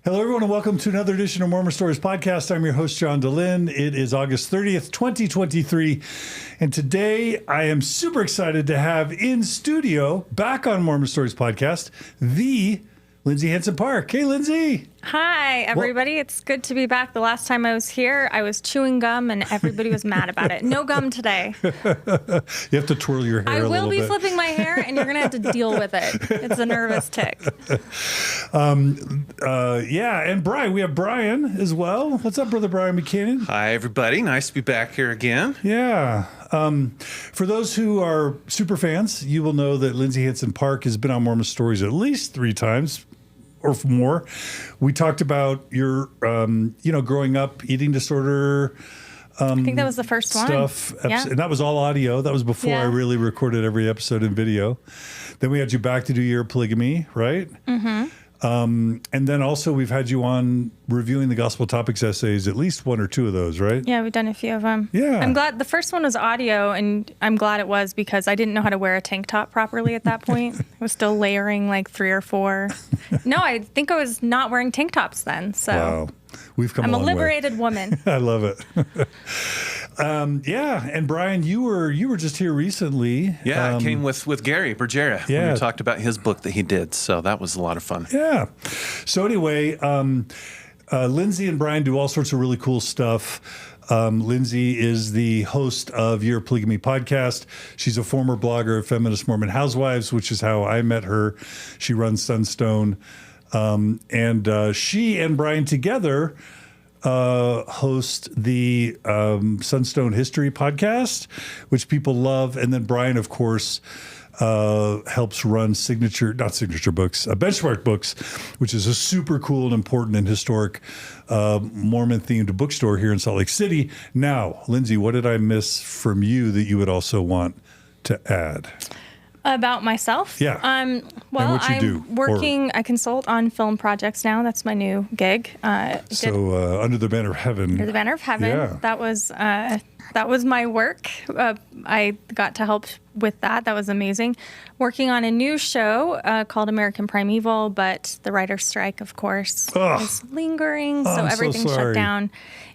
Hello, everyone, and welcome to another edition of Mormon Stories Podcast. I'm your host, John DeLynn. It is August 30th, 2023, and today I am super excited to have in studio, back on Mormon Stories Podcast, the Lindsay Hansen Park. Hey, Lindsay. Hi, everybody. It's good to be back. The last time I was here, I was chewing gum, and everybody was mad about it. No gum today. You have to twirl your hair a little bit. I will be flipping my hair, and you're going to have to deal with it. It's a nervous tick. And Bryan. We have Bryan as well. What's up, Brother Bryan Buchanan? Hi, everybody. Nice to be back here again. Yeah. For those who are super fans, you will know that Lindsay Hansen Park has been on Mormon Stories at least 3 times or more. We talked about your, growing up, eating disorder. I think that was the first stuff. One. Yeah. And that was all audio. That was before I really recorded every episode in video. Then we had you back to do your polygamy, right? Mm-hmm. And then also we've had you on reviewing the Gospel Topics essays, at least 1 or 2 of those, right? Yeah, we've done a few of them. Yeah. I'm glad the first one was audio, and I'm glad it was because I didn't know how to wear a tank top properly at that point. I was still layering like 3 or 4. No, I think I was not wearing tank tops then. So wow. We've come I'm a a long liberated way. woman. I love it. And Bryan, you were just here recently. Yeah, I came with Gary Bergera. Yeah. We talked about his book that he did, so that was a lot of fun. Yeah. So anyway, Lindsay and Bryan do all sorts of really cool stuff. Lindsay is the host of Your Polygamy podcast. She's a former blogger of Feminist Mormon Housewives, which is how I met her. She runs Sunstone. And she and Bryan together host the Sunstone History podcast, which people love. And then Bryan, of course, helps run Benchmark Books, which is a super cool and important and historic Mormon-themed bookstore here in Salt Lake City. Now, Lindsay, what did I miss from you that you would also want to add? About myself? Yeah. Well, I consult on film projects now. That's my new gig. Under the Banner of Heaven. Under the Banner of Heaven. Yeah. That was my work. I got to help with that. That was amazing. Working on a new show called American Primeval, but the writer's strike, of course, is lingering, so everything shut down.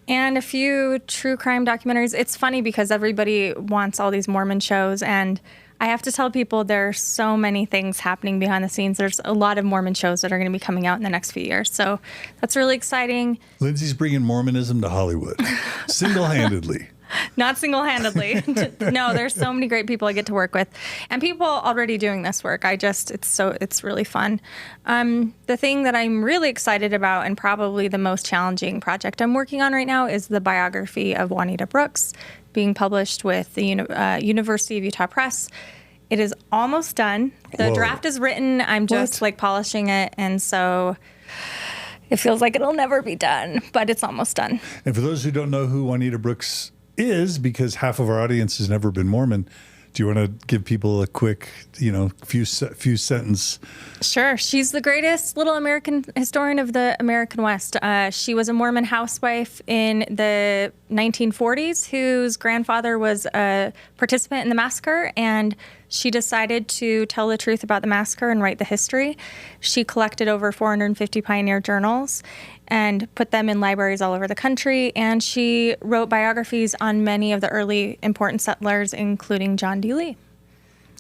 And a few true crime documentaries. It's funny because everybody wants all these Mormon shows, and I have to tell people there are so many things happening behind the scenes. There's a lot of Mormon shows that are going to be coming out in the next few years. So that's really exciting. Lindsay's bringing Mormonism to Hollywood, single-handedly. Not single-handedly. No, there's so many great people I get to work with, and people already doing this work. It's really fun. The thing that I'm really excited about, and probably the most challenging project I'm working on right now, is the biography of Juanita Brooks, being published with the University of Utah Press. It is almost done. The draft is written. I'm just polishing it, and so it feels like it'll never be done, but it's almost done. And for those who don't know who Juanita Brooks is, because half of our audience has never been Mormon, do you want to give people a quick, few sentence? Sure. She's the greatest little American historian of the American West. She was a Mormon housewife in the 1940s whose grandfather was a participant in the massacre, and she decided to tell the truth about the massacre and write the history. She collected over 450 pioneer journals and put them in libraries all over the country. And she wrote biographies on many of the early important settlers, including John D. Lee.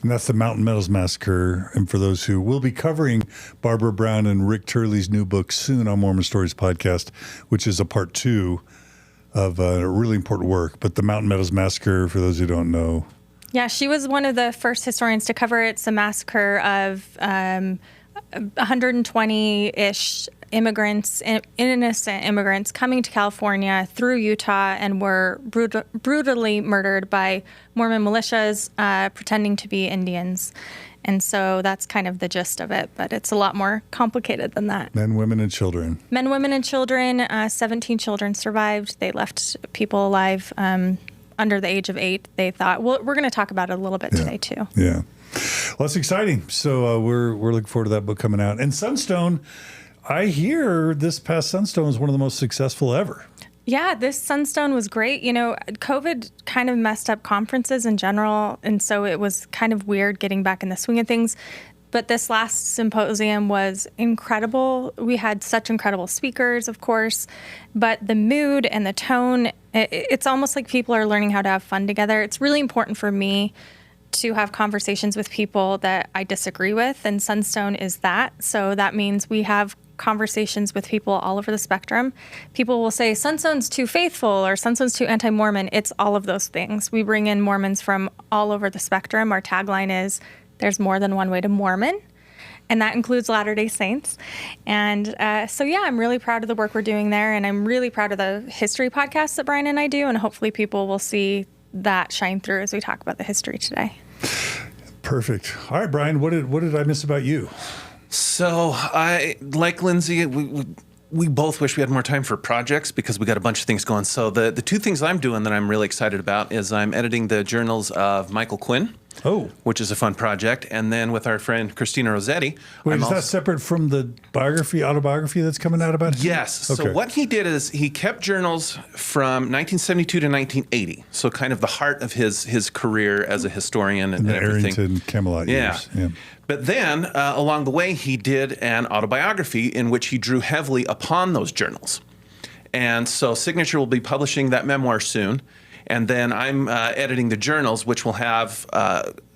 And that's the Mountain Meadows Massacre. And for those who will be covering Barbara Brown and Rick Turley's new book soon on Mormon Stories Podcast, which is a part 2 of a really important work. But the Mountain Meadows Massacre, for those who don't know. Yeah, she was one of the first historians to cover it. It's a massacre of 120-ish immigrants, innocent immigrants coming to California through Utah, and were brutally murdered by Mormon militias pretending to be Indians. And so that's kind of the gist of it, but it's a lot more complicated than that. Men, women, and children. Men, women, and children. 17 children survived. They left people alive under the age of 8. They thought, well, we're going to talk about it a little bit today, too. Yeah. Well, that's exciting. So we're looking forward to that book coming out. And Sunstone, I hear this past Sunstone was one of the most successful ever. Yeah, this Sunstone was great. COVID kind of messed up conferences in general, and so it was kind of weird getting back in the swing of things. But this last symposium was incredible. We had such incredible speakers, of course, but the mood and the tone, it's almost like people are learning how to have fun together. It's really important for me to have conversations with people that I disagree with, and Sunstone is that. So that means we have conversations with people all over the spectrum. People will say Sunstone's too faithful or Sunstone's too anti-Mormon. It's all of those things. We bring in Mormons from all over the spectrum. Our tagline is, there's more than one way to Mormon, and that includes Latter-day Saints. And so, yeah, I'm really proud of the work we're doing there, and I'm really proud of the history podcast that Bryan and I do, and hopefully people will see that shine through as we talk about the history today. Perfect. All right, Bryan, what did I miss about you? So I, like Lindsay, we both wish we had more time for projects because we got a bunch of things going. So the two things I'm doing that I'm really excited about is I'm editing the journals of Michael Quinn. Oh. Which is a fun project. And then with our friend Christina Rossetti. Wait, is that separate from the autobiography that's coming out about him? Yes. Okay. So what he did is he kept journals from 1972 to 1980. So kind of the heart of his career as a historian and the everything. Arrington Camelot years. Yeah. But then along the way, he did an autobiography in which he drew heavily upon those journals. And so Signature will be publishing that memoir soon. And then I'm editing the journals, which will have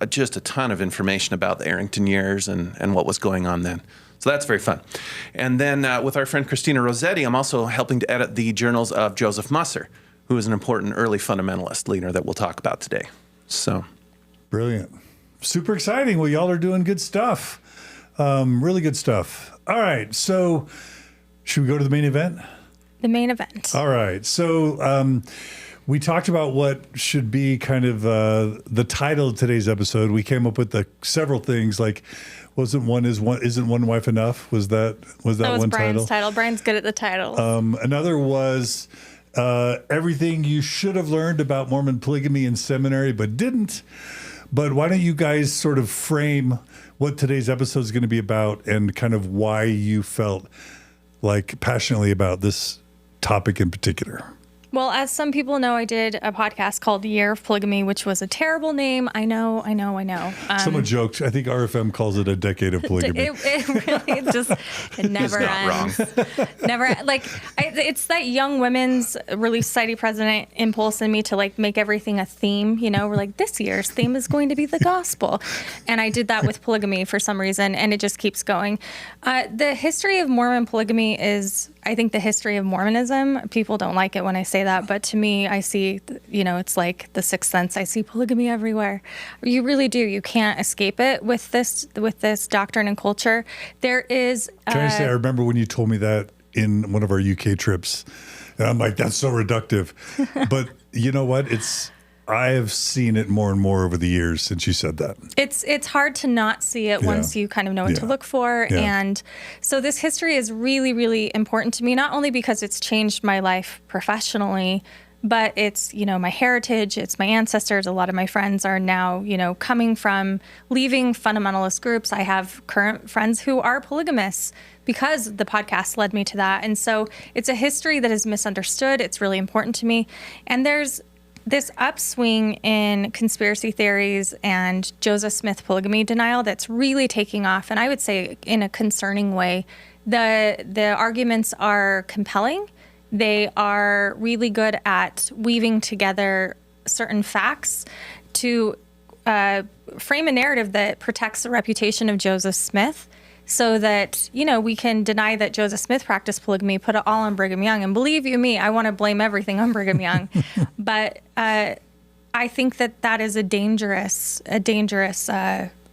just a ton of information about the Arrington years and what was going on then. So that's very fun. And then with our friend Christina Rossetti, I'm also helping to edit the journals of Joseph Musser, who is an important early fundamentalist leader that we'll talk about today. So brilliant. Super exciting. Well, y'all are doing good stuff. Really good stuff. All right. So should we go to the main event? The main event. All right. So we talked about what should be kind of the title of today's episode. We came up with several things like, isn't one wife enough? Was that one Bryan's title? Bryan's good at the titles. Another was everything you should have learned about Mormon polygamy in seminary but didn't. But why don't you guys sort of frame what today's episode is going to be about and kind of why you felt like passionately about this topic in particular? Well, as some people know, I did a podcast called Year of Polygamy, which was a terrible name. I know. Someone joked. I think RFM calls it a decade of polygamy. It really it never ends. It's that young women's Relief Society president impulse in me to like make everything a theme. You know, we're like, this year's theme is going to be the gospel. And I did that with polygamy for some reason, and it just keeps going. The history of Mormon polygamy is, I think, the history of Mormonism. People don't like it when I say that, but to me, I see, it's like the Sixth Sense. I see polygamy everywhere. You really do. You can't escape it with this doctrine and culture. There is. Can I say, I remember when you told me that in one of our UK trips, and I'm like, that's so reductive. But you know what? I have seen it more and more over the years since you said that. It's hard to not see it once you kind of know what to look for. Yeah. And so this history is really, really important to me, not only because it's changed my life professionally, but it's, my heritage, it's my ancestors. A lot of my friends are now, coming from leaving fundamentalist groups. I have current friends who are polygamists because the podcast led me to that. And so it's a history that is misunderstood. It's really important to me. And there's this upswing in conspiracy theories and Joseph Smith polygamy denial that's really taking off, and I would say in a concerning way. The arguments are compelling. They are really good at weaving together certain facts to frame a narrative that protects the reputation of Joseph Smith, so that, we can deny that Joseph Smith practiced polygamy, put it all on Brigham Young. And believe you me, I want to blame everything on Brigham Young. But I think that is a dangerous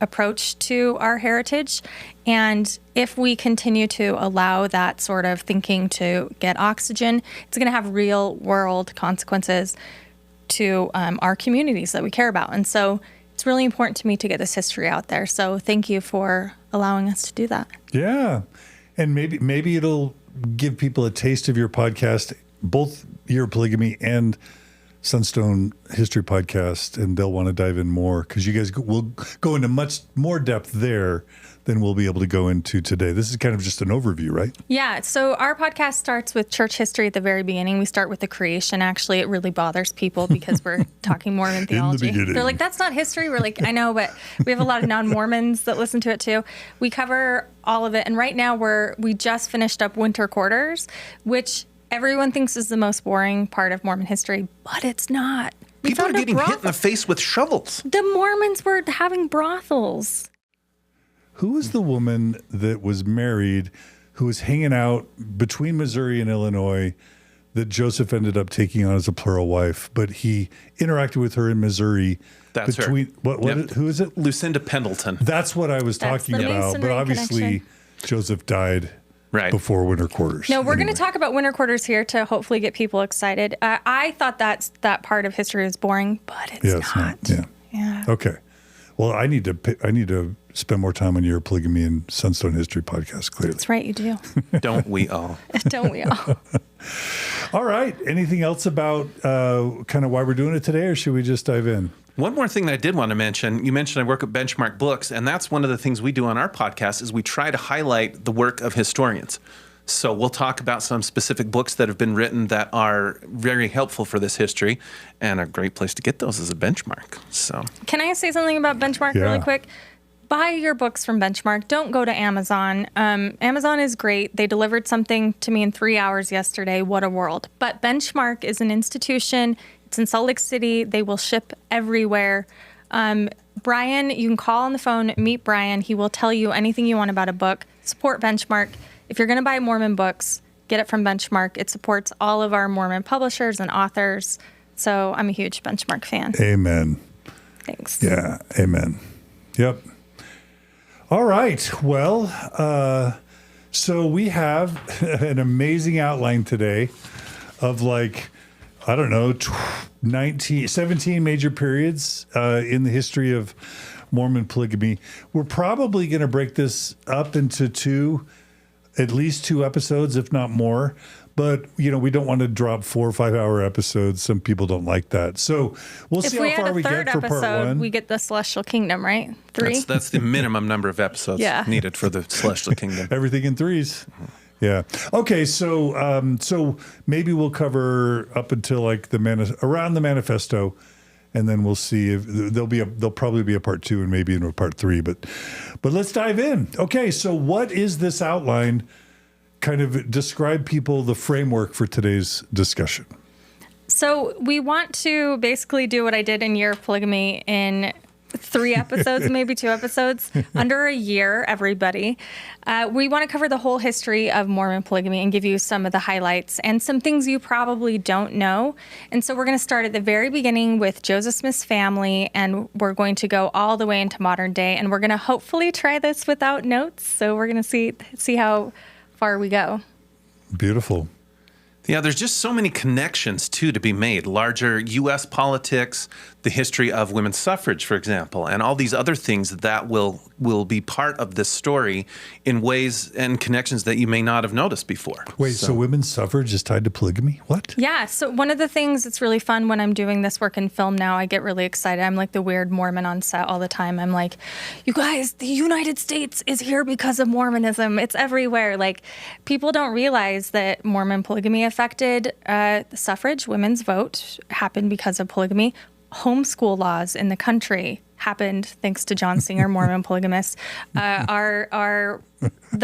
approach to our heritage. And if we continue to allow that sort of thinking to get oxygen, it's going to have real world consequences to our communities that we care about. And so it's really important to me to get this history out there. So thank you for allowing us to do that. Yeah. And maybe it'll give people a taste of your podcast, both Year of Polygamy and Sunstone History Podcast, and they'll want to dive in more because you guys will go into much more depth there than we'll be able to go into today. This is kind of just an overview, right? Yeah. So our podcast starts with church history at the very beginning. We start with the creation. Actually, it really bothers people because we're talking Mormon theology. They're like, that's not history. We're like, I know, but we have a lot of non-Mormons that listen to it too. We cover all of it. And right now we just finished up winter quarters, which everyone thinks is the most boring part of Mormon history, but it's not. People are getting hit in the face with shovels. The Mormons were having brothels. Who was the woman that was married, who was hanging out between Missouri and Illinois, that Joseph ended up taking on as a plural wife, but he interacted with her in Missouri? That's her. Who is it? Lucinda Pendleton. That's what I was talking about. Masonry But obviously, connection. Joseph died Right. before winter quarters. No, we're going to talk about winter quarters here to hopefully get people excited. I thought that part of history was boring, but it's not. Yeah. Okay. Well, I need to spend more time on your Polygamy and Sunstone History podcast, clearly. That's right, you do. Don't we all? Don't we all? All right. Anything else about kind of why we're doing it today, or should we just dive in? One more thing that I did want to mention, you mentioned I work at Benchmark Books, and that's one of the things we do on our podcast is we try to highlight the work of historians. So we'll talk about some specific books that have been written that are very helpful for this history, and a great place to get those is a Benchmark. So Can I say something about Benchmark Yeah. really quick? Buy your books from Benchmark. Don't go to Amazon. Amazon is great. They delivered something to me in 3 hours yesterday. What a world. But Benchmark is an institution. It's in Salt Lake City. They will ship everywhere. Bryan, you can call on the phone, meet Bryan. He will tell you anything you want about a book. Support Benchmark. If you're going to buy Mormon books, get it from Benchmark. It supports all of our Mormon publishers and authors. So I'm a huge Benchmark fan. Amen. Thanks. Yeah. Amen. Yep. All right. Well, so we have an amazing outline today of 17 major periods in the history of Mormon polygamy. We're probably going to break this up into at least two episodes, if not more. But, we don't want to drop 4 or 5 hour episodes. Some people don't like that. So we'll see how far we get for part one. We get the Celestial Kingdom, right? 3? that's the minimum number of episodes needed for the Celestial Kingdom. Everything in threes. Yeah. Okay. So maybe we'll cover up until around the manifesto, and then we'll see if there'll probably be a part 2 and maybe a part 3. But let's dive in. Okay. So what is this outline? Kind of describe people the framework for today's discussion. So we want to basically do what I did in Year of Polygamy in 3 episodes, maybe 2 episodes, under a year, everybody. We want to cover the whole history of Mormon polygamy and give you some of the highlights and some things you probably don't know. And so we're going to start at the very beginning with Joseph Smith's family, and we're going to go all the way into modern day. And we're going to hopefully try this without notes. So we're going to see how far we go. Beautiful. Yeah, there's just so many connections, too, to be made. Larger U.S. politics, the history of women's suffrage, for example, and all these other things that will be part of this story in ways and connections that you may not have noticed before. Wait, so women's suffrage is tied to polygamy? What? Yeah, so one of the things that's really fun when I'm doing this work in film now, I get really excited. I'm like the weird Mormon on set all the time. I'm like, you guys, the United States is here because of Mormonism. It's everywhere. Like, people don't realize that Mormon polygamy affected the suffrage, women's vote, happened because of polygamy. Homeschool laws in the country happened thanks to John Singer, Mormon polygamist. The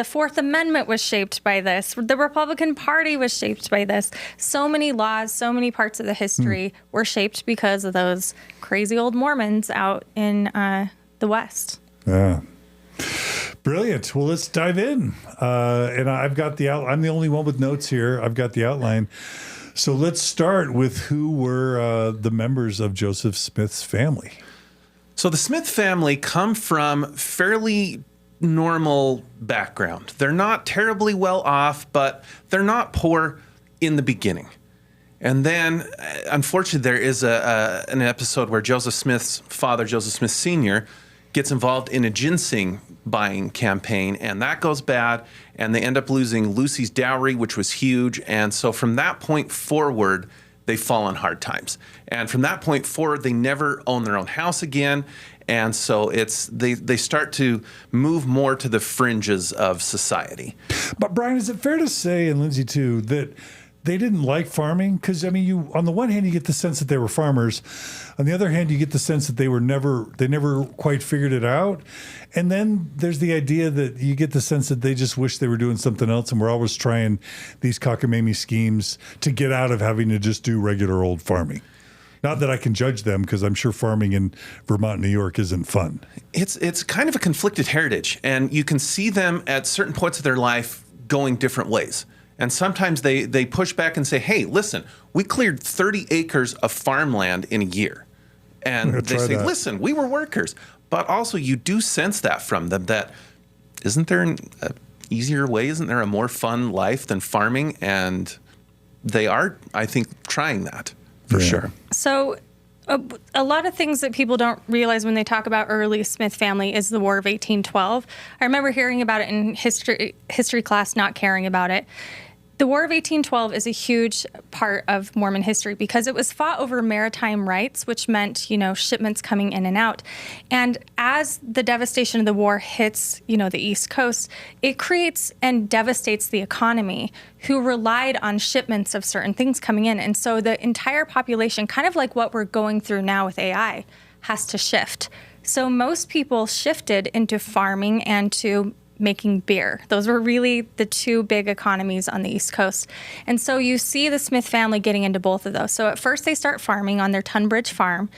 Fourth Amendment was shaped by this. The Republican Party was shaped by this. So many laws, so many parts of the history were shaped because of those crazy old Mormons out in the West. Yeah. Brilliant. Well, let's dive in. And I've got I'm the only one with notes here. I've got the outline. So let's start with who were the members of Joseph Smith's family. So the Smith family come from fairly normal background. They're not terribly well off, but they're not poor in the beginning. And then, unfortunately, there is an episode where Joseph Smith's father, Joseph Smith Sr., gets involved in a ginseng buying campaign, and that goes bad, and they end up losing Lucy's dowry, which was huge. And so from that point forward, they fall on hard times. And from that point forward, they never own their own house again. And so they start to move more to the fringes of society. But Bryan, is it fair to say, and Lindsay too, that they didn't like farming? Because I mean, you on the one hand you get the sense that they were farmers, on the other hand you get the sense that they never quite figured it out, and then there's the idea that you get the sense that they just wish they were doing something else, and we're always trying these cockamamie schemes to get out of having to just do regular old farming. Not that I can judge them, because I'm sure farming in Vermont, New York isn't fun. It's kind of a conflicted heritage, and you can see them at certain points of their life going different ways. And sometimes they push back and say, hey, listen, we cleared 30 acres of farmland in a year. And they say, listen, we were workers. But also you do sense that from them, that isn't there an easier way? Isn't there a more fun life than farming? And they are, I think, trying that for sure. So a lot of things that people don't realize when they talk about early Smith family is the War of 1812. I remember hearing about it in history class, not caring about it. The War of 1812 is a huge part of Mormon history because it was fought over maritime rights, which meant, shipments coming in and out. And as the devastation of the war hits, the East Coast, it creates and devastates the economy, who relied on shipments of certain things coming in. And so the entire population, kind of like what we're going through now with AI, has to shift. So most people shifted into farming and to making beer. Those were really the two big economies on the East Coast. And so you see the Smith family getting into both of those. So at first they start farming on their Tunbridge farm.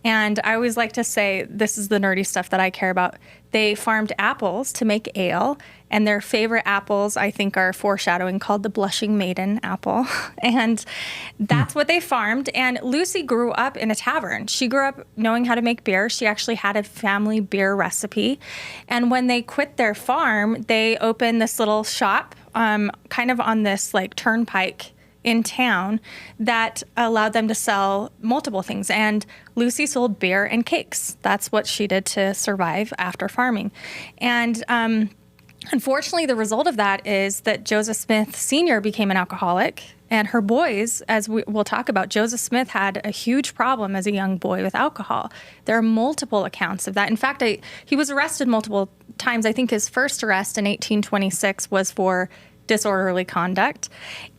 And I always like to say, this is the nerdy stuff that I care about. They farmed apples to make ale. And their favorite apples, I think, are foreshadowing, called the Blushing Maiden apple. And that's what they farmed. And Lucy grew up in a tavern. She grew up knowing how to make beer. She actually had a family beer recipe. And when they quit their farm, they opened this little shop kind of on this turnpike in town that allowed them to sell multiple things. And Lucy sold beer and cakes. That's what she did to survive after farming. And unfortunately, the result of that is that Joseph Smith Sr. became an alcoholic, and her boys, as we'll talk about, Joseph Smith had a huge problem as a young boy with alcohol. There are multiple accounts of that. In fact, he was arrested multiple times. I think his first arrest in 1826 was for disorderly conduct.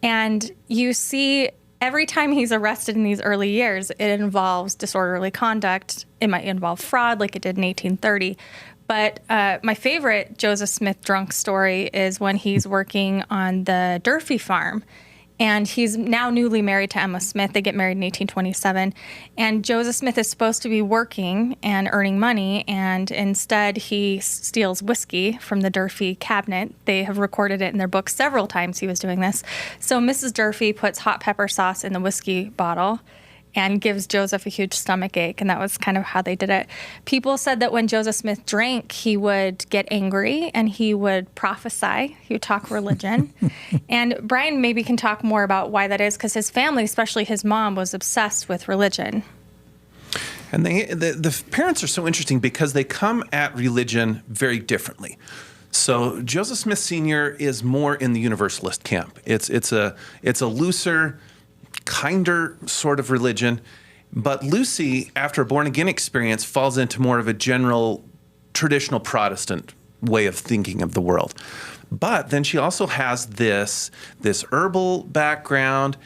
And you see every time he's arrested in these early years, it involves disorderly conduct. It might involve fraud like it did in 1830. But my favorite Joseph Smith drunk story is when he's working on the Durfee farm. And he's now newly married to Emma Smith. They get married in 1827. And Joseph Smith is supposed to be working and earning money, and instead he steals whiskey from the Durfee cabinet. They have recorded it in their book several times he was doing this. So Mrs. Durfee puts hot pepper sauce in the whiskey bottle and gives Joseph a huge stomach ache, and that was kind of how they did it. People said that when Joseph Smith drank, he would get angry and he would prophesy. He would talk religion. And Bryan maybe can talk more about why that is, because his family, especially his mom, was obsessed with religion. And the parents are so interesting because they come at religion very differently. So Joseph Smith Sr. is more in the Universalist camp. It's a looser, kinder sort of religion. But Lucy, after a born-again experience, falls into more of a general, traditional Protestant way of thinking of the world. But then she also has this herbal background.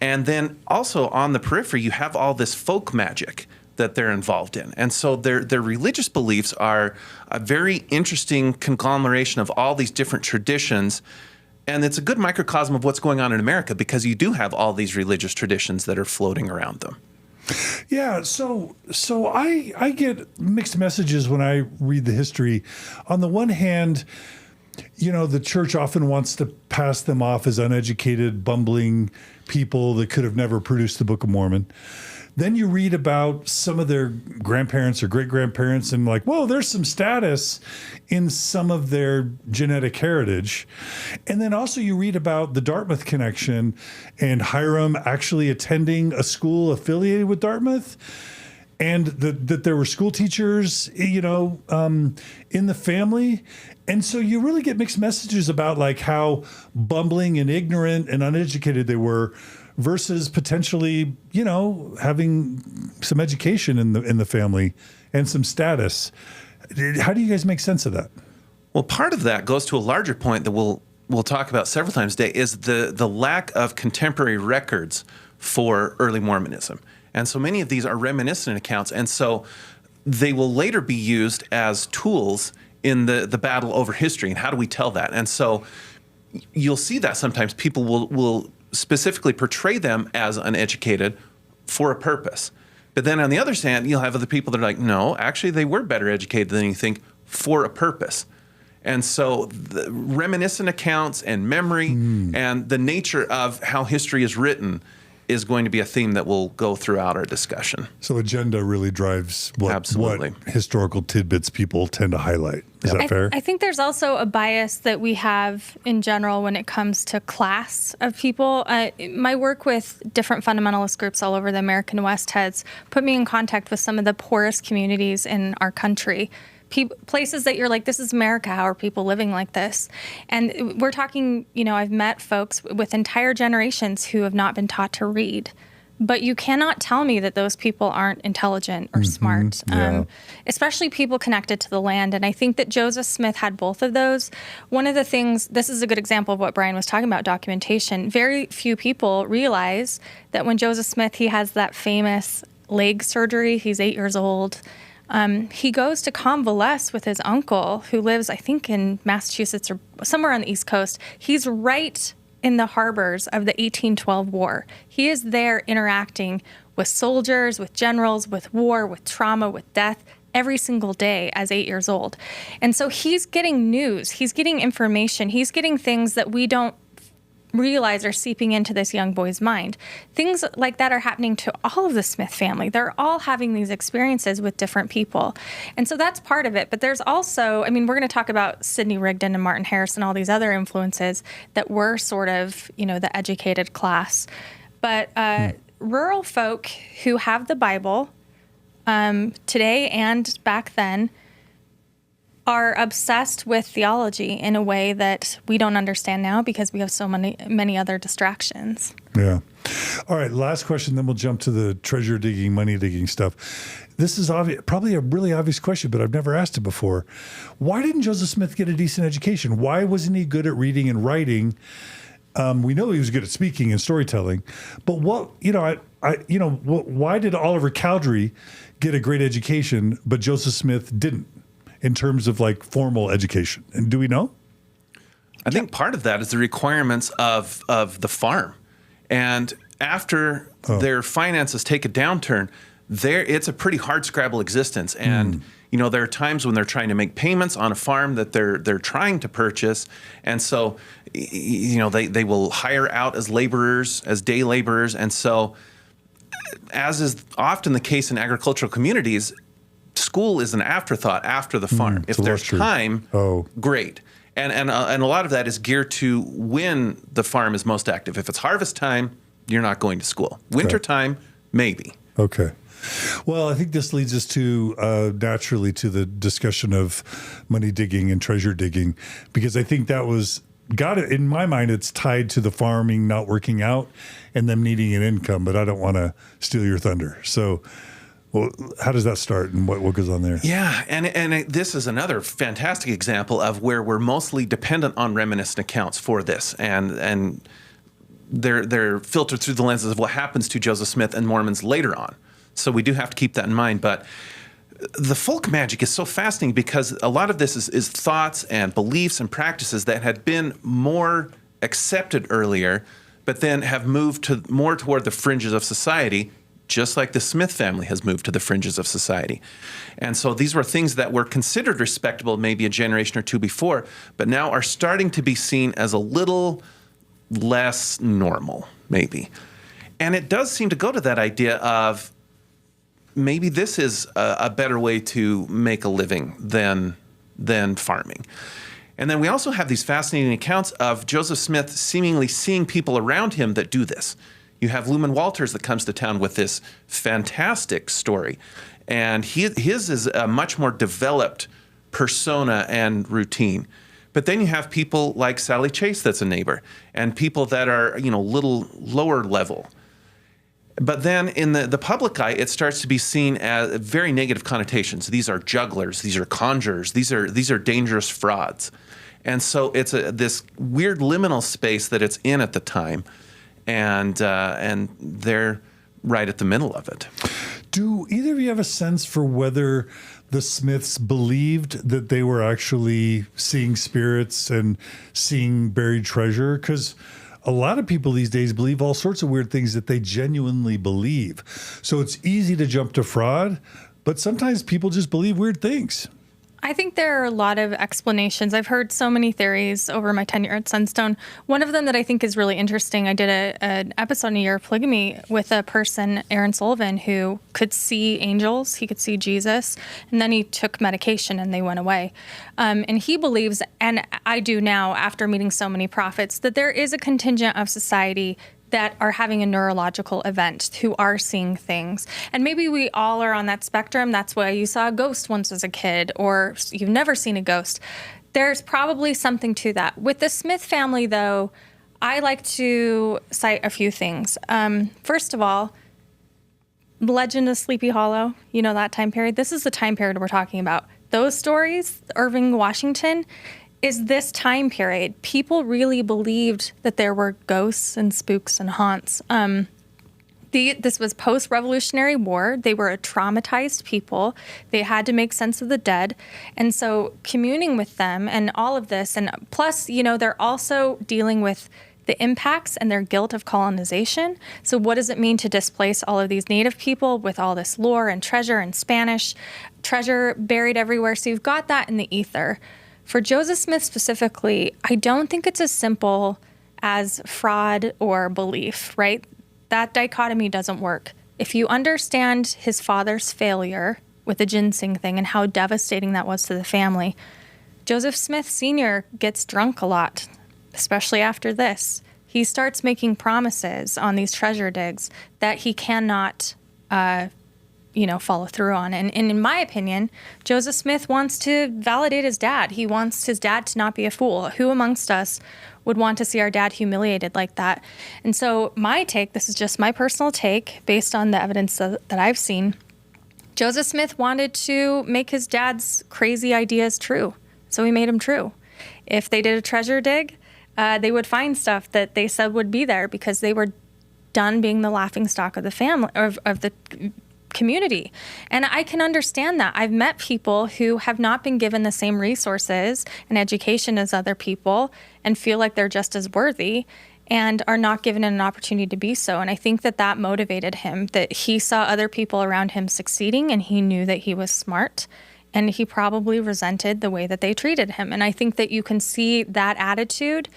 And then also on the periphery, you have all this folk magic that they're involved in. And so their religious beliefs are a very interesting conglomeration of all these different traditions. And it's a good microcosm of what's going on in America, because you do have all these religious traditions that are floating around them. Yeah, so I get mixed messages when I read the history. On the one hand, the church often wants to pass them off as uneducated, bumbling people that could have never produced the Book of Mormon. Then you read about some of their grandparents or great-grandparents and there's some status in some of their genetic heritage. And then also you read about the Dartmouth connection and Hiram actually attending a school affiliated with Dartmouth, and that there were school teachers, in the family. And so you really get mixed messages about how bumbling and ignorant and uneducated they were versus potentially, having some education in the family and some status. How do you guys make sense of that? Well, part of that goes to a larger point that we'll talk about several times today, is the lack of contemporary records for early Mormonism. And so many of these are reminiscent accounts, and so they will later be used as tools in the battle over history. And how do we tell that? And so you'll see that sometimes people will specifically portray them as uneducated for a purpose. But then on the other hand, you'll have other people that are like, no, actually they were better educated than you think for a purpose. And so the reminiscent accounts and memory and the nature of how history is written is going to be a theme that will go throughout our discussion. So agenda really drives what Absolutely. historical tidbits people tend to highlight. Is that fair? I think there's also a bias that we have in general when it comes to class of people. My work with different fundamentalist groups all over the American West has put me in contact with some of the poorest communities in our country. Places that you're like, this is America, how are people living like this? And we're talking, I've met folks with entire generations who have not been taught to read. But you cannot tell me that those people aren't intelligent or smart, especially people connected to the land. And I think that Joseph Smith had both of those. One of the things, this is a good example of what Bryan was talking about, documentation. Very few people realize that when Joseph Smith, he has that famous leg surgery, he's 8 years old. He goes to convalesce with his uncle, who lives, I think, in Massachusetts or somewhere on the East Coast. He's right in the harbors of the 1812 war. He is there interacting with soldiers, with generals, with war, with trauma, with death, every single day as 8 years old. And so he's getting news, he's getting information, he's getting things that we don't realize are seeping into this young boy's mind. Things like that are happening to all of the Smith family. They're all having these experiences with different people. And so that's part of it. But there's also, we're going to talk about Sidney Rigdon and Martin Harris and all these other influences that were sort of, the educated class. But rural folk who have the Bible today and back then are obsessed with theology in a way that we don't understand now because we have so many other distractions. Yeah. All right, last question, then we'll jump to the treasure digging, money digging stuff. This is probably a really obvious question, but I've never asked it before. Why didn't Joseph Smith get a decent education? Why wasn't he good at reading and writing? We know he was good at speaking and storytelling, but why did Oliver Cowdery get a great education, but Joseph Smith didn't? In terms of formal education. And do we know? I think part of that is the requirements of the farm. And after their finances take a downturn, it's a pretty hard scrabble existence. And there are times when they're trying to make payments on a farm that they're trying to purchase. And so they will hire out as laborers, as day laborers. And so, as is often the case in agricultural communities, school is an afterthought after the farm. If there's time, great. And a lot of that is geared to when the farm is most active. If it's harvest time, you're not going to school. Winter time, maybe. Okay. Well, I think this leads us to naturally to the discussion of money digging and treasure digging, because I think that in my mind, it's tied to the farming not working out and them needing an income, but I don't want to steal your thunder. So, well, how does that start and what goes on there? Yeah, and this is another fantastic example of where we're mostly dependent on reminiscent accounts for this, and they're filtered through the lenses of what happens to Joseph Smith and Mormons later on. So we do have to keep that in mind. But the folk magic is so fascinating because a lot of this is thoughts and beliefs and practices that had been more accepted earlier, but then have moved more toward the fringes of society, just like the Smith family has moved to the fringes of society. And so these were things that were considered respectable maybe a generation or two before, but now are starting to be seen as a little less normal, maybe. And it does seem to go to that idea of maybe this is a better way to make a living than farming. And then we also have these fascinating accounts of Joseph Smith seemingly seeing people around him that do this. You have Luman Walters that comes to town with this fantastic story. And his is a much more developed persona and routine. But then you have people like Sally Chase that's a neighbor, and people that are, little lower level. But then in the public eye, it starts to be seen as very negative connotations. These are jugglers. These are conjurers. These are dangerous frauds. And so it's this weird liminal space that it's in at the time. And they're right at the middle of it. Do either of you have a sense for whether the Smiths believed that they were actually seeing spirits and seeing buried treasure? Because a lot of people these days believe all sorts of weird things that they genuinely believe. So it's easy to jump to fraud, but sometimes people just believe weird things. I think there are a lot of explanations. I've heard so many theories over my tenure at Sunstone. One of them that I think is really interesting, I did an episode in A Year of Polygamy with a person, Aaron Sullivan, who could see angels, he could see Jesus, and then he took medication and they went away. And he believes, and I do now after meeting so many prophets, that there is a contingent of society that are having a neurological event, who are seeing things. And maybe we all are on that spectrum. That's why you saw a ghost once as a kid, or you've never seen a ghost. There's probably something to that. With the Smith family, though, I like to cite a few things. First of all, Legend of Sleepy Hollow, that time period. This is the time period we're talking about. Those stories, Irving, Washington, is this time period. People really believed that there were ghosts and spooks and haunts. This was post-Revolutionary War. They were a traumatized people. They had to make sense of the dead. And so communing with them and all of this, and plus, they're also dealing with the impacts and their guilt of colonization. So what does it mean to displace all of these native people with all this lore and treasure and Spanish treasure buried everywhere? So you've got that in the ether. For Joseph Smith specifically, I don't think it's as simple as fraud or belief, right? That dichotomy doesn't work. If you understand his father's failure with the ginseng thing and how devastating that was to the family, Joseph Smith Sr. gets drunk a lot, especially after this. He starts making promises on these treasure digs that he cannot follow through on. And in my opinion, Joseph Smith wants to validate his dad. He wants his dad to not be a fool. Who amongst us would want to see our dad humiliated like that? And so my take, this is just my personal take based on the evidence that I've seen, Joseph Smith wanted to make his dad's crazy ideas true. So he made them true. If they did a treasure dig, they would find stuff that they said would be there because they were done being the laughingstock of the family, of the community. And I can understand that. I've met people who have not been given the same resources and education as other people and feel like they're just as worthy and are not given an opportunity to be so. And I think that motivated him, that he saw other people around him succeeding and he knew that he was smart, and he probably resented the way that they treated him. And I think that you can see that attitude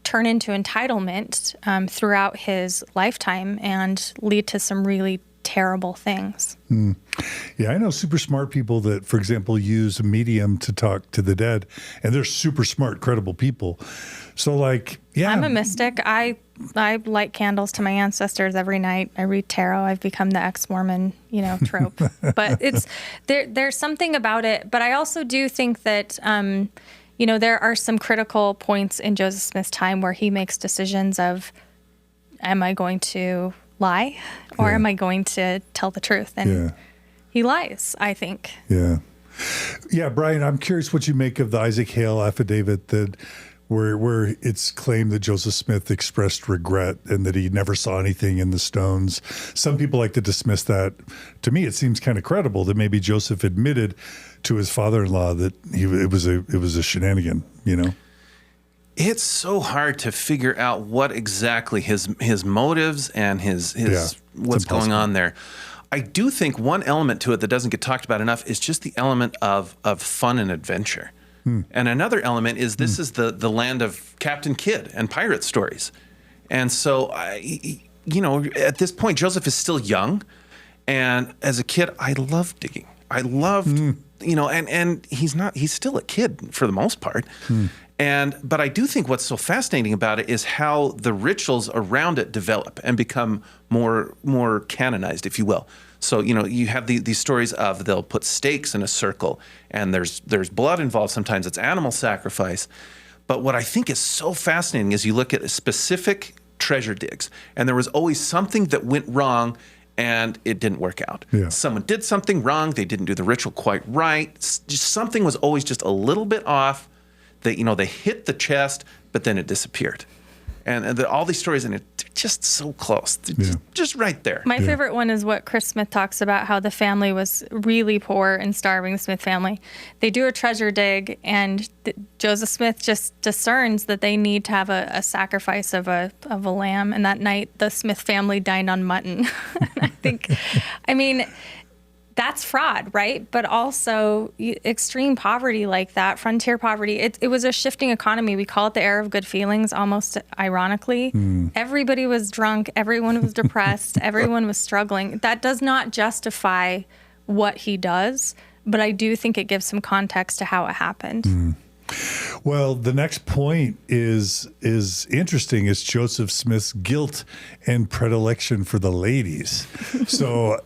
turn into entitlement throughout his lifetime and lead to some really terrible things. Yeah, I know super smart people that, for example, use a medium to talk to the dead, and they're super smart, credible people. So, I'm a mystic. I light candles to my ancestors every night. I read tarot. I've become the ex-Mormon, trope. But there's something about it. But I also do think that, there are some critical points in Joseph Smith's time where he makes decisions of, am I going to lie or am I going to tell the truth? And he lies, I think. Yeah, Bryan, I'm curious what you make of the Isaac Hale affidavit that where it's claimed that Joseph Smith expressed regret and that he never saw anything in the stones. Some people like to dismiss that. To me, it seems kind of credible that maybe Joseph admitted to his father-in-law that it was a shenanigan, It's so hard to figure out what exactly his motives and his what's going on there. I do think one element to it that doesn't get talked about enough is just the element of fun and adventure. And another element is this is the land of Captain Kidd and pirate stories. And so, at this point, Joseph is still young. And as a kid, I loved digging. I loved, and he's still a kid for the most part. But I do think what's so fascinating about it is how the rituals around it develop and become more canonized, if you will. So, you have these stories of they'll put stakes in a circle and there's blood involved. Sometimes it's animal sacrifice. But what I think is so fascinating is you look at specific treasure digs, and there was always something that went wrong and it didn't work out. Yeah. Someone did something wrong. They didn't do the ritual quite right. Just something was always just a little bit off. That they hit the chest, but then it disappeared. And all these stories, and they're just so close, just right there. My favorite one is what Chris Smith talks about, how the family was really poor and starving, the Smith family. They do a treasure dig, and Joseph Smith just discerns that they need to have a sacrifice of a lamb. And that night, the Smith family dined on mutton. I mean, that's fraud, right? But also extreme poverty like that, frontier poverty. It was a shifting economy. We call it the era of good feelings, almost ironically. Everybody was drunk. Everyone was depressed. Everyone was struggling. That does not justify what he does, but I do think it gives some context to how it happened. Well, the next point is interesting. It's Joseph Smith's guilt and predilection for the ladies. So,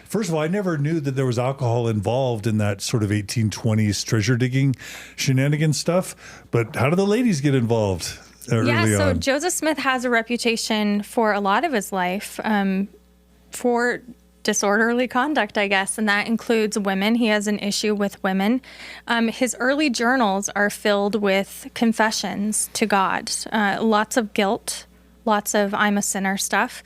first of all, I never knew that there was alcohol involved in that sort of 1820s treasure digging shenanigan stuff. But how do the ladies get involved early on? Joseph Smith has a reputation for a lot of his life for disorderly conduct, I guess, and that includes women. He has an issue with women. His early journals are filled with confessions to God, lots of guilt, lots of I'm a sinner stuff.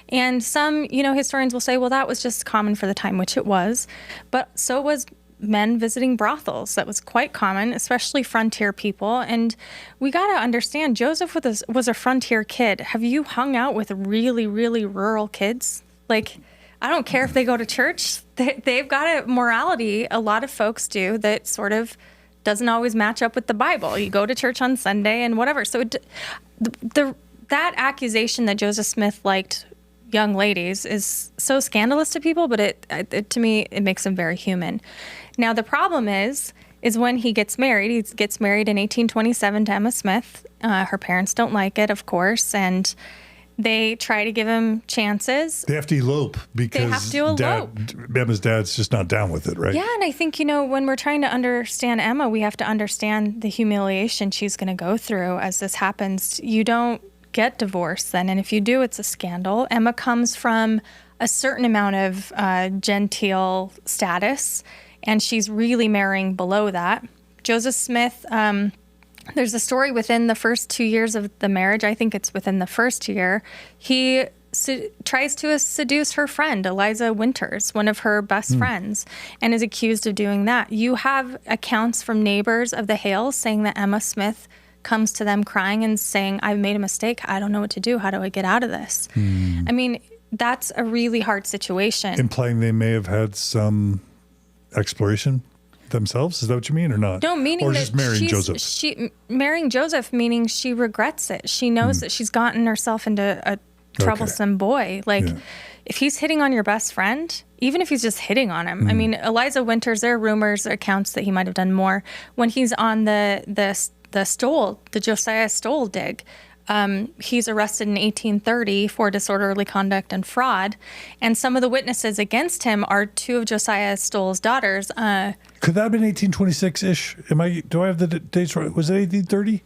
And some, historians will say, well, that was just common for the time, which it was. But so was men visiting brothels. That was quite common, especially frontier people. And we got to understand, Joseph was a frontier kid. Have you hung out with really, really rural kids? I don't care if they go to church. They've got a morality, a lot of folks do, that sort of doesn't always match up with the Bible. You go to church on Sunday and whatever. So that accusation that Joseph Smith liked young ladies is so scandalous to people, but to me, it makes him very human. Now, the problem is when he gets married. He gets married in 1827 to Emma Smith. Her parents don't like it, of course, and they try to give him chances. They have to elope because Emma's dad's just not down with it, right? Yeah, and I think, when we're trying to understand Emma, we have to understand the humiliation she's going to go through as this happens. You don't get divorced then, and if you do, it's a scandal. Emma comes from a certain amount of genteel status, and she's really marrying below that. Joseph Smith... there's a story within the first 2 years of the marriage. I think it's within the first year. He tries to seduce her friend, Eliza Winters, one of her best friends, and is accused of doing that. You have accounts from neighbors of the Hales saying that Emma Smith comes to them crying and saying, I've made a mistake. I don't know what to do. How do I get out of this? I mean, that's a really hard situation. Implying they may have had some exploration themselves? Is that what you mean or not? No, meaning or that just marrying Joseph? Marrying Joseph, meaning she regrets it. She knows that she's gotten herself into a troublesome boy. If he's hitting on your best friend, even if he's just hitting on him. I mean, Eliza Winters, there are rumors, accounts that he might have done more. When he's on the Stoll, the Josiah Stoll dig, he's arrested in 1830 for disorderly conduct and fraud. And some of the witnesses against him are two of Josiah Stoll's daughters. Could that have been 1826-ish? Do I have the dates right? Was it 1830?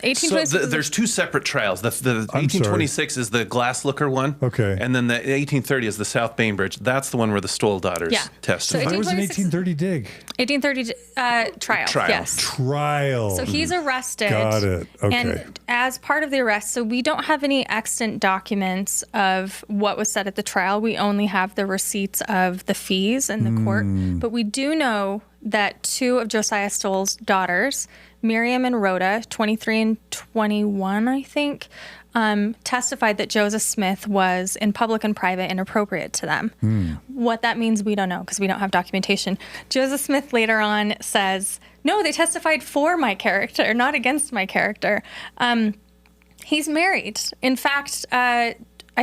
1826. So there's two separate trials. The 1826 is the glass looker one. Okay. And then the 1830 is the South Bainbridge. That's the one where the Stoll daughters tested. Why was an 1830 dig? 1830 trial. Yes. Trial. So he's arrested. Got it. Okay. And as part of the arrest, so we don't have any extant documents of what was said at the trial. We only have the receipts of the fees in the court. But we do know that two of Josiah Stoll's daughters, Miriam and Rhoda, 23 and 21, I think, testified that Joseph Smith was, in public and private, inappropriate to them. What that means, we don't know because we don't have documentation. Joseph Smith later on says, no, they testified for my character, not against my character. He's married. In fact, I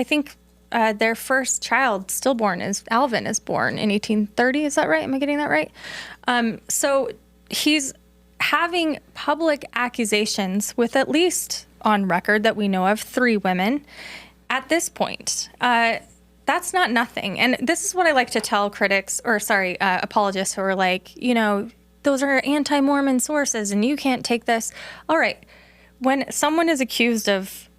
think their first child, stillborn, Alvin is born in 1830. Is that right? Am I getting that right? So he's having public accusations with, at least on record that we know of, 3 women at this point. that's not nothing. And this is what I like to tell critics, or sorry, apologists who are like, those are anti-Mormon sources and you can't take this. All right. When someone is accused of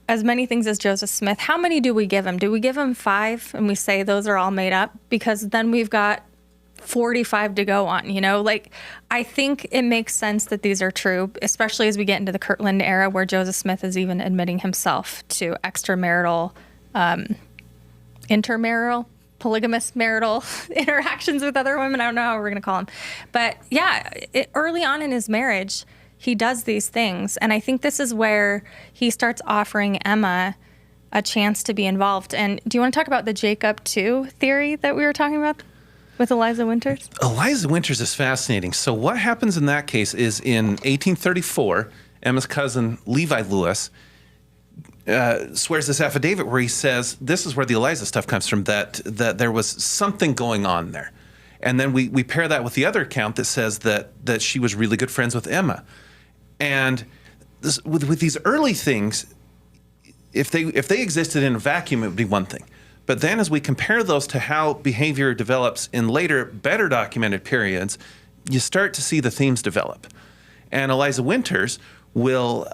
as many things as Joseph Smith, how many do we give him? Do we give him 5 and we say those are all made up? Because then we've got 45 to go on, I think it makes sense that these are true, especially as we get into the Kirtland era where Joseph Smith is even admitting himself to extramarital, intermarital, polygamous marital interactions with other women. I don't know how we're going to call them. But yeah, early on in his marriage, he does these things. And I think this is where he starts offering Emma a chance to be involved. And do you want to talk about the Jacob II theory that we were talking about with Eliza Winters? Eliza Winters is fascinating. So what happens in that case is in 1834, Emma's cousin, Levi Lewis, swears this affidavit where he says, this is where the Eliza stuff comes from, that there was something going on there. And then we pair that with the other account that says that she was really good friends with Emma. And with these early things, if they existed in a vacuum, it would be one thing. But then as we compare those to how behavior develops in later, better documented periods, you start to see the themes develop. And Eliza Winters will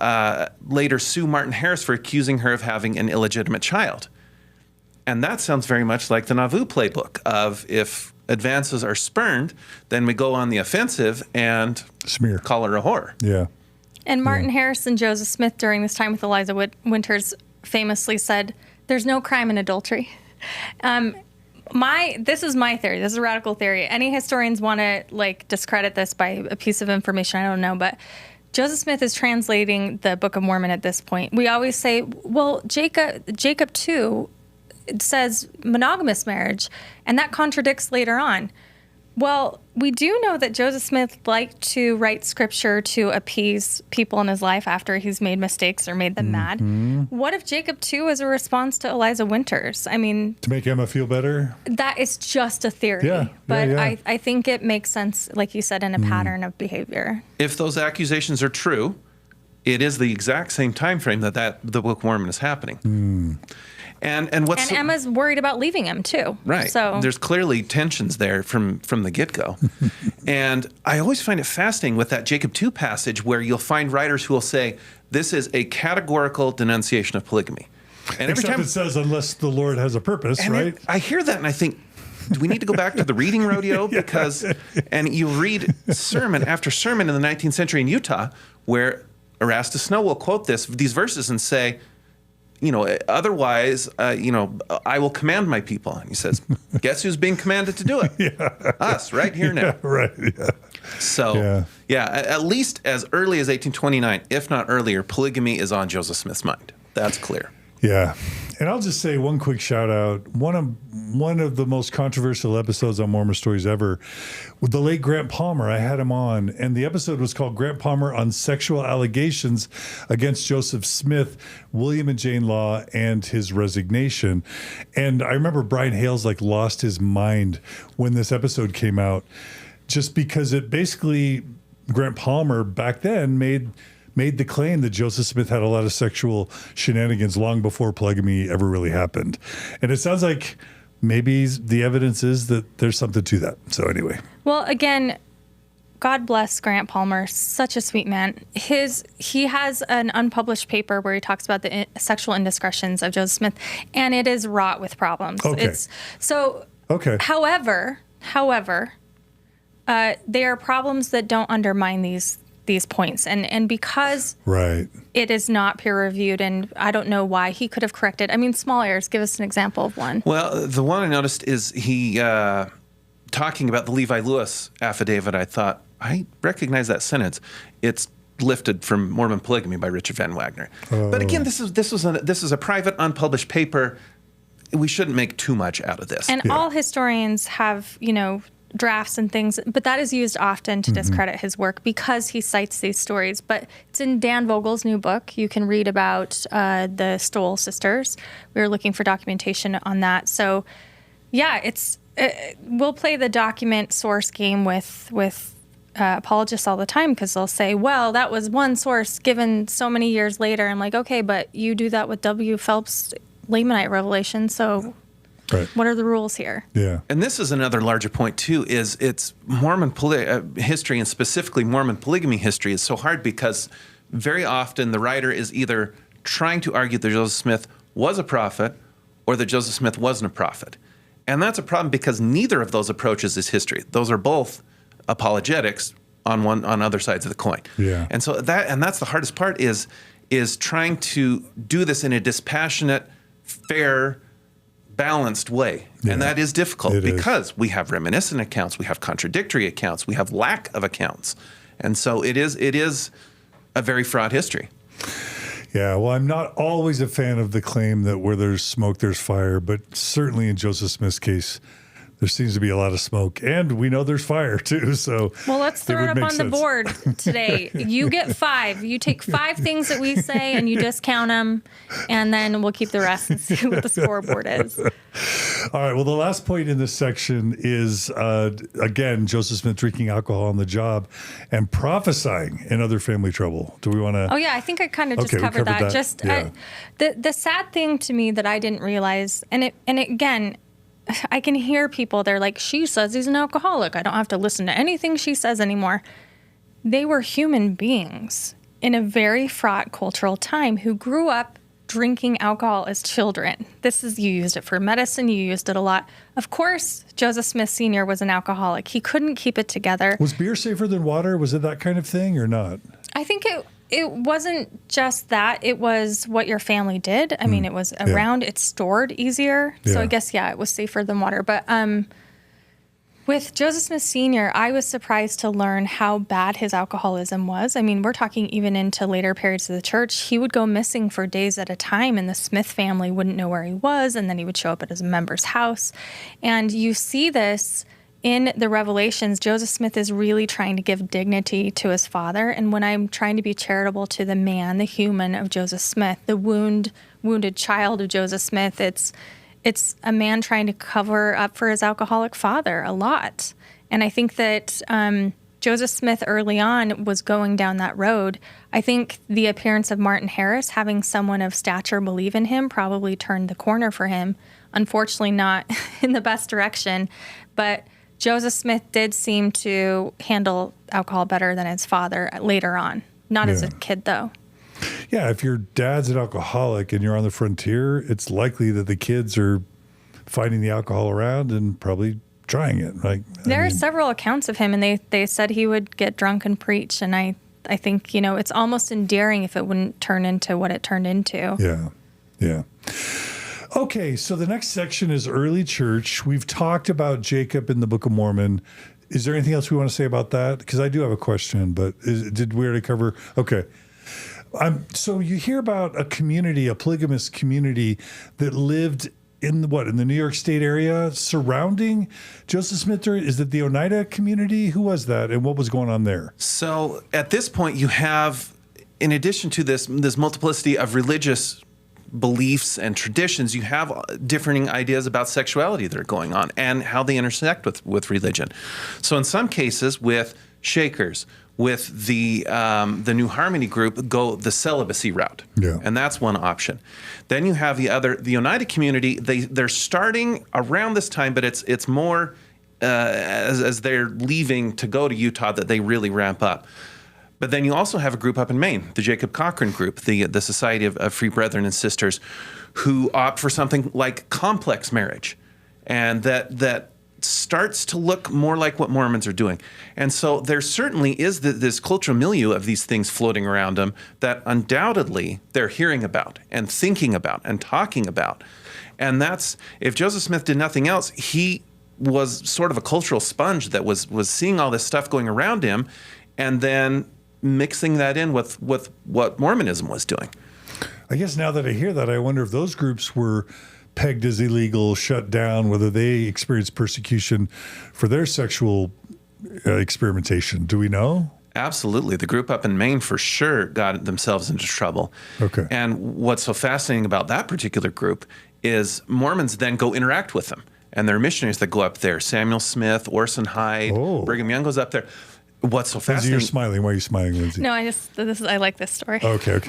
later sue Martin Harris for accusing her of having an illegitimate child. And that sounds very much like the Nauvoo playbook of if advances are spurned, then we go on the offensive and smear, call her a whore. Yeah. And Martin Harris and Joseph Smith during this time with Eliza Winters famously said, there's no crime in adultery. This is my theory. This is a radical theory. Any historians want to discredit this by a piece of information, I don't know, but Joseph Smith is translating the Book of Mormon at this point. We always say, well, Jacob too, it says monogamous marriage, and that contradicts later on. Well, we do know that Joseph Smith liked to write scripture to appease people in his life after he's made mistakes or made them mad. What if Jacob too is a response to Eliza Winters? I mean, to make Emma feel better? That is just a theory. But I think it makes sense, like you said, in a pattern of behavior. If those accusations are true, it is the exact same time frame that the Book of Mormon is happening. And Emma's worried about leaving him too. Right. So there's clearly tensions there from the get-go. And I always find it fascinating with that Jacob 2 passage where you'll find writers who will say, this is a categorical denunciation of polygamy. And every time it says, unless the Lord has a purpose, right? I hear that and I think, do we need to go back to the reading rodeo? Because, and you read sermon after sermon in the 19th century in Utah where Erastus Snow will quote these verses and say, otherwise, I will command my people. And he says, guess who's being commanded to do it? Us, right here now. So, at least as early as 1829, if not earlier, polygamy is on Joseph Smith's mind. That's clear. Yeah. And I'll just say one quick shout out. One of the most controversial episodes on Mormon Stories ever with the late Grant Palmer. I had him on, and the episode was called Grant Palmer on Sexual Allegations Against Joseph Smith, William and Jane Law, and His Resignation. And I remember Brian Hales lost his mind when this episode came out, just because it basically, Grant Palmer back then made the claim that Joseph Smith had a lot of sexual shenanigans long before polygamy ever really happened. And it sounds like maybe the evidence is that there's something to that. So anyway. Well, again, God bless Grant Palmer, such a sweet man. He has an unpublished paper where he talks about the sexual indiscretions of Joseph Smith, and it is wrought with problems. Okay. However, they are problems that don't undermine these points, and because it is not peer reviewed, and I don't know why he could have corrected. I mean, small errors. Give us an example of one. Well, the one I noticed is he talking about the Levi Lewis affidavit. I thought, I recognize that sentence. It's lifted from Mormon Polygamy by Richard Van Wagner. But again, this is a private, unpublished paper. We shouldn't make too much out of this. And all historians have, drafts and things, but that is used often to discredit his work because he cites these stories. But it's in Dan Vogel's new book. You can read about the Stoll sisters. We were looking for documentation on that. So, we'll play the document source game with apologists all the time because they'll say, well, that was one source given so many years later. I'm like, okay, but you do that with W. Phelps' Lamanite revelation, so Right. What are the rules here? Yeah. And this is another larger point too, is it's Mormon history, and specifically Mormon polygamy history, is so hard because very often the writer is either trying to argue that Joseph Smith was a prophet or that Joseph Smith wasn't a prophet. And that's a problem because neither of those approaches is history. Those are both apologetics on other sides of the coin. Yeah. And so that's the hardest part is trying to do this in a dispassionate, fair, balanced way. Yeah. And that is difficult It because is. we have reminiscent accounts, we have contradictory accounts, we have lack of accounts. And so it is a very fraught history. Yeah, well, I'm not always a fan of the claim that where there's smoke, there's fire, but certainly in Joseph Smith's case, there seems to be a lot of smoke, and we know there's fire too. So, Well, let's throw it up on the board today. You get 5. You take 5 things that we say, and you discount them, and then we'll keep the rest and see what the scoreboard is. All right. Well, the last point in this section is, again, Joseph Smith drinking alcohol on the job and prophesying in other family trouble. Do we want to? Oh, yeah. I think I kind of just Okay, we covered covered that. that. Just Yeah. the sad thing to me that I didn't realize, and again, I can hear people, they're like, she says he's an alcoholic. I don't have to listen to anything she says anymore. They were human beings in a very fraught cultural time who grew up drinking alcohol as children. You used it for medicine. You used it a lot. Of course, Joseph Smith Sr. was an alcoholic. He couldn't keep it together. Was beer safer than water? Was it that kind of thing or not? I think it wasn't just that. It was what your family did. I mean, it was around. It's stored easier. So Yeah. I guess, it was safer than water. But with Joseph Smith Sr., I was surprised to learn how bad his alcoholism was. I mean, we're talking even into later periods of the church. He would go missing for days at a time, and the Smith family wouldn't know where he was, and then he would show up at his member's house. And you see this in the Revelations. Joseph Smith is really trying to give dignity to his father. And when I'm trying to be charitable to the man, the human of Joseph Smith, the wounded child of Joseph Smith, it's a man trying to cover up for his alcoholic father a lot. And I think that Joseph Smith early on was going down that road. I think the appearance of Martin Harris, having someone of stature believe in him, probably turned the corner for him. Unfortunately, not in the best direction. But Joseph Smith did seem to handle alcohol better than his father later on. Not as a kid, though. Yeah, if your dad's an alcoholic and you're on the frontier, it's likely that the kids are finding the alcohol around and probably trying it. Right? There are several accounts of him, and they said he would get drunk and preach. And I think, it's almost endearing if it wouldn't turn into what it turned into. Yeah. Okay, so the next section is early church. We've talked about Jacob in the Book of Mormon. Is there anything else we want to say about that? Because I do have a question, but did we already cover? Okay. So you hear about a community, a polygamous community that lived in the New York State area surrounding Joseph Smith? Is it the Oneida community? Who was that, and what was going on there? So at this point, you have, in addition to this multiplicity of religious beliefs and traditions, you have differing ideas about sexuality that are going on and how they intersect with religion. So in some cases, with Shakers, with the New Harmony group, go the celibacy route, and that's one option. Then you have the Oneida community. They're starting around this time, but it's more as they're leaving to go to Utah that they really ramp up. But then you also have a group up in Maine, the Jacob Cochran group, the Society of Free Brethren and Sisters, who opt for something like complex marriage, and that starts to look more like what Mormons are doing. And so there certainly is this cultural milieu of these things floating around them that undoubtedly they're hearing about and thinking about and talking about. And that's, if Joseph Smith did nothing else, he was sort of a cultural sponge that was seeing all this stuff going around him and then mixing that in with what Mormonism was doing. I guess now that I hear that, I wonder if those groups were pegged as illegal, shut down, whether they experienced persecution for their sexual experimentation. Do we know? Absolutely. The group up in Maine for sure got themselves into trouble. Okay. And what's so fascinating about that particular group is Mormons then go interact with them. And there are missionaries that go up there. Samuel Smith, Orson Hyde, Brigham Young goes up there. What's so Lindsay, fascinating? you're smiling. Why are you smiling, Lindsay? No, I like this story. Okay.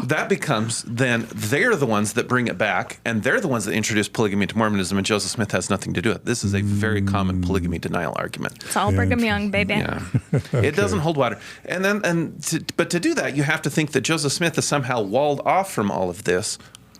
That becomes then they're the ones that bring it back, and they're the ones that introduce polygamy to Mormonism, and Joseph Smith has nothing to do with it. This is a very common polygamy denial argument. It's all Brigham Young, baby. Yeah, it doesn't hold water. But to do that, you have to think that Joseph Smith is somehow walled off from all of this,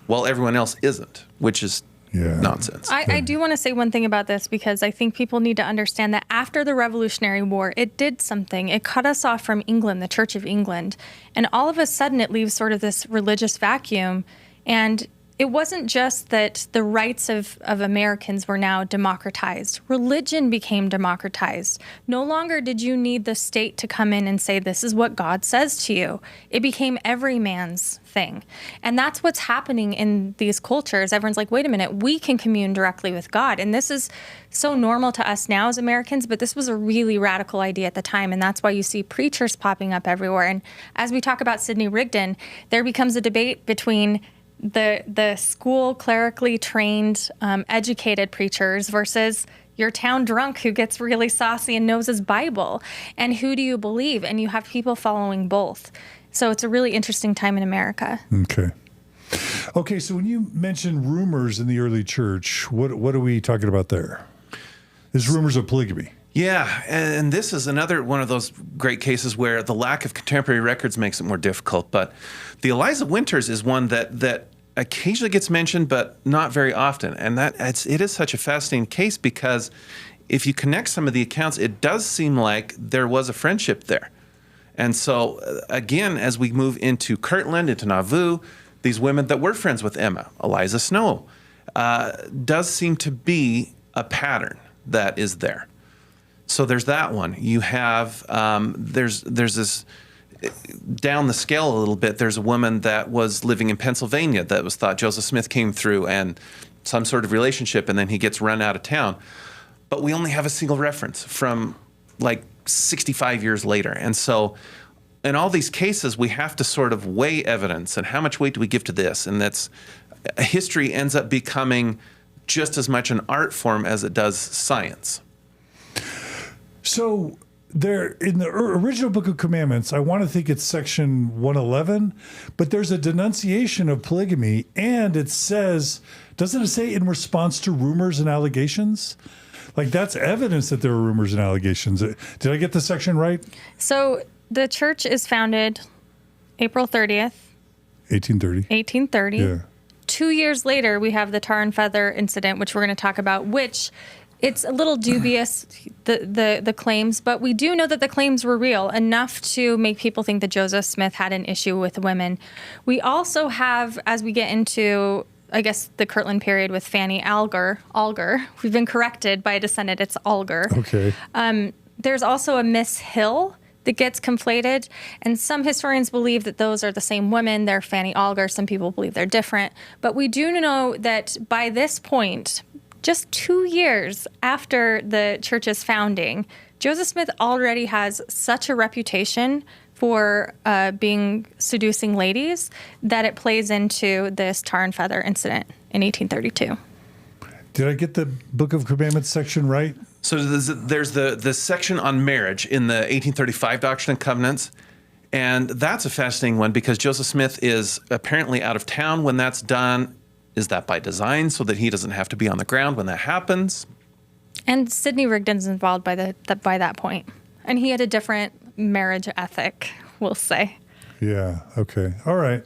while everyone else isn't, which is nonsense. I do want to say one thing about this, because I think people need to understand that after the Revolutionary War, it did something. It cut us off from England, the Church of England. And all of a sudden, it leaves sort of this religious vacuum. And it wasn't just that the rights of Americans were now democratized. Religion became democratized. No longer did you need the state to come in and say, this is what God says to you. It became every man's thing. And that's what's happening in these cultures. Everyone's like, wait a minute, we can commune directly with God. And this is so normal to us now as Americans, but this was a really radical idea at the time. And that's why you see preachers popping up everywhere. And as we talk about Sidney Rigdon, there becomes a debate between the school clerically trained, educated preachers versus your town drunk who gets really saucy and knows his Bible. And who do you believe? And you have people following both. So it's a really interesting time in America. Okay, so when you mention rumors in the early church, what are we talking about there? There's rumors of polygamy. Yeah, and this is another one of those great cases where the lack of contemporary records makes it more difficult. But the Eliza Winters is one that occasionally gets mentioned, but not very often. And it is such a fascinating case, because if you connect some of the accounts, it does seem like there was a friendship there. And so, again, as we move into Kirtland, into Nauvoo, these women that were friends with Emma, Eliza Snow, does seem to be a pattern that is there. So there's that one. You have, there's this, down the scale a little bit, there's a woman that was living in Pennsylvania that was thought Joseph Smith came through and some sort of relationship, and then he gets run out of town. But we only have a single reference from like 65 years later. And so in all these cases, we have to sort of weigh evidence and how much weight do we give to this? And history ends up becoming just as much an art form as it does science. So there, in the original Book of Commandments, I want to think it's section 111, but there's a denunciation of polygamy, and it says, doesn't it say in response to rumors and allegations? Like, that's evidence that there are rumors and allegations. Did I get the section right? So the church is founded April 30th, 1830. Yeah. 2 years later, we have the tar and feather incident, which we're going to talk about, which it's a little dubious, the claims, but we do know that the claims were real enough to make people think that Joseph Smith had an issue with women. We also have, as we get into, I guess, the Kirtland period with Fanny Alger, we've been corrected by a descendant, it's Alger. Okay. There's also a Miss Hill that gets conflated, and some historians believe that those are the same women. They're Fanny Alger. Some people believe they're different. But we do know that by this point, just 2 years after the church's founding, Joseph Smith already has such a reputation for being seducing ladies that it plays into this tar and feather incident in 1832. Did I get the Book of Commandments section right? So there's the section on marriage in the 1835 Doctrine and Covenants, and that's a fascinating one because Joseph Smith is apparently out of town when that's done. Is that by design so that he doesn't have to be on the ground when that happens? And Sidney Rigdon's involved by that point, and he had a different marriage ethic, we'll say. Yeah. Okay. All right.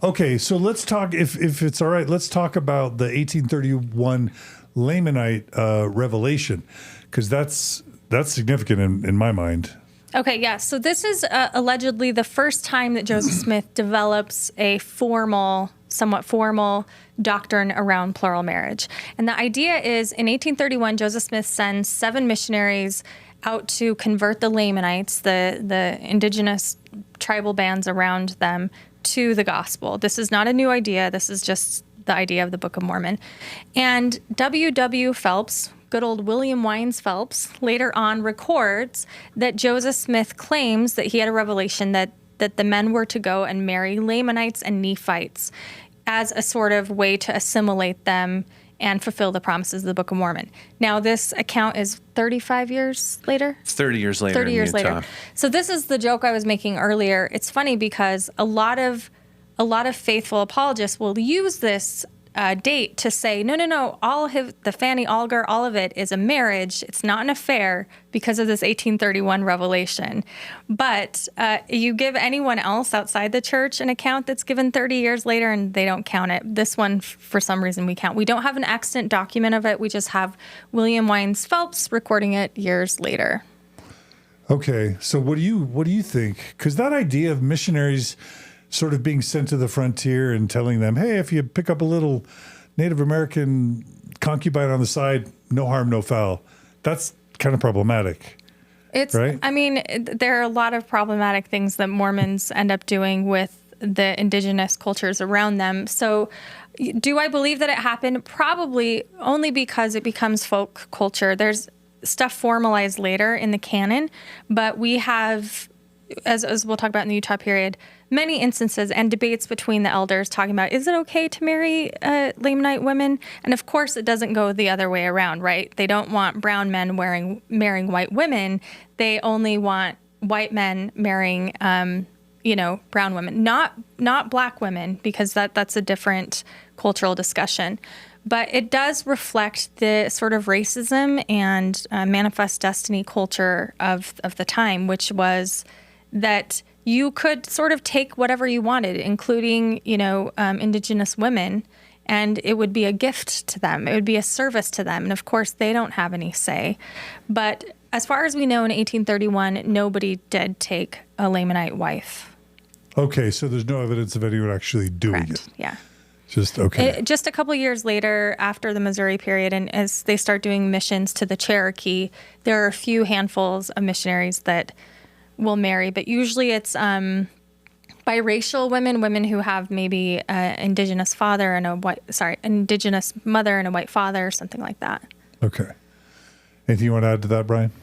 Okay. So let's talk, if it's all right, let's talk about the 1831 Lamanite revelation, because that's significant in my mind. Okay, yeah. So this is allegedly the first time that Joseph Smith develops a somewhat formal doctrine around plural marriage. And the idea is, in 1831, Joseph Smith sends 7 missionaries out to convert the Lamanites, the indigenous tribal bands around them, to the gospel. This is not a new idea. This is just the idea of the Book of Mormon. And W.W. Phelps, good old William Wines Phelps, later on records that Joseph Smith claims that he had a revelation that the men were to go and marry Lamanites and Nephites as a sort of way to assimilate them and fulfill the promises of the Book of Mormon. Now, this account is 35 years later? It's 30 years later 30 in years Utah. later. So this is the joke I was making earlier. It's funny because a lot of faithful apologists will use this date to say, no, all of the Fanny Alger, all of it is a marriage. It's not an affair because of this 1831 revelation. But you give anyone else outside the church an account that's given 30 years later and they don't count it. This one, for some reason, we count. We don't have an extant document of it. We just have William Wines Phelps recording it years later. Okay, so what do you think? Because that idea of missionaries sort of being sent to the frontier and telling them, hey, if you pick up a little Native American concubine on the side, no harm, no foul. That's kind of problematic. Right? I mean, there are a lot of problematic things that Mormons end up doing with the indigenous cultures around them. So do I believe that it happened? Probably only because it becomes folk culture. There's stuff formalized later in the canon, but we have, as we'll talk about in the Utah period, many instances and debates between the elders talking about, is it okay to marry Lamanite women? And of course, it doesn't go the other way around, right? They don't want brown men marrying white women. They only want white men marrying, brown women, not black women, because that's a different cultural discussion. But it does reflect the sort of racism and manifest destiny culture of the time, which was that you could sort of take whatever you wanted, including, indigenous women, and it would be a gift to them. It would be a service to them. And of course, they don't have any say. But as far as we know, in 1831, nobody did take a Lamanite wife. Okay, so there's no evidence of anyone actually doing Correct. it. Yeah. Just okay. Just a couple of years later, after the Missouri period, and as they start doing missions to the Cherokee, there are a few handfuls of missionaries that will marry, but usually it's biracial women who have maybe an indigenous father and indigenous mother and a white father, or something like that. Okay. Anything you want to add to that, Bryan?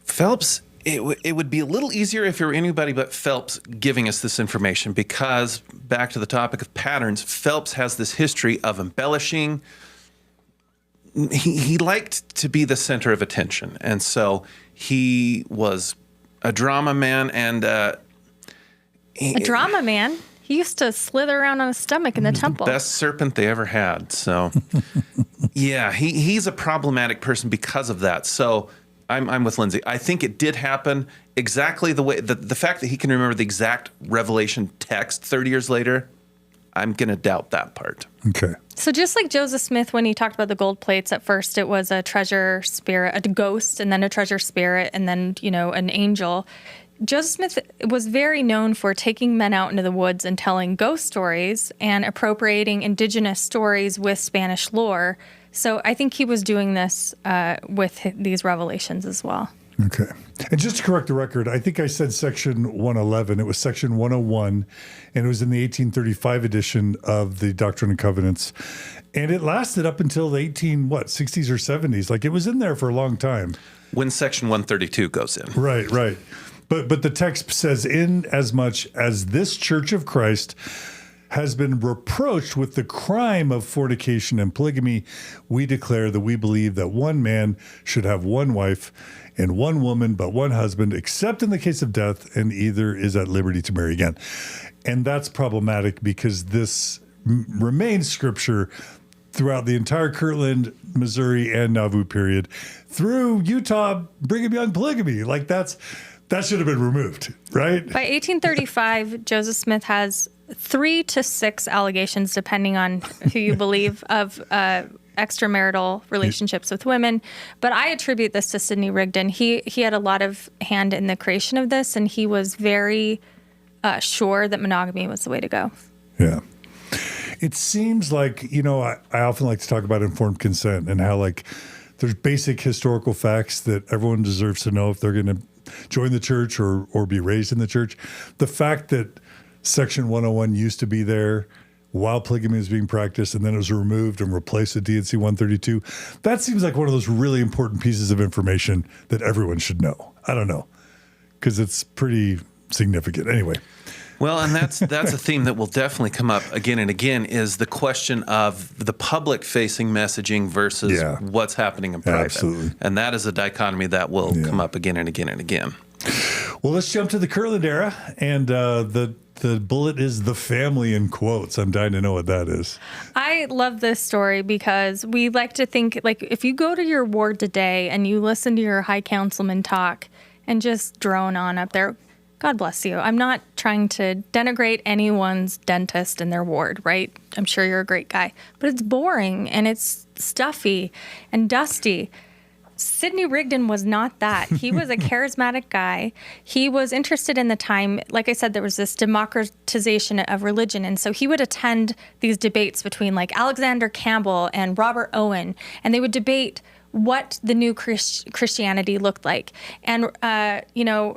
Phelps, it would be a little easier if there were anybody but Phelps giving us this information, because back to the topic of patterns, Phelps has this history of embellishing. He liked to be the center of attention, and so he was a drama man, and A drama man? He used to slither around on his stomach in the temple. Best serpent they ever had. So, yeah, he's a problematic person because of that. So I'm with Lindsay. I think it did happen exactly the way, the fact that he can remember the exact Revelation text 30 years later, I'm going to doubt that part. Okay. So just like Joseph Smith, when he talked about the gold plates, at first it was a treasure spirit, a ghost, and then a treasure spirit, and then, an angel. Joseph Smith was very known for taking men out into the woods and telling ghost stories and appropriating indigenous stories with Spanish lore. So I think he was doing this with these revelations as well. Okay. And just to correct the record, I think I said section 111. It was section 101, and it was in the 1835 edition of the Doctrine and Covenants. And it lasted up until the 60s or 70s. Like, it was in there for a long time. When section 132 goes in. Right. But the text says, in as much as this Church of Christ has been reproached with the crime of fornication and polygamy, we declare that we believe that one man should have one wife and one woman, but one husband, except in the case of death, and either is at liberty to marry again. And that's problematic because this remains scripture throughout the entire Kirtland, Missouri, and Nauvoo period through Utah Brigham Young polygamy. Like, that should have been removed, right? By 1835, Joseph Smith has 3 to 6 allegations, depending on who you believe, of extramarital relationships with women. But I attribute this to Sidney Rigdon. He had a lot of hand in the creation of this, and he was very sure that monogamy was the way to go. Yeah. It seems like, I often like to talk about informed consent and how, like, there's basic historical facts that everyone deserves to know if they're going to join the church or be raised in the church. The fact that section 101 used to be there while polygamy was being practiced, and then it was removed and replaced with DNC 132, that seems like one of those really important pieces of information that everyone should know. I don't know, because it's pretty significant. Anyway, Well, and that's a theme that will definitely come up again and again, is the question of the public-facing messaging versus what's happening in private. Absolutely. And that is a dichotomy that will come up again and again and again. Well, let's jump to the Kirtland Era, and the bullet is the family in quotes. I'm dying to know what that is. I love this story because we like to think, like, if you go to your ward today and you listen to your high councilman talk and just drone on up there, God bless you. I'm not trying to denigrate anyone's dentist in their ward, right? I'm sure you're a great guy, but it's boring and it's stuffy and dusty. Sidney Rigdon was not that. He was a charismatic guy. He was interested in the time. Like I said, there was this democratization of religion. And so he would attend these debates between like Alexander Campbell and Robert Owen, and they would debate what the new Christianity looked like. And,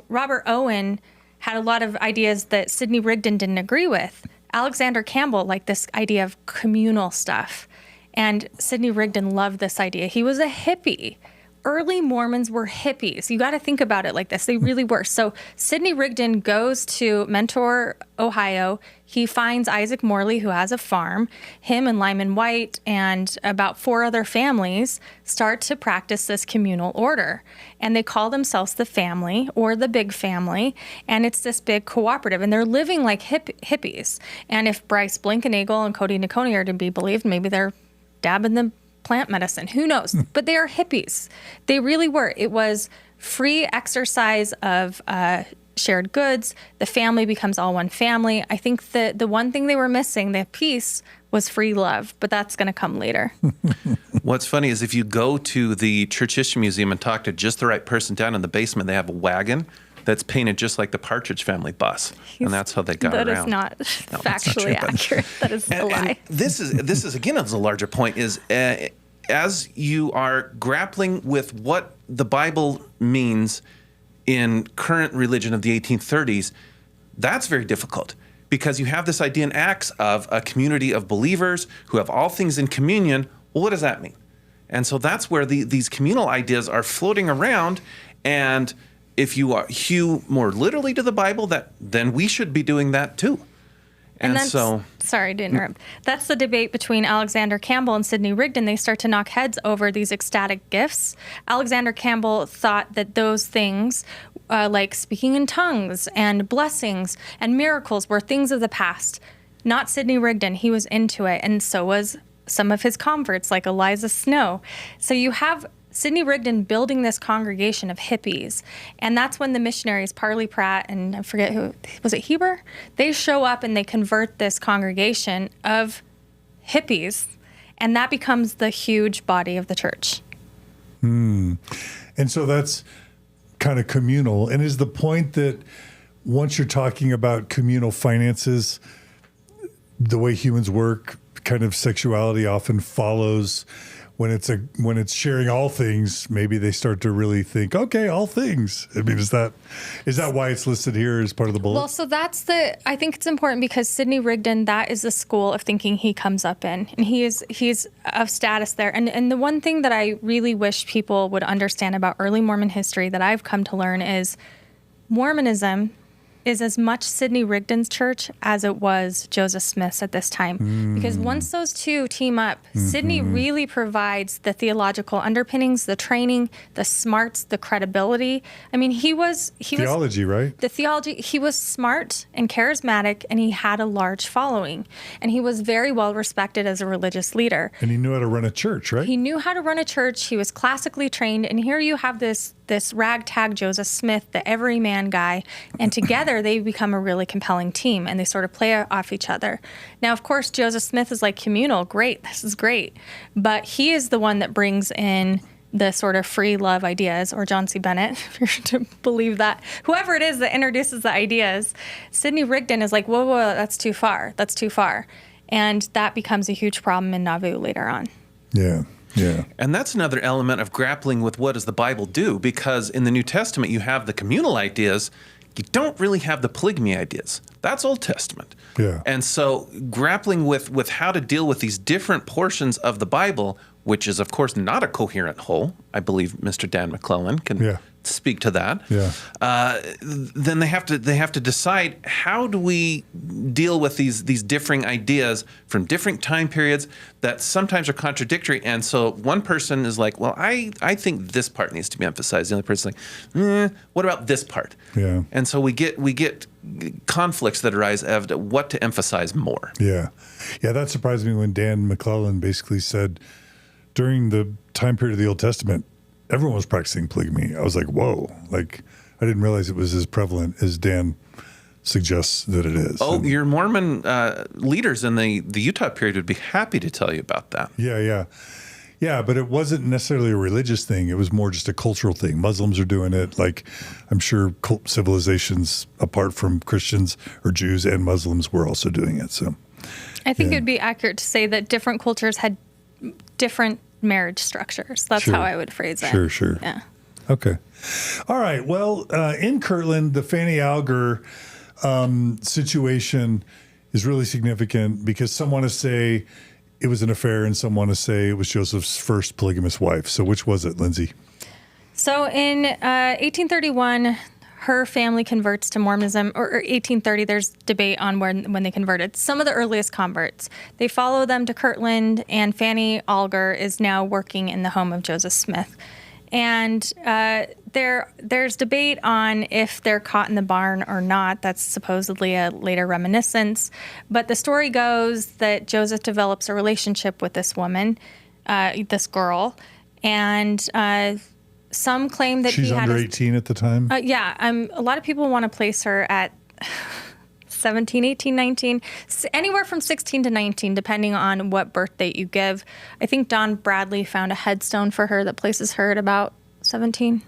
Robert Owen had a lot of ideas that Sidney Rigdon didn't agree with. Alexander Campbell liked this idea of communal stuff. And Sidney Rigdon loved this idea. He was a hippie. Early Mormons were hippies. You got to think about it like this. They really were. So Sidney Rigdon goes to Mentor, Ohio. He finds Isaac Morley, who has a farm. Him and Lyman White and about 4 other families start to practice this communal order. And they call themselves the family or the big family. And it's this big cooperative. And they're living like hippies. And if Bryce Blankenagel and Cody Nakoni are to be believed, maybe they're dabbing the plant medicine. Who knows? But they are hippies. They really were. It was free exercise of shared goods. The family becomes all one family. I think that the one thing they were missing, the piece, was free love, but that's going to come later. What's funny is if you go to the Church History Museum and talk to just the right person down in the basement, they have a wagon that's painted just like the Partridge Family bus, and that's how they got around. That is not factually accurate. That is a lie. And this is again, as a larger point, is as you are grappling with what the Bible means in current religion of the 1830s, that's very difficult, because you have this idea in Acts of a community of believers who have all things in communion. Well, what does that mean? And so that's where these communal ideas are floating around, and if you hew more literally to the Bible, then we should be doing that too. And so, sorry to interrupt. That's the debate between Alexander Campbell and Sidney Rigdon. They start to knock heads over these ecstatic gifts. Alexander Campbell thought that those things, like speaking in tongues and blessings and miracles, were things of the past. Not Sidney Rigdon. He was into it, and so was some of his converts, like Eliza Snow. So you have Sidney Rigdon building this congregation of hippies. And that's when the missionaries, Parley Pratt and I forget who, was it Heber? They show up and they convert this congregation of hippies. And that becomes the huge body of the church. And so that's kind of communal. And is the point that once you're talking about communal finances, the way humans work, kind of sexuality often follows. When it's sharing all things, maybe they start to really think, okay, all things. I mean, is that why it's listed here as part of the bullet? Well, so I think it's important because Sidney Rigdon, that is the school of thinking he comes up in, and he's of status there. And the one thing that I really wish people would understand about early Mormon history that I've come to learn is Mormonism is as much Sidney Rigdon's church as it was Joseph Smith's at this time. Because once those two team up, Sidney really provides the theological underpinnings, the training, the smarts, the credibility. I mean, he was theology, right? The theology. He was smart and charismatic, and he had a large following. And he was very well respected as a religious leader. And he knew how to run a church, right? He knew how to run a church. He was classically trained. And here you have this ragtag Joseph Smith, the everyman guy, and together they become a really compelling team, and they sort of play off each other. Now, of course, Joseph Smith is like communal. Great, this is great. But he is the one that brings in the sort of free love ideas, or John C. Bennett, if you're to believe that. Whoever it is that introduces the ideas, Sidney Rigdon is like, whoa, that's too far. That's too far. And that becomes a huge problem in Nauvoo later on. Yeah. Yeah. And that's another element of grappling with what does the Bible do, because in the New Testament you have the communal ideas, you don't really have the polygamy ideas. That's Old Testament. Yeah. And so grappling with how to deal with these different portions of the Bible, which is of course not a coherent whole. I believe Mr. Dan McClellan can speak to that. Yeah. Then they have to decide, how do we deal with these differing ideas from different time periods that sometimes are contradictory. And so one person is like, well, I think this part needs to be emphasized. The other person's like, what about this part? Yeah. And so we get conflicts that arise as to what to emphasize more. Yeah. Yeah, that surprised me when Dan McClellan basically said during the time period of the Old Testament, everyone was practicing polygamy. I was like, whoa. Like, I didn't realize it was as prevalent as Dan suggests that it is. Oh, your Mormon leaders in the Utah period would be happy to tell you about that. Yeah. Yeah, but it wasn't necessarily a religious thing. It was more just a cultural thing. Muslims are doing it. Like, I'm sure civilizations apart from Christians or Jews and Muslims were also doing it. So I think it would be accurate to say that different cultures had different marriage structures. That's how I would phrase it. Sure. Yeah. Okay. All right. Well, in Kirtland, the Fanny Alger situation is really significant because some want to say it was an affair and some want to say it was Joseph's first polygamous wife. So which was it, Lindsay? So in 1831, her family converts to Mormonism, or 1830, there's debate on when they converted. Some of the earliest converts, they follow them to Kirtland, and Fanny Alger is now working in the home of Joseph Smith. And there's debate on if they're caught in the barn or not. That's supposedly a later reminiscence. But the story goes that Joseph develops a relationship with this woman, this girl, and some claim that she's under 18 at the time. A lot of people want to place her at 17, 18, 19, anywhere from 16 to 19, depending on what birth date you give. I think Don Bradley found a headstone for her that places her at about 17.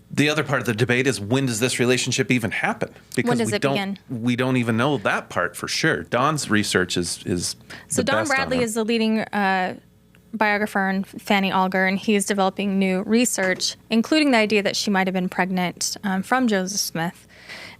The other part of the debate is, when does this relationship even happen? Because when does it begin? We don't even know that part for sure. Don's research is so Don Bradley is the leading biographer on Fanny Alger, and he's developing new research, including the idea that she might have been pregnant from Joseph Smith.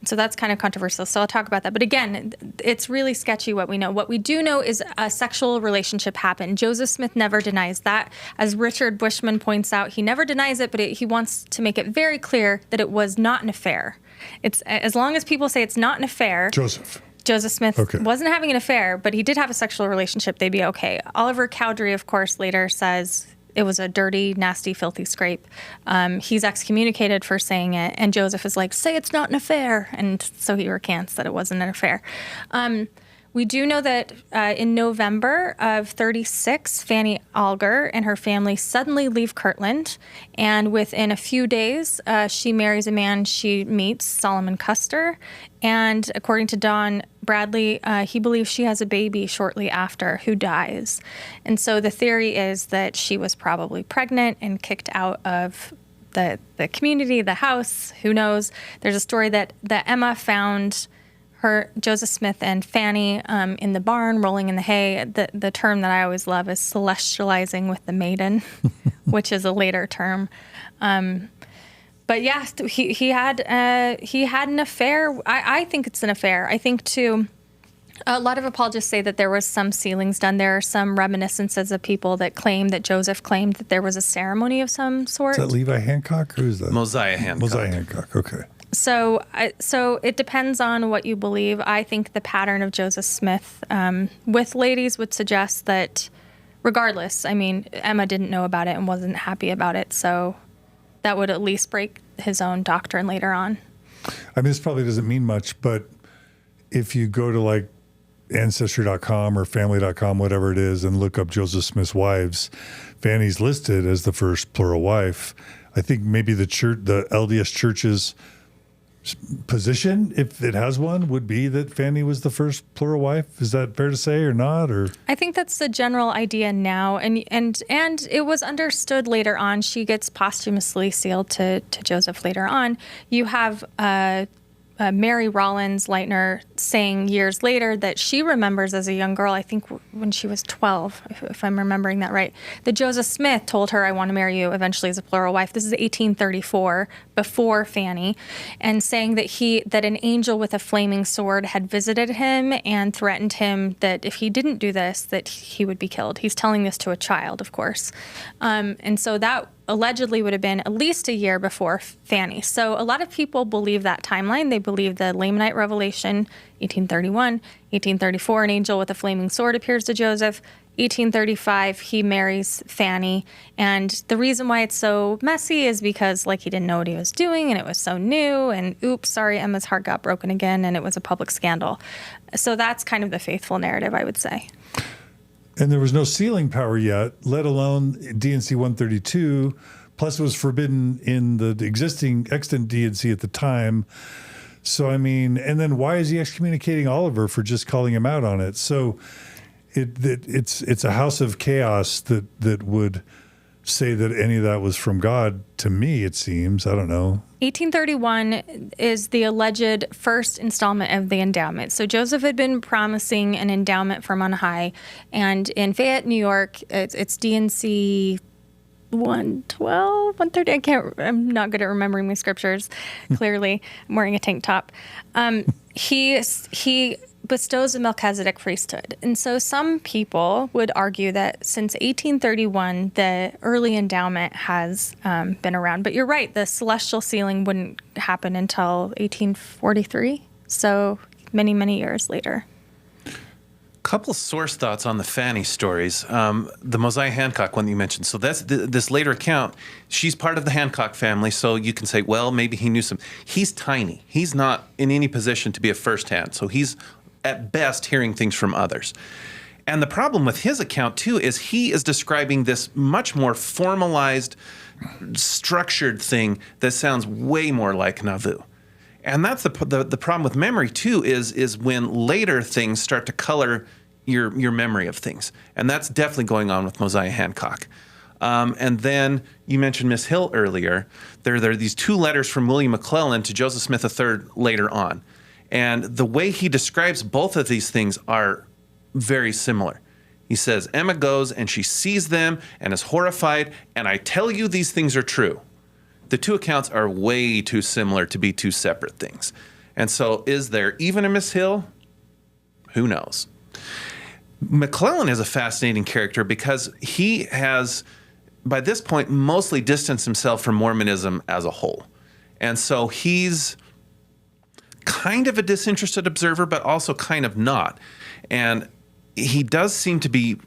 So that's kind of controversial. So I'll talk about that. But again, it's really sketchy what we know. What we do know is a sexual relationship happened. Joseph Smith never denies that. As Richard Bushman points out, he never denies it, but he wants to make it very clear that it was not an affair. It's as long as people say it's not an affair. Joseph Smith wasn't having an affair, but he did have a sexual relationship. They'd be okay. Oliver Cowdery, of course, later says it was a dirty, nasty, filthy scrape. He's excommunicated for saying it, and Joseph is like, say it's not an affair. And so he recants that it wasn't an affair. We do know that in November of 36, Fanny Alger and her family suddenly leave Kirtland, and within a few days, she marries a man she meets, Solomon Custer, and according to Don Bradley, he believes she has a baby shortly after who dies. And so the theory is that she was probably pregnant and kicked out of the community, the house, who knows. There's a story that Emma found Joseph Smith and Fanny in the barn rolling in the hay. The term that I always love is celestializing with the maiden, which is a later term. But yeah, he had an affair. I think it's an affair. I think too, a lot of apologists say that there was some sealings done. There are some reminiscences of people that claim that Joseph claimed that there was a ceremony of some sort. Is that Levi Hancock? Or is that Mosiah Hancock? Mosiah Hancock. Okay. So it depends on what you believe. I think the pattern of Joseph Smith with ladies would suggest that, regardless, I mean, Emma didn't know about it and wasn't happy about it, so that would at least break his own doctrine later on. I mean, this probably doesn't mean much, but if you go to like Ancestry.com or Family.com, whatever it is, and look up Joseph Smith's wives, Fanny's listed as the first plural wife. I think maybe the LDS Church's position, if it has one, would be that Fanny was the first plural wife. Is that fair to say or not? Or I think that's the general idea now, and it was understood later on. She gets posthumously sealed to Joseph later on. You have Mary Rollins Leitner saying years later that she remembers as a young girl, I think when she was 12, if I'm remembering that right, that Joseph Smith told her, I want to marry you eventually as a plural wife. This is 1834, before Fanny, and saying that an angel with a flaming sword had visited him and threatened him that if he didn't do this, that he would be killed. He's telling this to a child, of course. And so that allegedly would have been at least a year before Fanny. So a lot of people believe that timeline. They believe the Lamanite revelation, 1831, 1834, an angel with a flaming sword appears to Joseph. 1835, he marries Fanny. And the reason why it's so messy is because, like, he didn't know what he was doing, and it was so new, and oops, sorry, Emma's heart got broken again, and it was a public scandal. So that's kind of the faithful narrative, I would say. And there was no sealing power yet, let alone D&C 132. Plus, it was forbidden in the existing extant D&C at the time. So, I mean, and then why is he excommunicating Oliver for just calling him out on it? So it's a house of chaos that would say that any of that was from God. To me, it seems. I don't know. 1831 is the alleged first installment of the endowment. So Joseph had been promising an endowment from on high, and in Fayette, New York, it's D&C 112, 130. I'm not good at remembering my scriptures. Clearly, I'm wearing a tank top. He bestows a Melchizedek priesthood. And so some people would argue that since 1831, the early endowment has been around. But you're right, the celestial sealing wouldn't happen until 1843. So many, many years later. Couple source thoughts on the Fanny stories. The Mosiah Hancock one that you mentioned. So that's this later account. She's part of the Hancock family, so you can say, well, maybe he knew some. He's tiny. He's not in any position to be a firsthand. So he's at best hearing things from others. And the problem with his account too is he is describing this much more formalized, structured thing that sounds way more like Nauvoo. And that's the problem with memory too, is when later things start to color your memory of things. And that's definitely going on with Mosiah Hancock. And then you mentioned Miss Hill earlier. There are these two letters from William McClellan to Joseph Smith III later on. And the way he describes both of these things are very similar. He says, Emma goes and she sees them and is horrified, and I tell you these things are true. The two accounts are way too similar to be two separate things. And so is there even a Miss Hill? Who knows? McClellan is a fascinating character because he has, by this point, mostly distanced himself from Mormonism as a whole. And so he's kind of a disinterested observer, but also kind of not. And he does seem to be,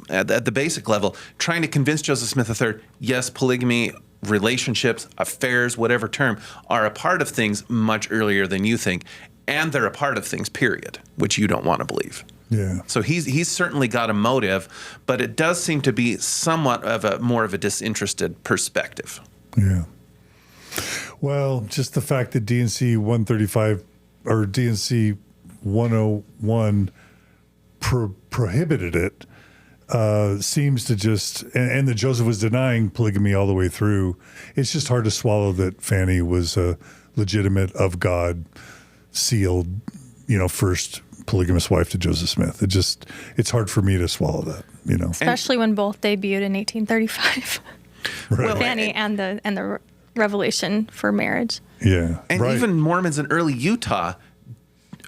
at the basic level, trying to convince Joseph Smith III, yes, polygamy, relationships, affairs, whatever term, are a part of things much earlier than you think. And they're a part of things, period, which you don't want to believe. Yeah. So he's certainly got a motive, but it does seem to be somewhat of more of a disinterested perspective. Yeah. Well, just the fact that D&C 135 or D&C 101 prohibited it seems to just, and that Joseph was denying polygamy all the way through. It's just hard to swallow that Fanny was a legitimate, of God, sealed, first polygamous wife to Joseph Smith. It's hard for me to swallow that, Especially when both debuted in 1835. Right. Well, Fanny and the revelation for marriage. Yeah. And right. even Mormons in early Utah,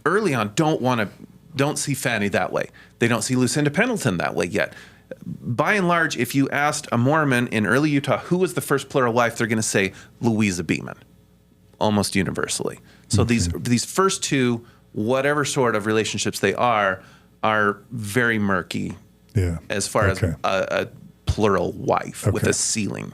early on, don't see Fanny that way. They don't see Lucinda Pendleton that way yet. By and large, if you asked a Mormon in early Utah who was the first plural wife, they're going to say Louisa Beeman, almost universally. So these first two, whatever sort of relationships they are very murky. Yeah. As far as a plural wife with a sealing.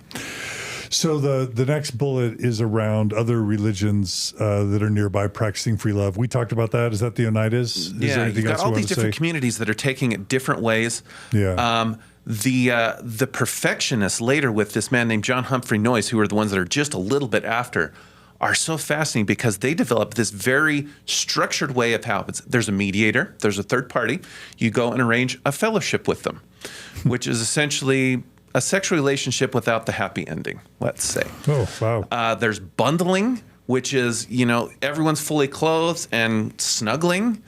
So the next bullet is around other religions that are nearby practicing free love. We talked about that. Is that the Oneidas? Yeah, you've got all these different communities that are taking it different ways. Yeah. The perfectionists later with this man named John Humphrey Noyes, who are the ones that are just a little bit after, are so fascinating because they develop this very structured way of how there's a mediator, there's a third party. You go and arrange a fellowship with them, which is essentially a sexual relationship without the happy ending, let's say. Oh, wow. There's bundling, which is, everyone's fully clothed and snuggling.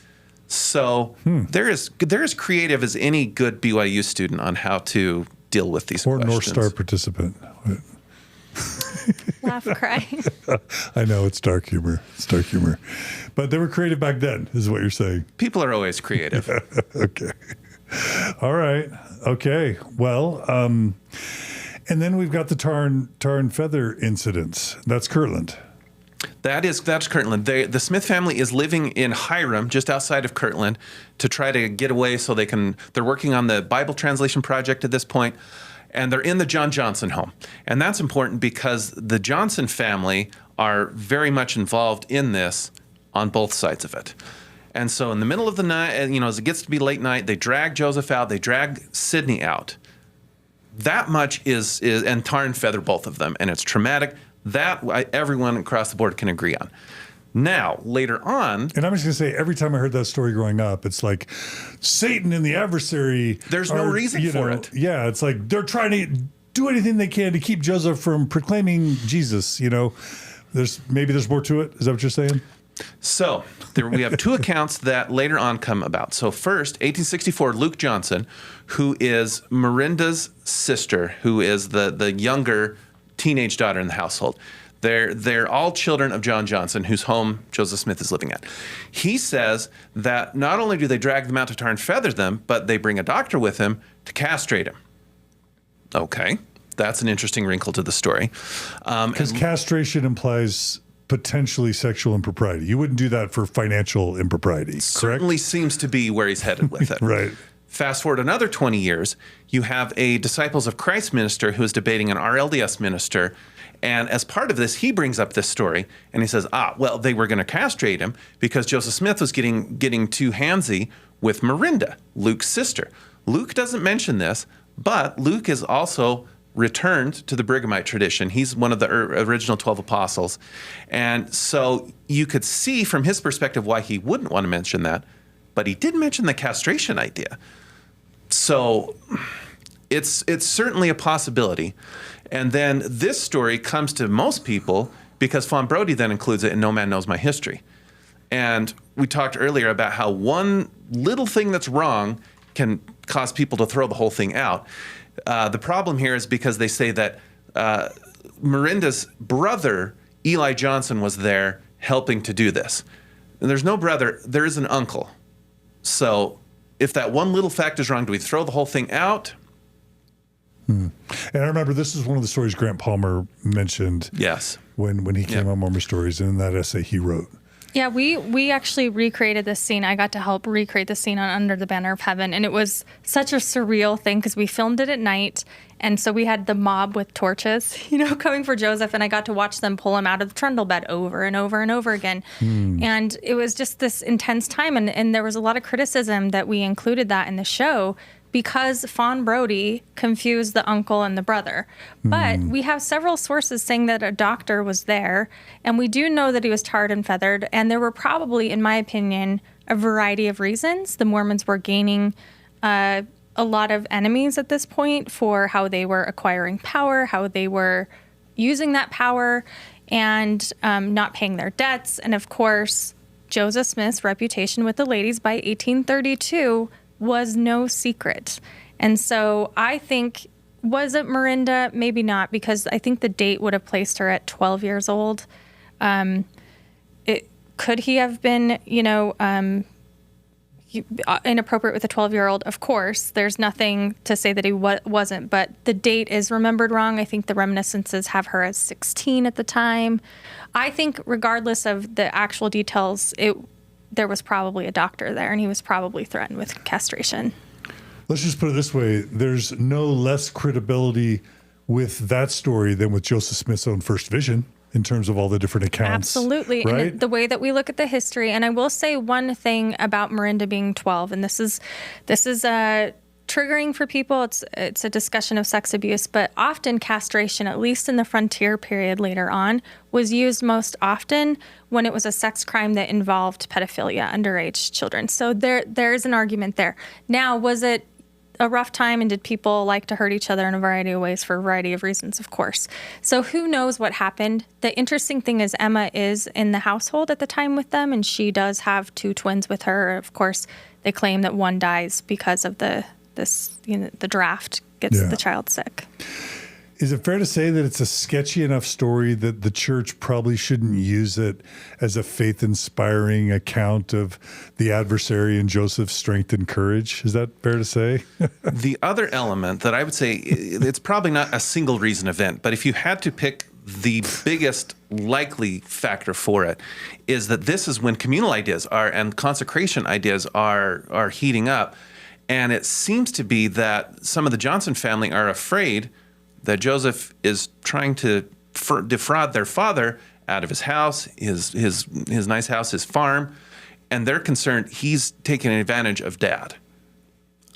So they're as creative as any good BYU student on how to deal with these questions. Or North Star participant. Laugh, cry. I know, it's dark humor. But they were creative back then, is what you're saying. People are always creative. Okay. All right. Okay. Well, And then we've got the tar and feather incidents. That's Kirtland. That's Kirtland. The Smith family is living in Hiram, just outside of Kirtland, to try to get away so they're working on the Bible translation project at this point, and they're in the John Johnson home. And that's important because the Johnson family are very much involved in this on both sides of it. And so in the middle of the night, as it gets to be late night, they drag Joseph out, they drag Sidney out. That much is and tar and feather both of them, and it's traumatic. That everyone across the board can agree on. Now, later on... And I'm just going to say, every time I heard that story growing up, it's like Satan and the adversity... There's no reason for it. Yeah, it's like they're trying to do anything they can to keep Joseph from proclaiming Jesus, There's more to it. Is that what you're saying? So we have two accounts that later on come about. So first, 1864, Luke Johnson, who is Miranda's sister, who is the younger teenage daughter in the household. They're all children of John Johnson, whose home Joseph Smith is living at. He says that not only do they drag them out to tar and feather them, but they bring a doctor with him to castrate him. Okay, that's an interesting wrinkle to the story. Because castration implies potentially sexual impropriety. You wouldn't do that for financial impropriety, correct? Certainly seems to be where he's headed with it. Right. Fast forward another 20 years, you have a Disciples of Christ minister who is debating an RLDS minister. And as part of this, he brings up this story and he says, they were going to castrate him because Joseph Smith was getting too handsy with Miranda, Luke's sister. Luke doesn't mention this, but Luke is also returned to the Brighamite tradition. He's one of the original 12 apostles. And so you could see from his perspective why he wouldn't want to mention that, but he did mention the castration idea. So it's certainly a possibility. And then this story comes to most people because Fawn Brody then includes it in No Man Knows My History. And we talked earlier about how one little thing that's wrong can cause people to throw the whole thing out. The problem here is because they say that Miranda's brother, Eli Johnson, was there helping to do this. And there's no brother, there is an uncle. So if that one little fact is wrong, do we throw the whole thing out? And I remember this is one of the stories Grant Palmer mentioned. Yes. When he came on Mormon Stories, and in that essay he wrote. Yeah, we actually recreated this scene. I got to help recreate the scene on Under the Banner of Heaven, and it was such a surreal thing because we filmed it at night, and so we had the mob with torches, coming for Joseph, and I got to watch them pull him out of the trundle bed over and over and over again. And it was just this intense time, and there was a lot of criticism that we included that in the show because Fawn Brody confused the uncle and the brother. But we have several sources saying that a doctor was there, and we do know that he was tarred and feathered, and there were probably, in my opinion, a variety of reasons. The Mormons were gaining a lot of enemies at this point for how they were acquiring power, how they were using that power, and not paying their debts. And of course, Joseph Smith's reputation with the ladies by 1832 was no secret. And so I think, was it Miranda? Maybe not, because I think the date would have placed her at 12 years old. Could he have been, inappropriate with a 12-year-old? Of course. There's nothing to say that he wasn't, but the date is remembered wrong. I think the reminiscences have her as 16 at the time. I think regardless of the actual details, there was probably a doctor there, and he was probably threatened with castration. Let's just put it this way. There's no less credibility with that story than with Joseph Smith's own first vision in terms of all the different accounts. Absolutely. Right? And the way that we look at the history, and I will say one thing about Miranda being 12, and this is triggering for people. It's a discussion of sex abuse, but often castration, at least in the frontier period later on, was used most often when it was a sex crime that involved pedophilia, underage children. So there is an argument there. Now, was it a rough time, and did people like to hurt each other in a variety of ways for a variety of reasons? Of course. So who knows what happened? The interesting thing is Emma is in the household at the time with them, and she does have two twins with her. Of course, they claim that one dies because of the draft gets the child sick. Is it fair to say that it's a sketchy enough story that the church probably shouldn't use it as a faith-inspiring account of the adversary and Joseph's strength and courage? Is that fair to say? The other element that I would say, it's probably not a single reason event, but if you had to pick the biggest likely factor for it, is that this is when communal ideas and consecration ideas are heating up. And it seems to be that some of the Johnson family are afraid that Joseph is trying to defraud their father out of his house, his nice house, his farm, and they're concerned he's taking advantage of Dad.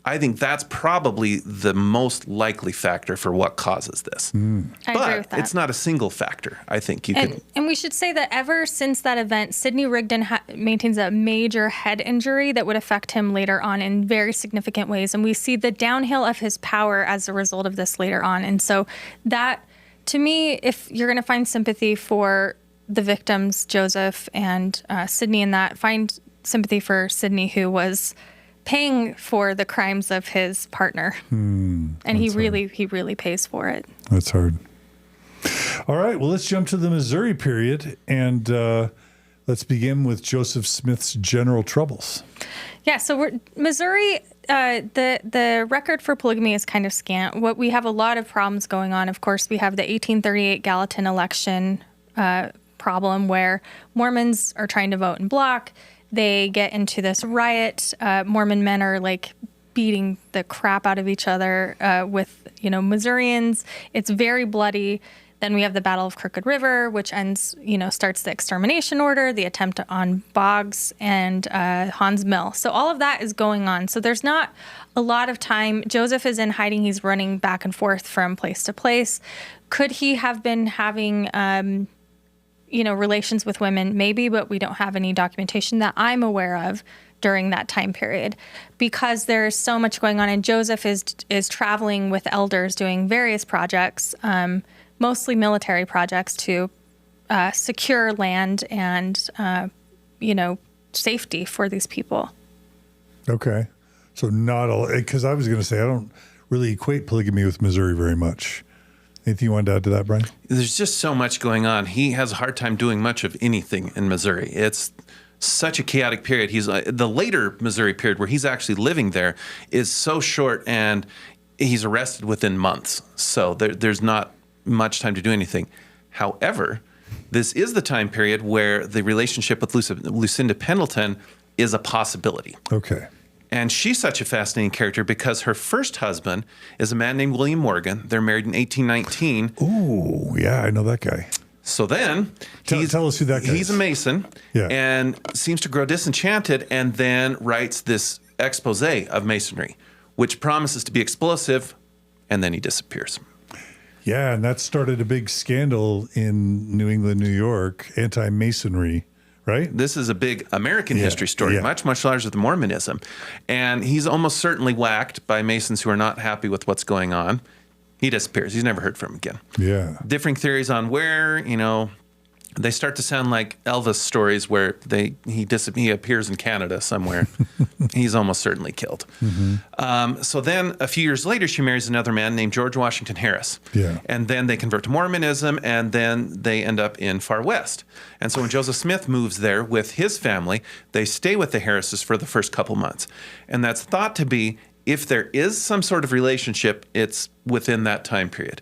I think that's probably the most likely factor for what causes this. I agree with that. It's not a single factor. I think And we should say that ever since that event, Sidney Rigdon maintains a major head injury that would affect him later on in very significant ways. And we see the downhill of his power as a result of this later on. And so that, to me, if you're going to find sympathy for the victims, Joseph and Sidney, in that, find sympathy for Sidney, who was paying for the crimes of his partner. And he really pays for it. That's hard. All right, well, let's jump to the Missouri period, and let's begin with Joseph Smith's general troubles. Yeah, so Missouri, the record for polygamy is kind of scant. We have a lot of problems going on. Of course, we have the 1838 Gallatin election problem where Mormons are trying to vote in bloc. They get into this riot. Mormon men are like beating the crap out of each other with, Missourians. It's very bloody. Then we have the Battle of Crooked River, which starts the extermination order, the attempt on Boggs and Hans Mill. So all of that is going on. So there's not a lot of time. Joseph is in hiding. He's running back and forth from place to place. Could he have been having relations with women? Maybe, but we don't have any documentation that I'm aware of during that time period because there's so much going on. And Joseph is traveling with elders doing various projects, mostly military projects to secure land and, safety for these people. Okay. So not all, because I was going to say, I don't really equate polygamy with Missouri very much. Anything you wanted to add to that, Brian? There's just so much going on. He has a hard time doing much of anything in Missouri. It's such a chaotic period. He's the later Missouri period where he's actually living there is so short, and he's arrested within months. So there's not much time to do anything. However, this is the time period where the relationship with Lucinda Pendleton is a possibility. Okay. And she's such a fascinating character because her first husband is a man named William Morgan. They're married in 1819. Ooh, yeah, I know that guy. So then, tell us who that guy is. He's a Mason and seems to grow disenchanted and then writes this expose of Masonry, which promises to be explosive, and then he disappears. Yeah, and that started a big scandal in New England, New York, anti-Masonry. Right? This is a big American history story, much, much larger than Mormonism. And he's almost certainly whacked by Masons who are not happy with what's going on. He disappears. He's never heard from him again. Yeah. Differing theories on where, they start to sound like Elvis stories where he appears in Canada somewhere. He's almost certainly killed. Mm-hmm. So then a few years later, she marries another man named George Washington Harris. Yeah. And then they convert to Mormonism, and then they end up in Far West. And so when Joseph Smith moves there with his family, they stay with the Harrises for the first couple months. And that's thought to be, if there is some sort of relationship, it's within that time period.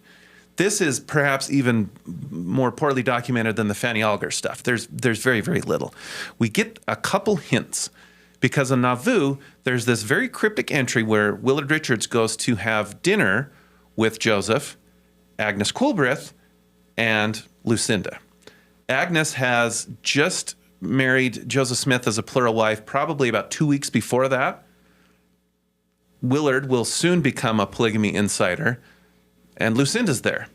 This is perhaps even more poorly documented than the Fanny Alger stuff. There's very, very little. We get a couple hints because in Nauvoo, there's this very cryptic entry where Willard Richards goes to have dinner with Joseph, Agnes Coolbrith, and Lucinda. Agnes has just married Joseph Smith as a plural wife probably about 2 weeks before that. Willard will soon become a polygamy insider. And Lucinda's there.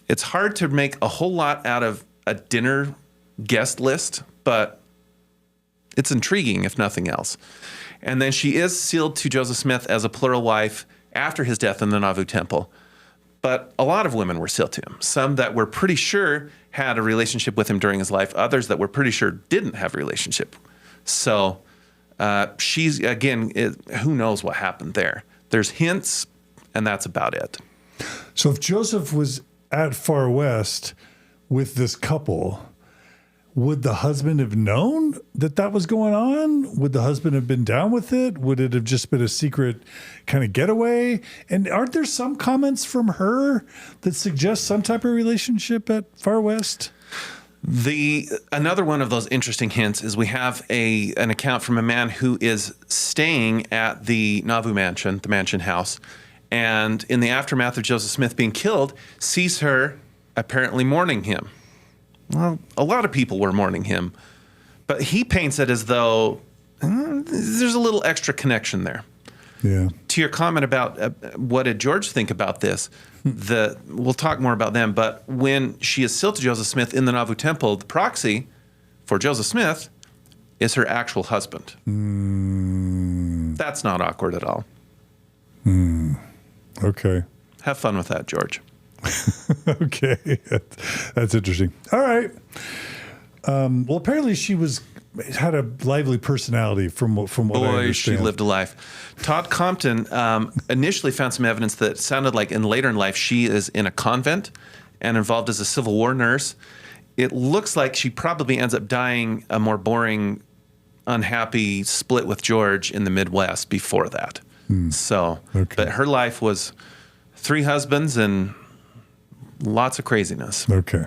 It's hard to make a whole lot out of a dinner guest list, but it's intriguing, if nothing else. And then she is sealed to Joseph Smith as a plural wife after his death in the Nauvoo Temple. But a lot of women were sealed to him. Some that were pretty sure had a relationship with him during his life. Others that were pretty sure didn't have a relationship. So she's, again, who knows what happened there. There's hints, and that's about it. So if Joseph was at Far West with this couple, would the husband have known that that was going on? Would the husband have been down with it? Would it have just been a secret kind of getaway? And aren't there some comments from her that suggest some type of relationship at Far West? Another one of those interesting hints is we have an account from a man who is staying at the Nauvoo mansion, the mansion house, and in the aftermath of Joseph Smith being killed, sees her apparently mourning him. Well, a lot of people were mourning him, but he paints it as though there's a little extra connection there. Yeah. To your comment about what did George think about this, we'll talk more about them, but when she is sealed to Joseph Smith in the Nauvoo temple, the proxy for Joseph Smith is her actual husband. That's not awkward at all. Okay. Have fun with that, George. Okay. That's interesting. All right. Well, apparently she had a lively personality from what I understand. Boy, she lived a life. Todd Compton initially found some evidence that sounded like later in life she is in a convent and involved as a Civil War nurse. It looks like she probably ends up dying a more boring, unhappy split with George in the Midwest before that. So, Okay. But her life was 3 husbands and lots of craziness. Okay.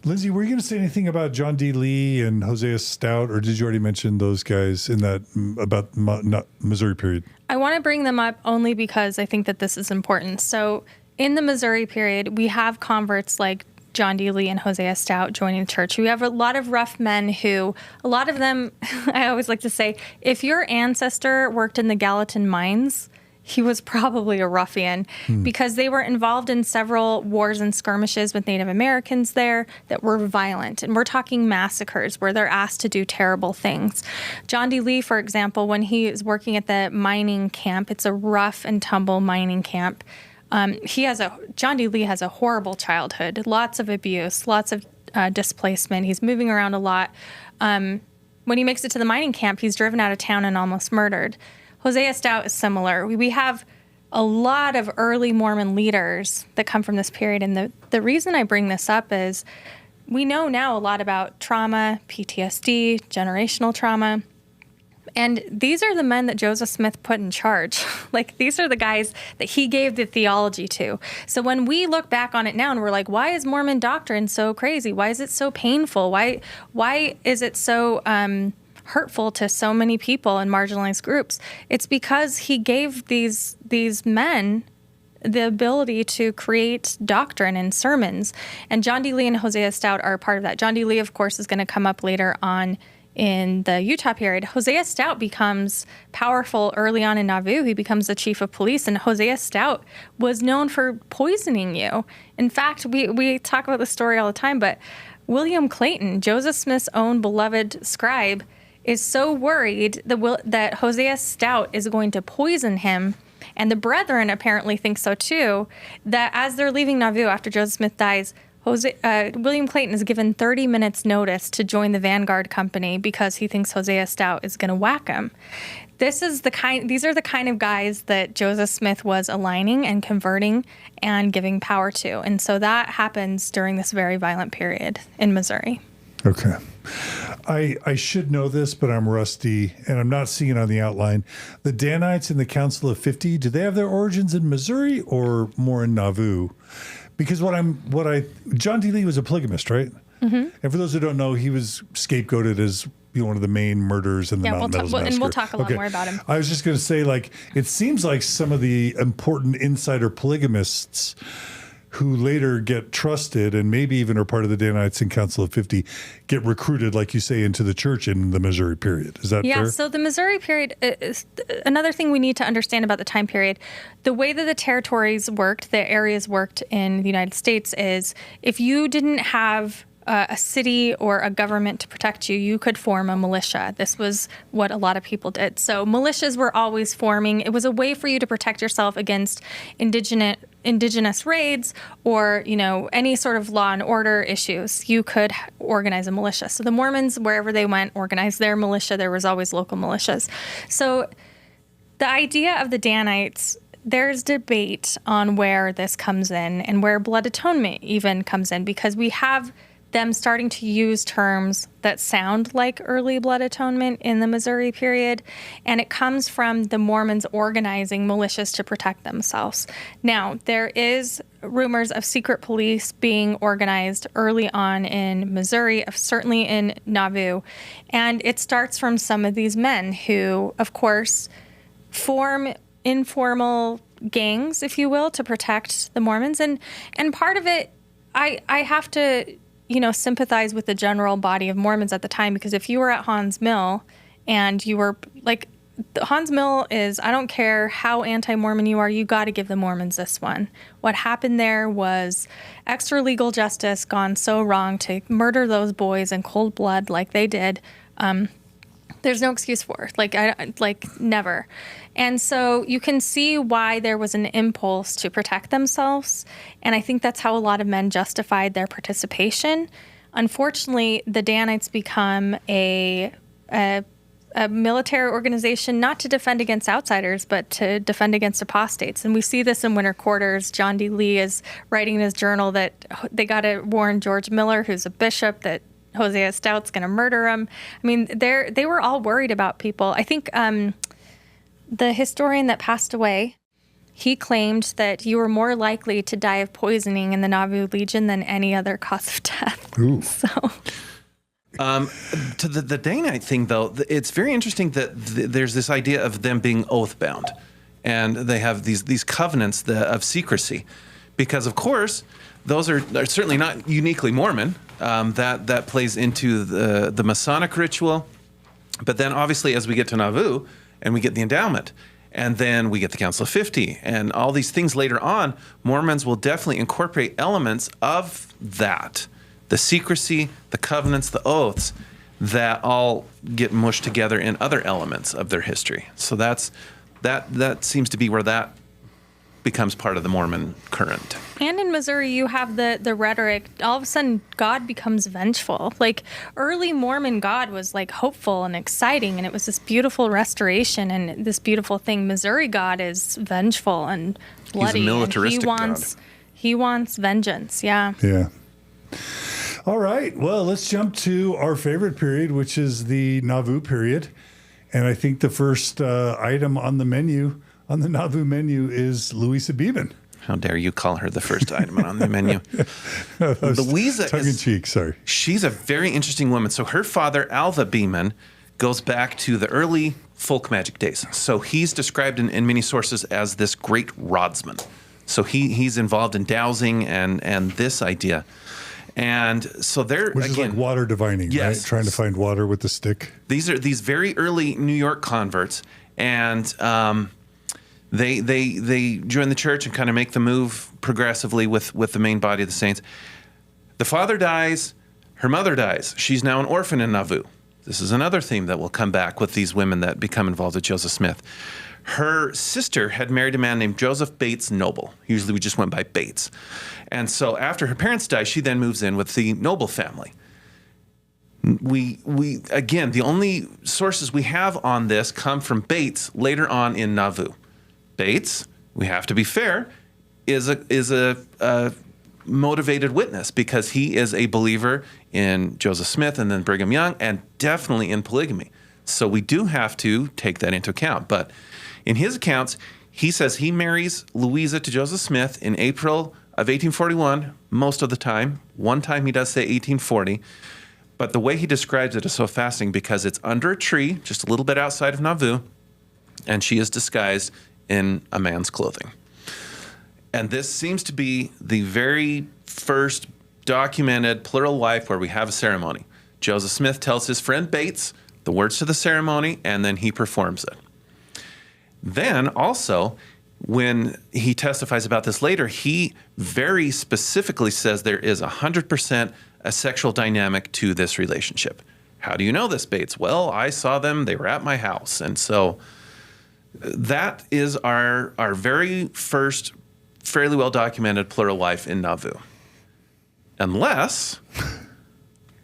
Lindsay, were you going to say anything about John D. Lee and Hosea Stout, or did you already mention those guys in that about Missouri period? I want to bring them up only because I think that this is important. So in the Missouri period, we have converts like John D. Lee and Hosea Stout joining the church. We have a lot of rough men who, a lot of them, I always like to say, if your ancestor worked in the Gallatin mines, he was probably a ruffian because they were involved in several wars and skirmishes with Native Americans there that were violent. And we're talking massacres where they're asked to do terrible things. John D. Lee, for example, when he is working at the mining camp, it's a rough and tumble mining camp. John D. Lee has a horrible childhood, lots of abuse, lots of displacement. He's moving around a lot. When he makes it to the mining camp, he's driven out of town and almost murdered. Hosea Stout is similar. We have a lot of early Mormon leaders that come from this period. And the reason I bring this up is we know now a lot about trauma, PTSD, generational trauma. And these are the men that Joseph Smith put in charge. Like, these are the guys that he gave the theology to. So when we look back on it now and we're like, why is Mormon doctrine so crazy? Why is it so painful? Why is it so hurtful to so many people and marginalized groups? It's because he gave these men the ability to create doctrine and sermons. And John D. Lee and Hosea Stout are a part of that. John D. Lee, of course, is going to come up later on in the Utah period. Hosea Stout becomes powerful early on in Nauvoo. He becomes the chief of police, and Hosea Stout was known for poisoning you. In fact, we talk about this story all the time, but William Clayton, Joseph Smith's own beloved scribe, is so worried that Hosea Stout is going to poison him, and the brethren apparently think so too, that as they're leaving Nauvoo after Joseph Smith dies, William Clayton is given 30 minutes notice to join the Vanguard Company because he thinks Hosea Stout is going to whack him. These are the kind of guys that Joseph Smith was aligning and converting and giving power to. And so that happens during this very violent period in Missouri. Okay. I should know this, but I'm rusty, and I'm not seeing it on the outline. The Danites in the Council of 50, do they have their origins in Missouri or more in Nauvoo? Because John D. Lee was a polygamist, right? Mm-hmm. And for those who don't know, he was scapegoated as one of the main murderers in the Mountain Meadows Massacre. And we'll talk a lot more about him. I was just going to say, it seems like some of the important insider polygamists who later get trusted and maybe even are part of the Danites in Council of 50 get recruited, like you say, into the church in the Missouri period. Is that fair? Yeah, so the Missouri period is another thing we need to understand about the time period. The way that the territories worked, the areas worked in the United States is if you didn't have a city or a government to protect you, you could form a militia. This was what a lot of people did. So militias were always forming. It was a way for you to protect yourself against indigenous raids or, any sort of law and order issues. You could organize a militia. So the Mormons, wherever they went, organized their militia. There was always local militias. So the idea of the Danites there's debate on where this comes in and where blood atonement even comes in, because we have them starting to use terms that sound like early blood atonement in the Missouri period, and it comes from the Mormons organizing militias to protect themselves. Now, there is rumors of secret police being organized early on in Missouri, certainly in Nauvoo, and it starts from some of these men who, of course, form informal gangs, if you will, to protect the Mormons. And part of it, I have to sympathize with the general body of Mormons at the time, because if you were at Hans Mill and you were like, Hans Mill is, I don't care how anti-Mormon you are, you got to give the Mormons this one. What happened there was extra legal justice gone so wrong to murder those boys in cold blood like they did. There's no excuse for it, never. And so you can see why there was an impulse to protect themselves. And I think that's how a lot of men justified their participation. Unfortunately, the Danites become a military organization, not to defend against outsiders, but to defend against apostates. And we see this in Winter Quarters. John D. Lee is writing in his journal that they got to warn George Miller, who's a bishop, that Hosea Stout's going to murder him. I mean, they were all worried about people. I think the historian that passed away, he claimed that you were more likely to die of poisoning in the Nauvoo Legion than any other cause of death. Ooh. So, to the Danite thing, though, it's very interesting that there's this idea of them being oath-bound, and they have these covenants of secrecy, because, of course, those are certainly not uniquely Mormon. That plays into the Masonic ritual. But then, obviously, as we get to Nauvoo, and we get the endowment, and then we get the Council of 50, and all these things later on, Mormons will definitely incorporate elements of that. The secrecy, the covenants, the oaths, that all get mushed together in other elements of their history. So that seems to be where that becomes part of the Mormon current. And in Missouri, you have the rhetoric, all of a sudden, God becomes vengeful. Like, early Mormon God was, like, hopeful and exciting, and it was this beautiful restoration and this beautiful thing. Missouri God is vengeful and bloody. He's a militaristic God. He wants vengeance, yeah. Yeah. All right. Well, let's jump to our favorite period, which is the Nauvoo period. And I think the first item on the menu, on the Nauvoo menu, is Louisa Beeman. How dare you call her the first item on the menu? Louisa tongue-in-cheek, sorry. She's a very interesting woman. So her father, Alva Beeman, goes back to the early folk magic days. So he's described in many sources as this great rodsman. So he's involved in dowsing and this idea. And so they're, Which is like water divining, yes, right? Trying to find water with the stick. These are these very early New York converts, and they join the church and kind of make the move progressively with the main body of the saints. The father dies, her mother dies. She's now an orphan in Nauvoo. This is another theme that will come back with these women that become involved with Joseph Smith. Her sister had married a man named Joseph Bates Noble. Usually we just went by Bates. And so after her parents die, she then moves in with the Noble family. We again, the only sources we have on this come from Bates later on in Nauvoo. Bates, we have to be fair, is a motivated witness because he is a believer in Joseph Smith and then Brigham Young and definitely in polygamy. So we do have to take that into account. But in his accounts, he says he marries Louisa to Joseph Smith in April of 1841, most of the time. One time he does say 1840. But the way he describes it is so fascinating because it's under a tree, just a little bit outside of Nauvoo, and she is disguised in a man's clothing. And this seems to be the very first documented plural wife where we have a ceremony. Joseph Smith tells his friend Bates the words to the ceremony, and then he performs it. Then also, when he testifies about this later, he very specifically says there is 100% a sexual dynamic to this relationship. How do you know this, Bates? Well, I saw them. They were at my house. And so that is our very first fairly well-documented plural wife in Nauvoo. Unless...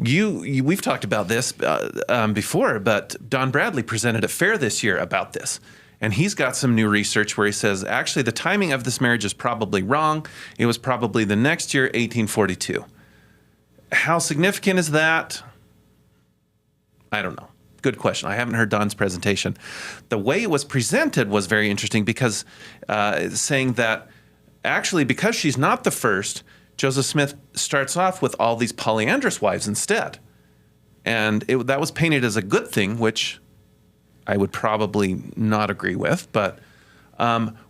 We've talked about this before, but Don Bradley presented a fair this year about this. And he's got some new research where he says, actually, the timing of this marriage is probably wrong. It was probably the next year, 1842. How significant is that? I don't know. Good question. I haven't heard Don's presentation. The way it was presented was very interesting because saying that actually, because she's not the first, Joseph Smith starts off with all these polyandrous wives instead. And that was painted as a good thing, which I would probably not agree with. But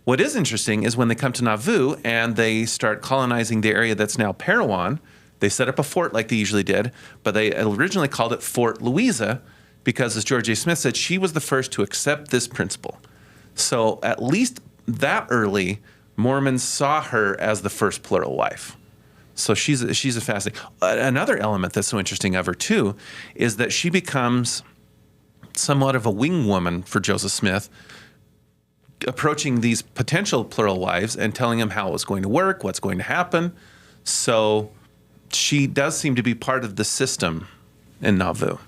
what is interesting is when they come to Nauvoo and they start colonizing the area that's now Parowan, they set up a fort like they usually did, but they originally called it Fort Louisa because, as George A. Smith said, she was the first to accept this principle. So at least that early, Mormons saw her as the first plural wife. So she's a fascinating. Another element that's so interesting of her, too, is that she becomes somewhat of a wing woman for Joseph Smith, approaching these potential plural wives and telling him how it was going to work, what's going to happen. So she does seem to be part of the system in Nauvoo.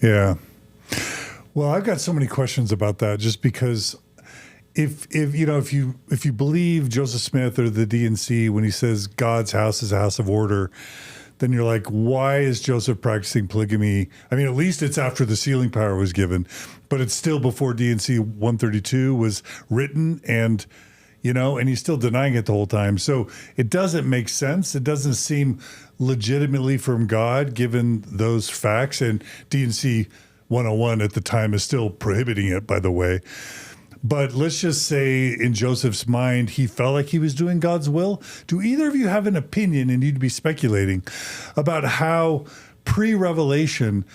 Yeah. Well, I've got so many questions about that, just because if you believe Joseph Smith or the D&C when he says God's house is a house of order, then you're like, why is Joseph practicing polygamy? I mean, at least it's after the sealing power was given, but it's still before D&C 132 was written, and he's still denying it the whole time. So it doesn't make sense. It doesn't seem legitimately from God, given those facts. And D&C 101 at the time is still prohibiting it, by the way. But let's just say in Joseph's mind, he felt like he was doing God's will. Do either of you have an opinion, and you'd be speculating, about how pre-revelation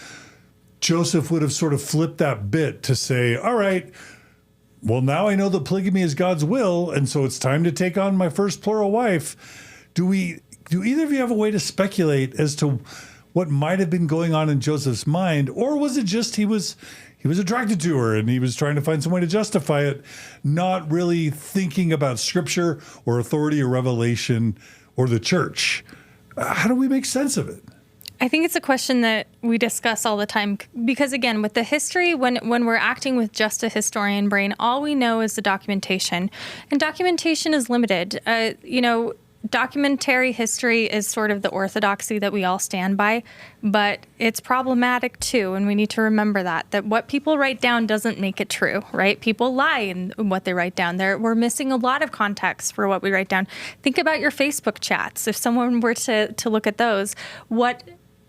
Joseph would have sort of flipped that bit to say, all right, well, now I know that polygamy is God's will, and so it's time to take on my first plural wife. Do either of you have a way to speculate as to what might have been going on in Joseph's mind? Or was it just he was attracted to her and he was trying to find some way to justify it, not really thinking about scripture or authority or revelation or the church? How do we make sense of it? I think it's a question that we discuss all the time because, again, with the history, when we're acting with just a historian brain, all we know is the documentation. And documentation is limited. Documentary history is sort of the orthodoxy that we all stand by, but it's problematic too, and we need to remember that what people write down doesn't make it true, right? People lie in what they write down. We're missing a lot of context for what we write down. Think about your Facebook chats. If someone were to look at those, what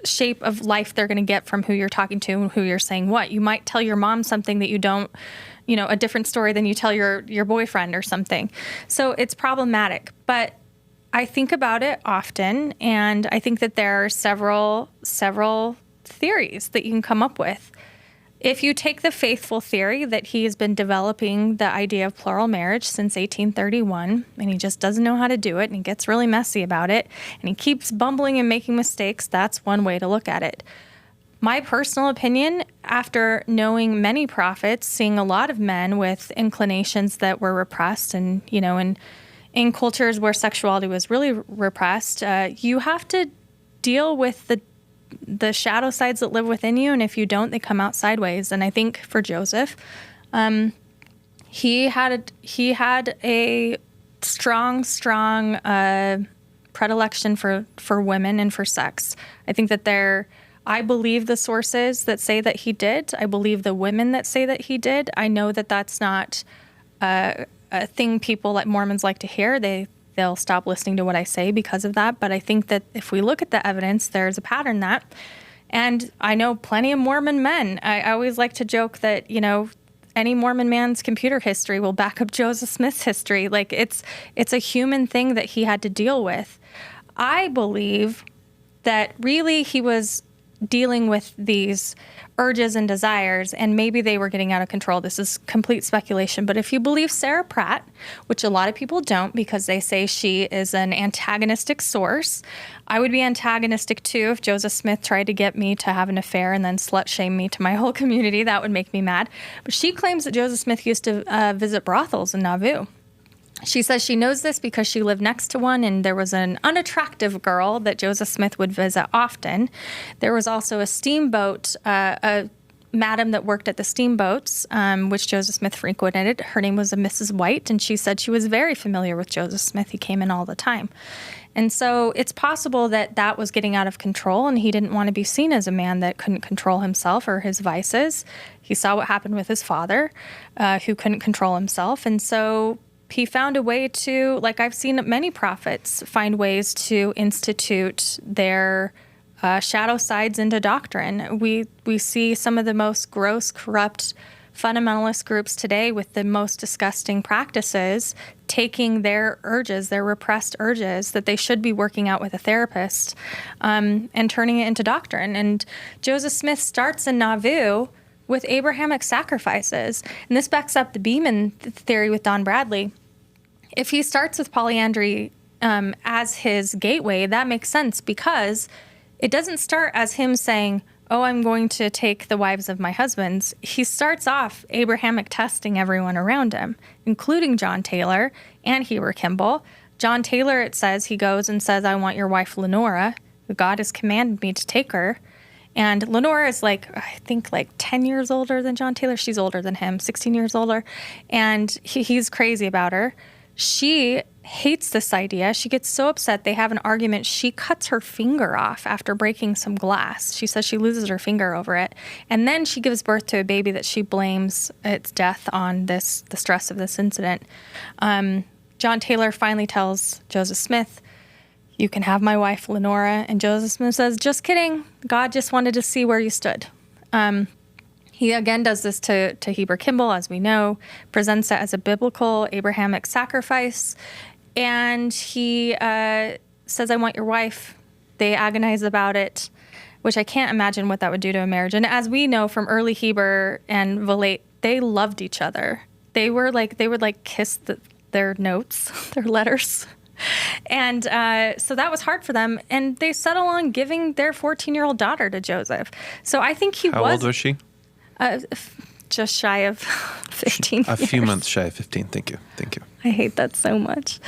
shape of life they're going to get from who you're talking to and who you're saying what. You might tell your mom something that you don't, a different story than you tell your boyfriend or something. So it's problematic, but I think about it often, and I think that there are several theories that you can come up with. If you take the faithful theory that he has been developing the idea of plural marriage since 1831, and he just doesn't know how to do it, and he gets really messy about it, and he keeps bumbling and making mistakes, that's one way to look at it. My personal opinion, after knowing many prophets, seeing a lot of men with inclinations that were repressed, and, in cultures where sexuality was really repressed, you have to deal with the shadow sides that live within you, and if you don't, they come out sideways. And I think for Joseph, he had a strong predilection for women and for sex. I think that I believe the sources that say that he did. I believe the women that say that he did. I know that that's not a thing people like Mormons like to hear. They'll stop listening to what I say because of that. But I think that if we look at the evidence, there's a pattern that. And I know plenty of Mormon men. I always like to joke that, any Mormon man's computer history will back up Joseph Smith's history. Like it's a human thing that he had to deal with. I believe that really he was dealing with these urges and desires, and maybe they were getting out of control. This is complete speculation, but if you believe Sarah Pratt, which a lot of people don't because they say she is an antagonistic source, I would be antagonistic too if Joseph Smith tried to get me to have an affair and then slut shame me to my whole community. That would make me mad. But she claims that Joseph Smith used to visit brothels in Nauvoo. She says she knows this because she lived next to one, and there was an unattractive girl that Joseph Smith would visit often. There was also a steamboat, a madam that worked at the steamboats, which Joseph Smith frequented. Her name was Mrs. White, and she said she was very familiar with Joseph Smith. He came in all the time. And so it's possible that that was getting out of control, and he didn't want to be seen as a man that couldn't control himself or his vices. He saw what happened with his father, who couldn't control himself. And so he found a way to, like I've seen many prophets find ways to institute their shadow sides into doctrine. We see some of the most gross, corrupt fundamentalist groups today with the most disgusting practices taking their urges, their repressed urges that they should be working out with a therapist, and turning it into doctrine. And Joseph Smith starts in Nauvoo with Abrahamic sacrifices. And this backs up the Beeman theory with Don Bradley. If he starts with polyandry as his gateway, that makes sense because it doesn't start as him saying, oh, I'm going to take the wives of my husbands. He starts off Abrahamic testing everyone around him, including John Taylor and Heber Kimball. John Taylor, it says, he goes and says, I want your wife Lenora. God has commanded me to take her. And Lenora is I think 10 years older than John Taylor. She's older than him, 16 years older. And he's crazy about her. She hates this idea. She gets so upset. They have an argument. She cuts her finger off after breaking some glass. She says she loses her finger over it. And then she gives birth to a baby that she blames its death on the stress of this incident. John Taylor finally tells Joseph Smith, you can have my wife, Lenora. And Joseph Smith says, just kidding. God just wanted to see where you stood. He again does this to Heber Kimball, as we know, presents it as a biblical Abrahamic sacrifice. And he says, I want your wife. They agonize about it, which I can't imagine what that would do to a marriage. And as we know from early Heber and Valete, they loved each other. They would kiss their notes, their letters. And so that was hard for them. And they settle on giving their 14-year-old daughter to Joseph. So I think How old was she? Just shy of 15 A few months shy of 15. Thank you. I hate that so much.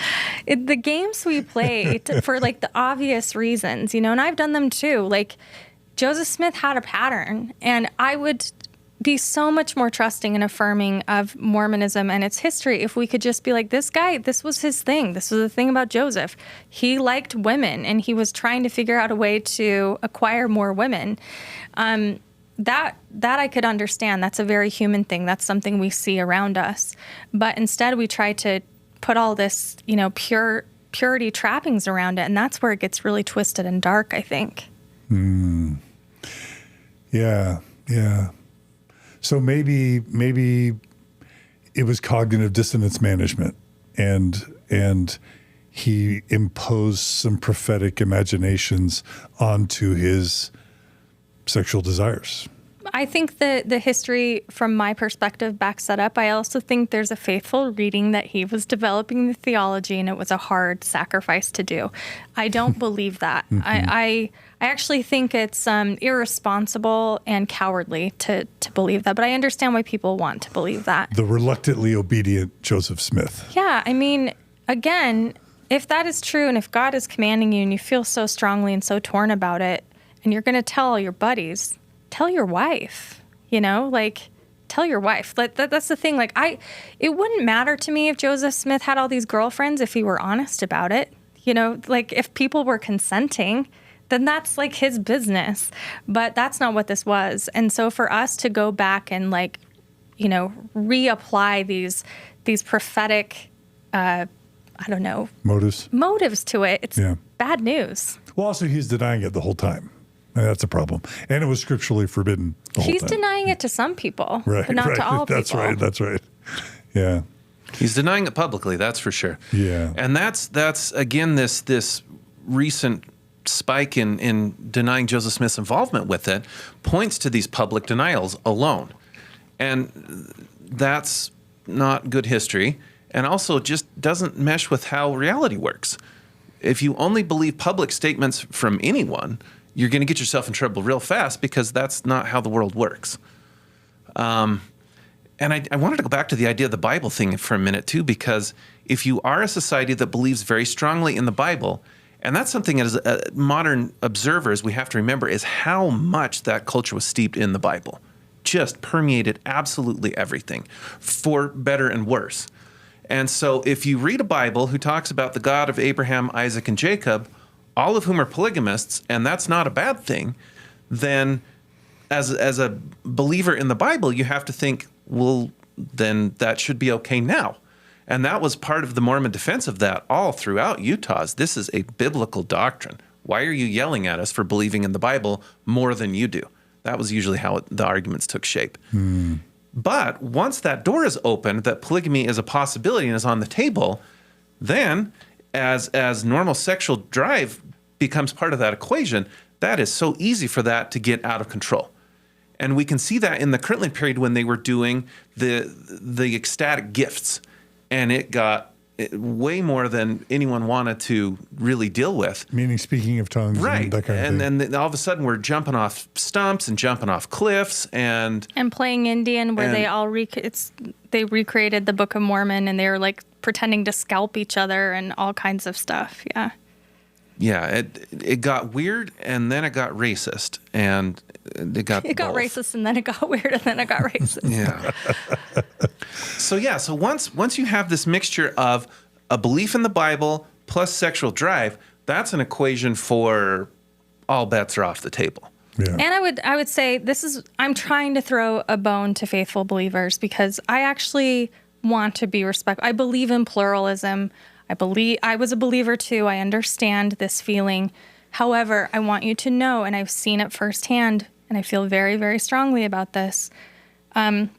The games we play for the obvious reasons, and I've done them too. Joseph Smith had a pattern, and I would be so much more trusting and affirming of Mormonism and its history if we could just be like, this guy, this was his thing. This was the thing about Joseph. He liked women, and he was trying to figure out a way to acquire more women. That I could understand. That's a very human thing. That's something we see around us. But instead, we try to put all this, purity trappings around it, and that's where it gets really twisted and dark, I think. Yeah. So maybe it was cognitive dissonance management, and he imposed some prophetic imaginations onto his sexual desires. I think that the history, from my perspective, backs that up. I also think there's a faithful reading that he was developing the theology, and it was a hard sacrifice to do. I don't believe that. I actually think it's irresponsible and cowardly to believe that, but I understand why people want to believe that. The reluctantly obedient Joseph Smith. Yeah, again, if that is true, and if God is commanding you and you feel so strongly and so torn about it, and you're going to tell all your buddies, tell your wife, tell your wife. That's the thing. It wouldn't matter to me if Joseph Smith had all these girlfriends if he were honest about it. If people were consenting, then that's his business. But that's not what this was. And so for us to go back and reapply these prophetic, motives to it, it's bad news. Well, also he's denying it the whole time. And that's a problem. And it was scripturally forbidden the whole time. He's denying it to some people, right, but not to all that's people. That's right. Yeah. He's denying it publicly, that's for sure. Yeah. And that's again, this recent spike in denying Joseph Smith's involvement with it points to these public denials alone. And that's not good history, and also just doesn't mesh with how reality works. If you only believe public statements from anyone, you're going to get yourself in trouble real fast, because that's not how the world works. And I wanted to go back to the idea of the Bible thing for a minute, too, because if you are a society that believes very strongly in the Bible, and that's something as modern observers we have to remember, is how much that culture was steeped in the Bible. just permeated absolutely everything, for better and worse. And so if you read a Bible who talks about the God of Abraham, Isaac, and Jacob, all of whom are polygamists, and that's not a bad thing, then as a believer in the Bible, you have to think, well, then that should be okay now. And that was part of the Mormon defense of that all throughout Utah's. This is a biblical doctrine. Why are you yelling at us for believing in the Bible more than you do? That was usually how the arguments took shape. But once that door is opened, that polygamy is a possibility and is on the table, then as normal sexual drive becomes part of that equation, that is so easy for that to get out of control. And we can see that in the Kirtland period when they were doing the ecstatic gifts, and it got way more than anyone wanted to really deal with. Meaning speaking of tongues, right? And that kind of thing. And then all of a sudden we're jumping off stumps and jumping off cliffs and playing Indian, where they all they recreated the Book of Mormon, and they were like pretending to scalp each other and all kinds of stuff. Yeah. Yeah, it got weird, and then it got racist, and it got both. Racist, and then it got weird, and then it got racist. Yeah. So once you have this mixture of a belief in the Bible plus sexual drive, that's an equation for all bets are off the table. Yeah. And I would say I'm trying to throw a bone to faithful believers, because I actually want to be respectful. I believe in pluralism. I was a believer too. I understand this feeling. However, I want you to know, and I've seen it firsthand, and I feel very, very strongly about this. I've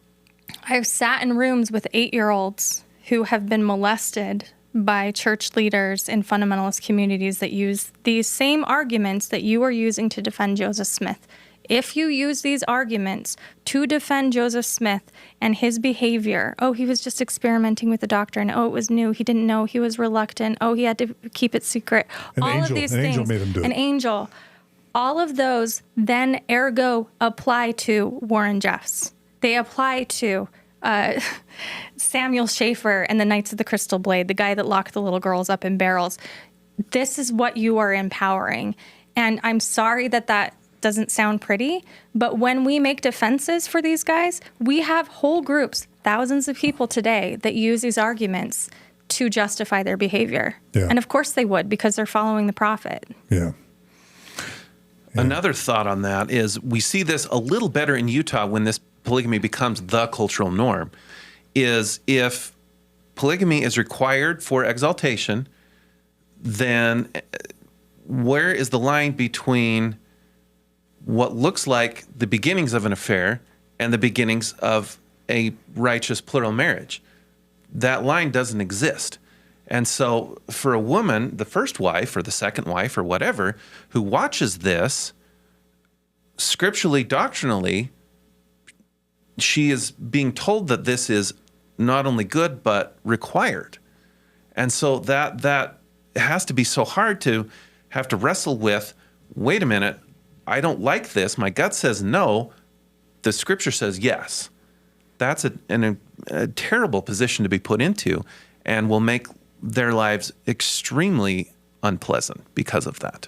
sat in rooms with 8-year-olds who have been molested by church leaders in fundamentalist communities that use these same arguments that you are using to defend Joseph Smith. If you use these arguments to defend Joseph Smith and his behavior, oh, he was just experimenting with the doctrine. Oh, it was new. He didn't know. He was reluctant. Oh, he had to keep it secret. All of these things. An angel made him do it. An angel. All of those then ergo apply to Warren Jeffs. They apply to Samuel Schaefer and the Knights of the Crystal Blade, the guy that locked the little girls up in barrels. This is what you are empowering. And I'm sorry that doesn't sound pretty, but when we make defenses for these guys, we have whole groups, thousands of people today, that use these arguments to justify their behavior. Yeah. And of course they would, because they're following the prophet. Yeah. Another thought on that is we see this a little better in Utah when this polygamy becomes the cultural norm, is if polygamy is required for exaltation, then where is the line between what looks like the beginnings of an affair and the beginnings of a righteous plural marriage? That line doesn't exist. And so for a woman, the first wife or the second wife or whatever, who watches this, scripturally, doctrinally, she is being told that this is not only good, but required. And so that has to be so hard to have to wrestle with, wait a minute, I don't like this. My gut says no. The scripture says yes. That's a terrible position to be put into, and will make their lives extremely unpleasant because of that.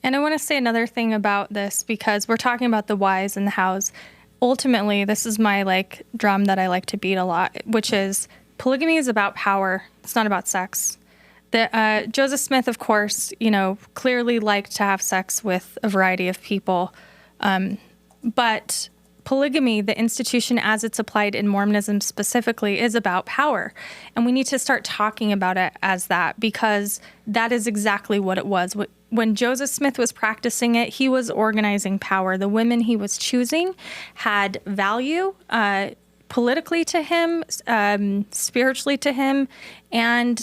And I want to say another thing about this, because we're talking about the whys and the hows. Ultimately, this is my drum that I like to beat a lot, which is polygamy is about power. It's not about sex. Joseph Smith, of course, clearly liked to have sex with a variety of people. But polygamy, the institution as it's applied in Mormonism specifically, is about power. And we need to start talking about it as that, because that is exactly what it was. When Joseph Smith was practicing it, he was organizing power. The women he was choosing had value, politically to him, spiritually to him, and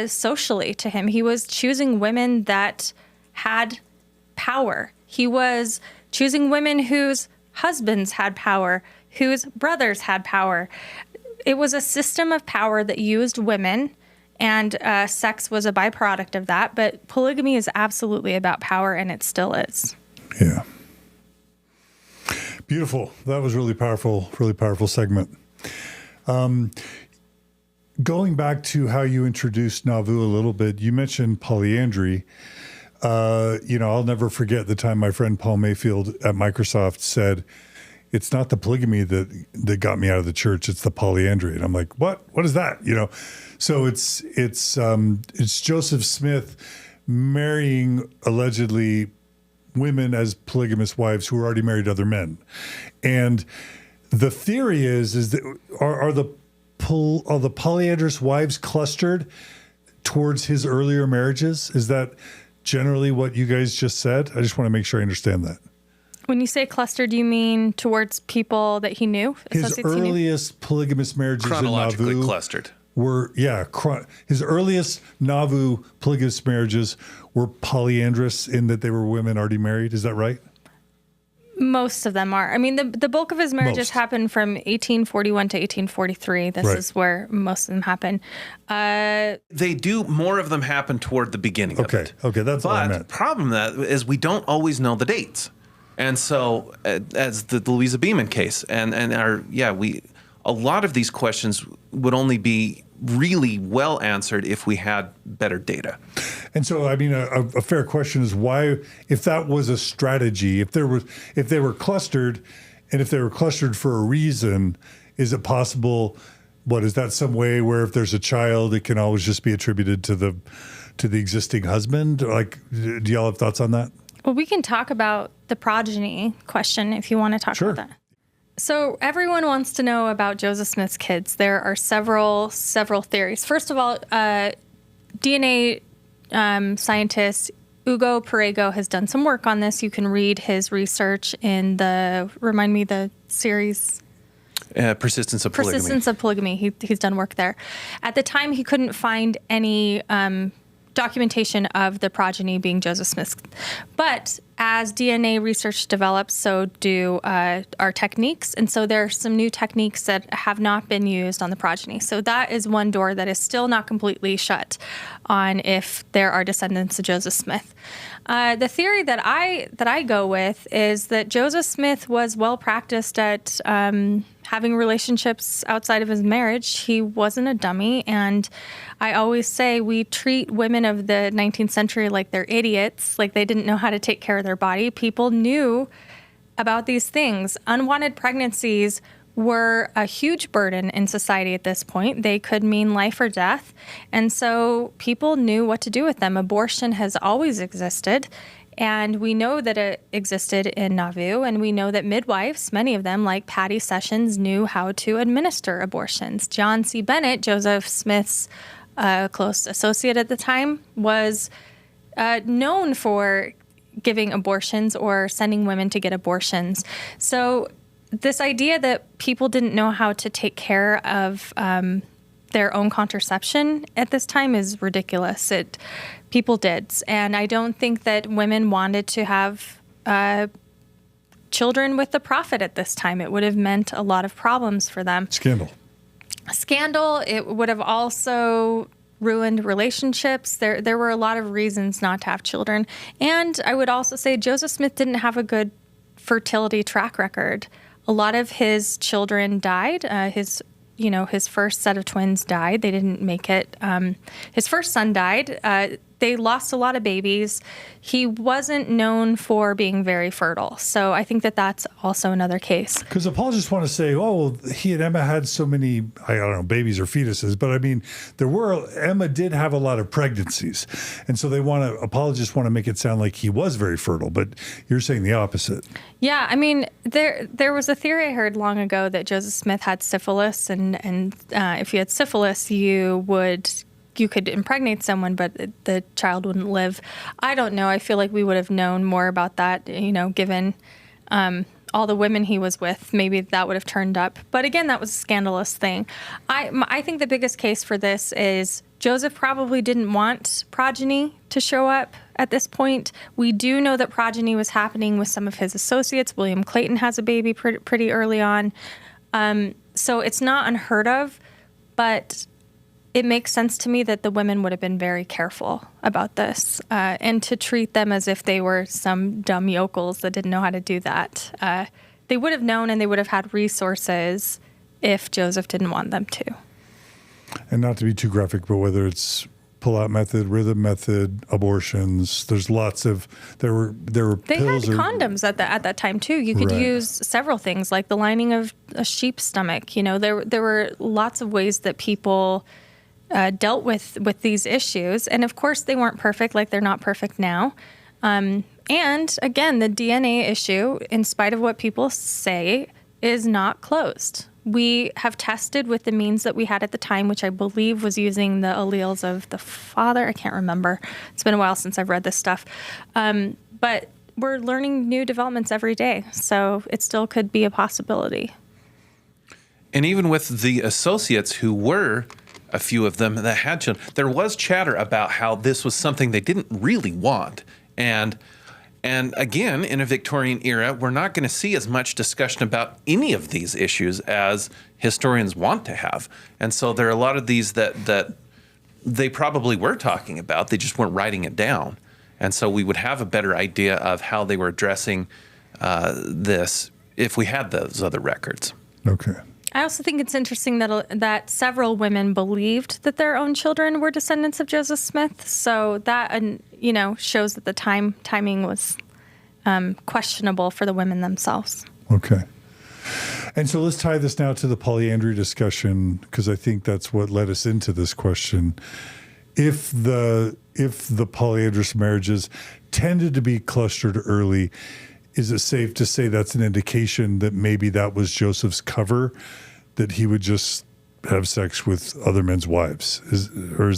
socially to him. He was choosing women that had power. He was choosing women whose husbands had power, whose brothers had power. It was a system of power that used women, and sex was a byproduct of that. But polygamy is absolutely about power, and it still is. Yeah. Beautiful. That was really powerful segment. Going back to how you introduced Nauvoo a little bit, you mentioned polyandry. I'll never forget the time my friend Paul Mayfield at Microsoft said, it's not the polygamy that got me out of the church. It's the polyandry. And I'm like, what? What is that? So it's Joseph Smith marrying allegedly women as polygamous wives who are already married to other men. And the theory is that are the polyandrous wives clustered towards his earlier marriages? Is that generally what you guys just said? I just want to make sure I understand that. When you say clustered, do you mean towards people that he knew? His earliest polygamous marriages Chronologically in Nauvoo clustered. His earliest Nauvoo polygamous marriages were polyandrous in that they were women already married. Is that right? Most of them are. I mean, the bulk of his marriages happened from 1841 to 1843. This is where most of them happen. They do, more of them happen toward the beginning of it. Okay, that's all I meant. But the problem that is we don't always know the dates. And so, as the Louisa Beeman case, a lot of these questions would only be really well answered if we had better data. And so, I mean, a fair question is why, if that was a strategy, if they were clustered, and if they were clustered for a reason, is it possible? What is that some way where if there's a child, it can always just be attributed to the existing husband? Like, do y'all have thoughts on that? Well, we can talk about the progeny question if you want to talk about that. So everyone wants to know about Joseph Smith's kids. There are several theories. First of all, DNA scientist Ugo Perego has done some work on this. You can read his research in the series. Persistence of Polygamy. Persistence of Polygamy. He's done work there. At the time, he couldn't find any documentation of the progeny being Joseph Smith. But as DNA research develops, so do our techniques. And so there are some new techniques that have not been used on the progeny. So that is one door that is still not completely shut on if there are descendants of Joseph Smith. The theory that I go with is that Joseph Smith was well practiced at having relationships outside of his marriage. He wasn't a dummy. And I always say we treat women of the 19th century like they're idiots, like they didn't know how to take care of their body. People knew about these things. Unwanted pregnancies were a huge burden in society at this point. They could mean life or death. And so people knew what to do with them. Abortion has always existed. And we know that it existed in Nauvoo, and we know that midwives, many of them, like Patty Sessions, knew how to administer abortions. John C. Bennett, Joseph Smith's close associate at the time, was known for giving abortions or sending women to get abortions. So this idea that people didn't know how to take care of their own contraception at this time is ridiculous. People did. And I don't think that women wanted to have children with the prophet at this time. It would have meant a lot of problems for them. Scandal. It would have also ruined relationships. There were a lot of reasons not to have children. And I would also say Joseph Smith didn't have a good fertility track record. A lot of his children died. His first set of twins died. They didn't make it. His first son died. They lost a lot of babies. He wasn't known for being very fertile. So I think that that's also another case. Because apologists want to say, he and Emma had so many, I don't know, babies or fetuses. But I mean, Emma did have a lot of pregnancies. And so apologists want to make it sound like he was very fertile. But you're saying the opposite. Yeah, I mean, there was a theory I heard long ago that Joseph Smith had syphilis. And if you had syphilis, you could impregnate someone, but the child wouldn't live. I don't know. I feel like we would have known more about that, given all the women he was with. Maybe that would have turned up. But again, that was a scandalous thing. I think the biggest case for this is Joseph probably didn't want progeny to show up at this point. We do know that progeny was happening with some of his associates. William Clayton has a baby pretty early on. So it's not unheard of, but it makes sense to me that the women would have been very careful about this and to treat them as if they were some dumb yokels that didn't know how to do that. They would have known, and they would have had resources if Joseph didn't want them to. And not to be too graphic, but whether it's pull-out method, rhythm method, abortions. There's lots of there were They had pills condoms at that time too. You could Right. use several things like the lining of a sheep's stomach. You know, there were lots of ways that people dealt with these issues, and of course they weren't perfect. Like they're not perfect now. And again, the DNA issue, in spite of what people say, is not closed. We have tested with the means that we had at the time, which I believe was using the alleles of the father. I can't remember. It's been a while since I've read this stuff. But we're learning new developments every day, so it still could be a possibility. And even with the associates who were, a few of them that had children, there was chatter about how this was something they didn't really want. And again, in a Victorian era, we're not going to see as much discussion about any of these issues as historians want to have. And so there are a lot of these that they probably were talking about, they just weren't writing it down. And so we would have a better idea of how they were addressing this if we had those other records. Okay. I also think it's interesting that several women believed that their own children were descendants of Joseph Smith. So that shows that the timing was questionable for the women themselves. Okay. And so let's tie this now to the polyandry discussion, because I think that's what led us into this question. If the polyandrous marriages tended to be clustered early, is it safe to say that's an indication that maybe that was Joseph's cover, that he would just have sex with other men's wives? Is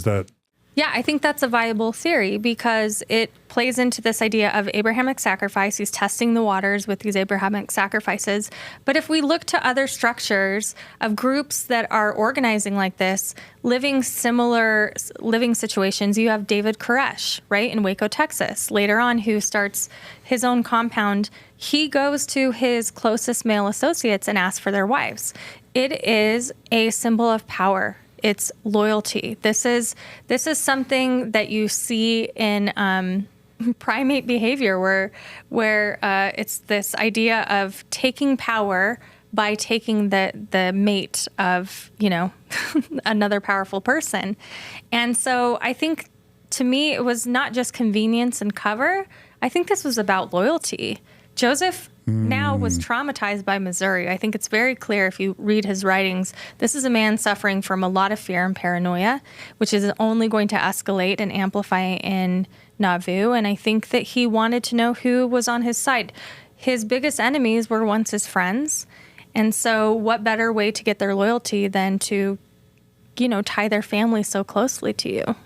that? Yeah, I think that's a viable theory because it plays into this idea of Abrahamic sacrifice. He's testing the waters with these Abrahamic sacrifices. But if we look to other structures of groups that are organizing like this, living similar living situations, you have David Koresh, right, in Waco, Texas, later on, who starts his own compound. He goes to his closest male associates and asks for their wives. It is a symbol of power. It's loyalty. This is something that you see in primate behavior, where it's this idea of taking power by taking the mate of another powerful person. And so I think, to me, it was not just convenience and cover. I think this was about loyalty. Joseph now was traumatized by Missouri. I think it's very clear if you read his writings. This is a man suffering from a lot of fear and paranoia, which is only going to escalate and amplify in Nauvoo. And I think that he wanted to know who was on his side. His biggest enemies were once his friends. And so what better way to get their loyalty than to, tie their family so closely to you?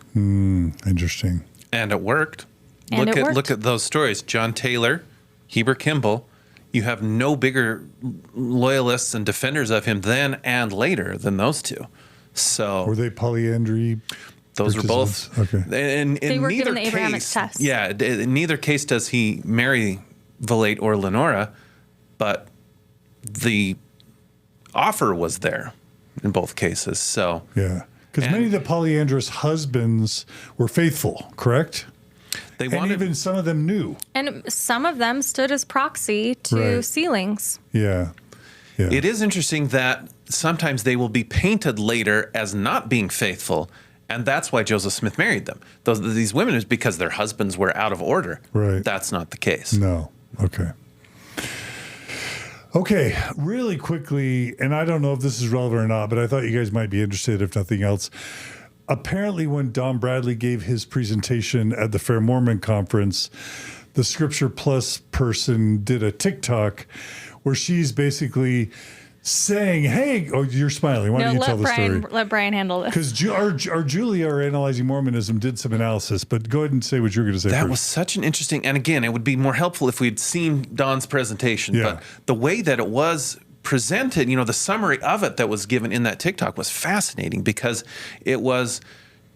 Interesting. And it worked. And it worked. Look at those stories. John Taylor, Heber Kimball. You have no bigger loyalists and defenders of him then and later than those two. So Were they polyandry? those are both. Okay. In They were neither given the Abrahamic case, test. yeah. In neither case does he marry Volate or Lenora, but the offer was there in both cases. So Yeah. Because many of the polyandrous husbands were faithful, correct? they And wanted. even some of them knew. And some of them stood as proxy to Right. sealings. Yeah. It is interesting that sometimes they will be painted later as not being faithful, and that's why Joseph Smith married them. These women is because their husbands were out of order. Right. That's not the case. No. Okay. Okay, really quickly, and I don't know if this is relevant or not, but I thought you guys might be interested, if nothing else. Apparently, when Don Bradley gave his presentation at the Fair Mormon Conference, the Scripture Plus person did a TikTok where she's basically saying, hey, oh, you're smiling. Why don't you tell the story? Let Bryan handle this. Because our Julia, our Analyzing Mormonism, did some analysis, but go ahead and say what you're going to say That first. was such an interesting, and again, it would be more helpful if we'd seen Don's presentation. Yeah. But the way that it was presented, the summary of it that was given in that TikTok was fascinating because it was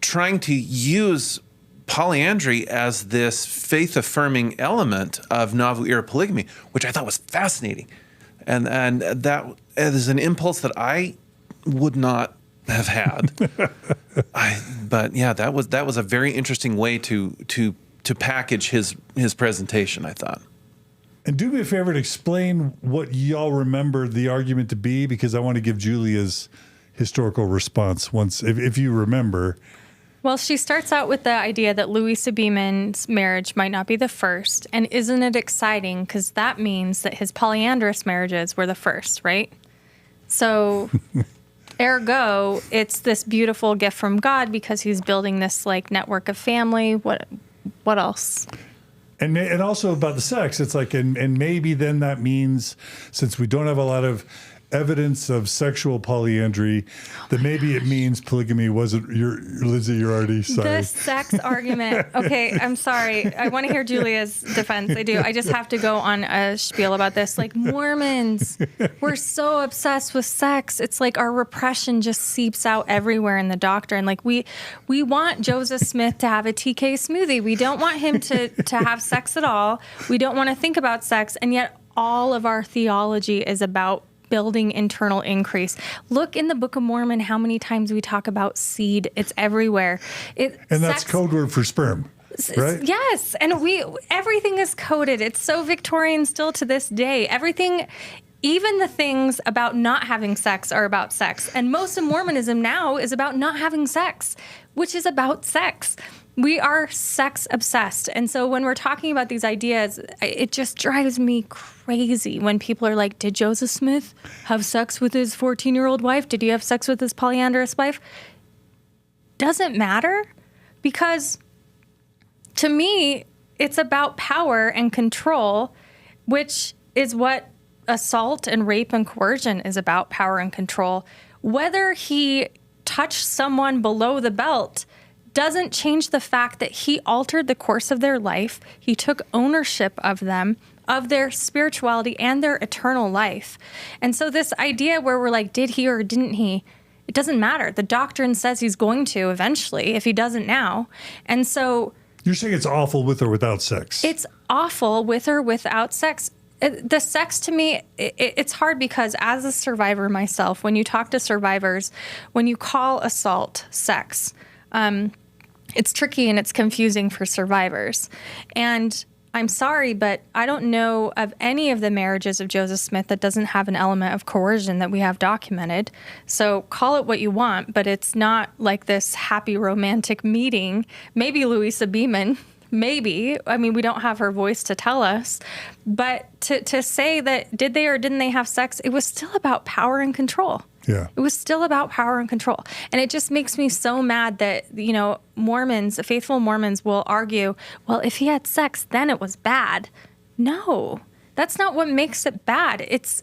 trying to use polyandry as this faith-affirming element of Nauvoo era polygamy, which I thought was fascinating. And that is an impulse that I would not have had. But yeah, that was a very interesting way to package his presentation, I thought. And do me a favor to explain what y'all remember the argument to be, because I want to give Julia's historical response once, if you remember. Well, she starts out with the idea that Louisa Beamon's marriage might not be the first. And isn't it exciting? Because that means that his polyandrous marriages were the first, right? So, ergo, it's this beautiful gift from God because he's building this like network of family. What else? And also about the sex. It's like, and maybe then that means, since we don't have a lot of evidence of sexual polyandry, that maybe it means polygamy wasn't Lindsay, you're already sorry. The sex argument. Okay, I'm sorry. I want to hear Julia's defense. I do. I just have to go on a spiel about this. Like Mormons, we're so obsessed with sex. It's like our repression just seeps out everywhere in the doctrine. Like we want Joseph Smith to have a TK smoothie. We don't want him to have sex at all. We don't want to think about sex. And yet all of our theology is about building internal increase. Look in the Book of Mormon how many times we talk about seed. It's everywhere. That's code word for sperm, right? Yes, and everything is coded. It's so Victorian still to this day. Everything, even the things about not having sex are about sex. And most of Mormonism now is about not having sex, which is about sex. We are sex obsessed. And so when we're talking about these ideas, it just drives me crazy when people are like, did Joseph Smith have sex with his 14-year-old wife? Did he have sex with his polyandrous wife? Doesn't matter, because to me, it's about power and control, which is what assault and rape and coercion is about, power and control. Whether he touched someone below the belt doesn't change the fact that he altered the course of their life. He took ownership of them, of their spirituality and their eternal life. And so this idea where we're like, did he or didn't he? It doesn't matter. The doctrine says he's going to eventually if he doesn't now. And so you're saying it's awful with or without sex. It's awful with or without sex. The sex to me, it's hard because as a survivor myself, when you talk to survivors, when you call assault sex, it's tricky and it's confusing for survivors. And I'm sorry, but I don't know of any of the marriages of Joseph Smith that doesn't have an element of coercion that we have documented. So call it what you want, but it's not like this happy romantic meeting. Maybe Louisa Beaman, maybe. I mean, we don't have her voice to tell us. But to say that did they or didn't they have sex, it was still about power and control. Yeah. It was still about power and control. And it just makes me so mad that, Mormons, faithful Mormons will argue, well, if he had sex, then it was bad. No, that's not what makes it bad. It's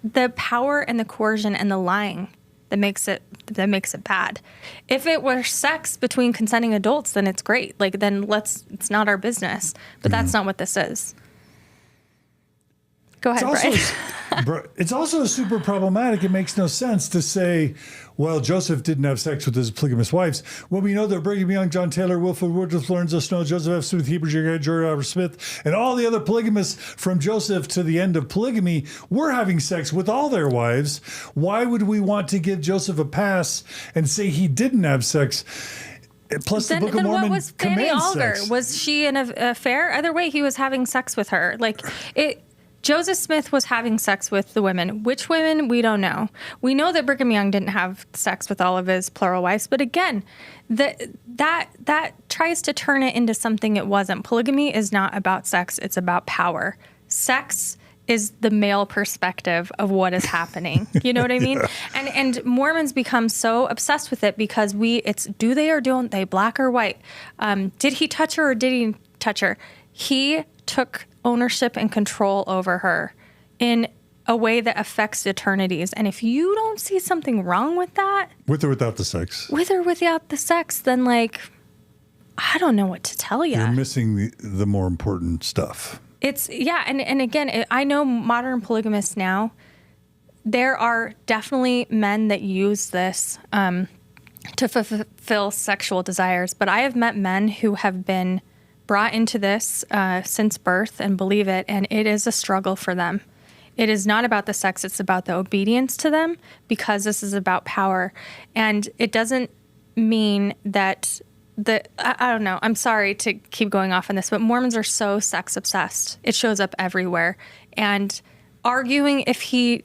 the power and the coercion and the lying that makes it bad. If it were sex between consenting adults, then it's great. Like, then it's not our business. But that's not what this is. Go ahead, Brian. It's also super problematic. It makes no sense to say, well, Joseph didn't have sex with his polygamous wives. Well, we know that Brigham Young, John Taylor, Wilford Woodruff, Lorenzo Snow, Joseph F. Smith, Heber J. George Albert Smith, and all the other polygamists from Joseph to the end of polygamy were having sex with all their wives. Why would we want to give Joseph a pass and say he didn't have sex? Plus, the Book of Mormon what was Fanny Alger? Sex. Was she in an affair? Either way, he was having sex with her. Joseph Smith was having sex with the women. Which women? We don't know. We know that Brigham Young didn't have sex with all of his plural wives. But again, that tries to turn it into something it wasn't. Polygamy is not about sex. It's about power. Sex is the male perspective of what is happening. You know what I mean? Yeah. And Mormons become so obsessed with it because it's do they or don't they, black or white? Did he touch her or did he touch her? He took ownership and control over her in a way that affects eternities. And if you don't see something wrong with that, with or without the sex, then I don't know what to tell you. You're missing the more important stuff. And again, I know modern polygamists now, there are definitely men that use this to fulfill sexual desires. But I have met men who have been brought into this since birth and believe it, and it is a struggle for them. It is not about the sex, it's about the obedience to them, because this is about power. And it doesn't mean that I don't know, I'm sorry to keep going off on this, but Mormons are so sex obsessed. It shows up everywhere. And arguing if he,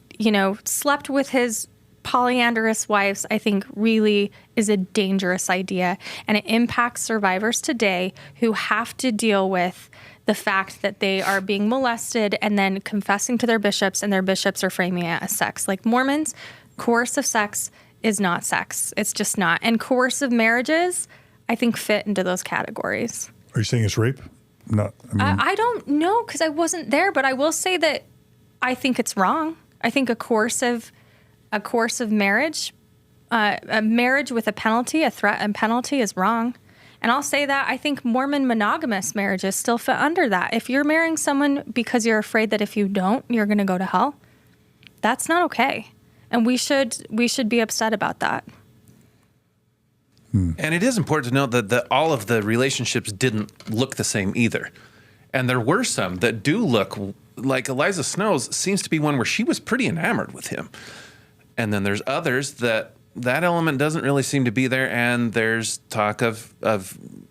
slept with his polyandrous wives, I think, really is a dangerous idea. And it impacts survivors today who have to deal with the fact that they are being molested and then confessing to their bishops, and their bishops are framing it as sex. Like Mormons, coercive sex is not sex. It's just not. And coercive marriages, I think, fit into those categories. Are you saying it's rape? Not. I don't know, because I wasn't there, but I will say that I think it's wrong. I think a coercive marriage, a marriage with a penalty, a threat and penalty, is wrong. And I'll say that I think Mormon monogamous marriages still fit under that. If you're marrying someone because you're afraid that if you don't, you're going to go to hell, that's not okay. And we should be upset about that. And it is important to note that all of the relationships didn't look the same either. And there were some that do look like Eliza Snow's seems to be one where she was pretty enamored with him. And then there's others that element doesn't really seem to be there. And there's talk of